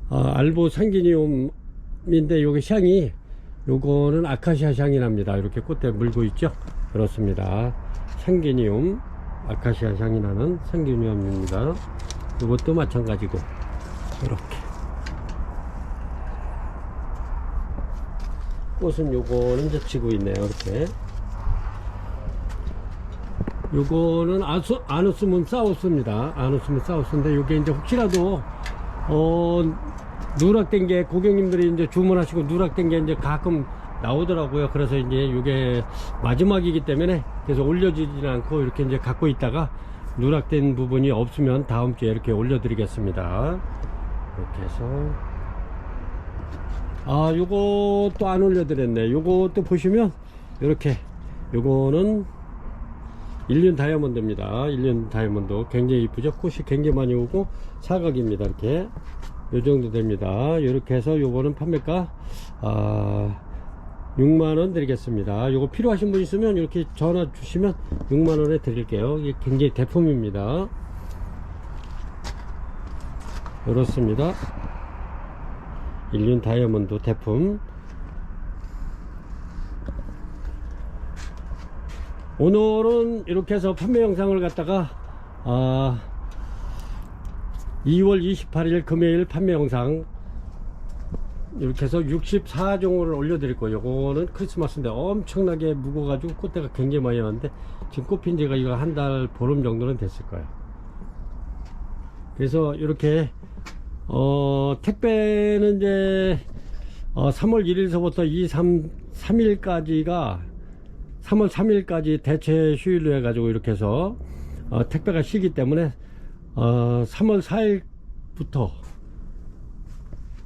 알보 상기니움인데 요게 향이 요거는 아카시아 향이 납니다. 이렇게 꽃대 물고 있죠. 그렇습니다. 상기니움 아카시아 향이 나는 상기니움입니다. 요것도 마찬가지고 이렇게 꽃은 요거는 이제 지고 있네요. 이렇게 요거는 아누스문 사우스입니다. 아누스문 사우스인데 요게 이제 혹시라도 누락된 게 고객님들이 이제 주문하시고 누락된 게 이제 가끔 나오더라고요. 그래서 이제 요게 마지막이기 때문에 계속 올려주지는 않고 이렇게 이제 갖고 있다가 누락된 부분이 없으면 다음 주에 이렇게 올려드리겠습니다. 이렇게 해서 요것도 안 올려드렸네. 요것도 보시면 이렇게 요거는 1년 다이아몬드입니다. 1년 다이아몬드 굉장히 이쁘죠. 꽃이 굉장히 많이 오고 사각입니다. 이렇게 요 정도 됩니다. 이렇게 해서 요거는 판매가 6만원 드리겠습니다. 요거 필요하신 분 있으면 이렇게 전화 주시면 6만원에 드릴게요. 이게 굉장히 대품입니다. 이렇습니다. 1년 다이아몬드 대품. 오늘은 이렇게 해서 판매 영상을 갖다가 2월 28일 금요일 판매 영상 이렇게 해서 64종을 올려드릴 거예요. 요거는 크리스마스인데 엄청나게 묵어가지고 꽃대가 굉장히 많이 왔는데 지금 꼽힌 지가 이거 한 달 보름 정도는 됐을 거예요. 그래서 이렇게 택배는 이제 3월 1일서부터 3일까지가 3월 3일까지 대체 휴일로 해가지고 이렇게 해서 택배가 쉬기 때문에 3월 4일부터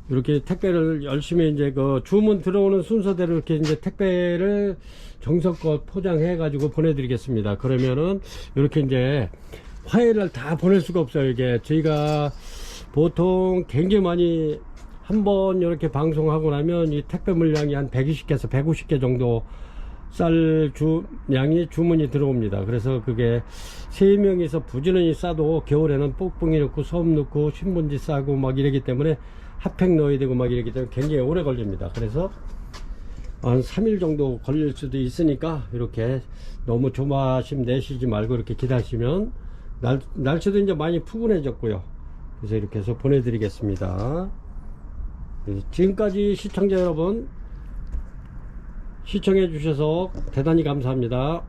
이렇게 택배를 열심히 이제 그 주문 들어오는 순서대로 이렇게 이제 택배를 정성껏 포장해 가지고 보내드리겠습니다. 그러면은 이렇게 이제 화요일날 다 보낼 수가 없어요. 이게 저희가 보통 굉장히 많이 한번 이렇게 방송하고 나면 이 택배 물량이 한 120개에서 150개 정도 양이 주문이 들어옵니다. 그래서 그게 3명이서 부지런히 싸도 겨울에는 뽁뽁이 넣고 소음 넣고 신문지 싸고 막 이러기 때문에 핫팩 넣어야 되고 막 이러기 때문에 굉장히 오래 걸립니다. 그래서 한 3일 정도 걸릴 수도 있으니까 이렇게 너무 조마심 내시지 말고 이렇게 기다리시면 날씨도 이제 많이 푸근해졌고요. 그래서 이렇게 해서 보내드리겠습니다. 지금까지 시청자 여러분 시청해 주셔서 대단히 감사합니다.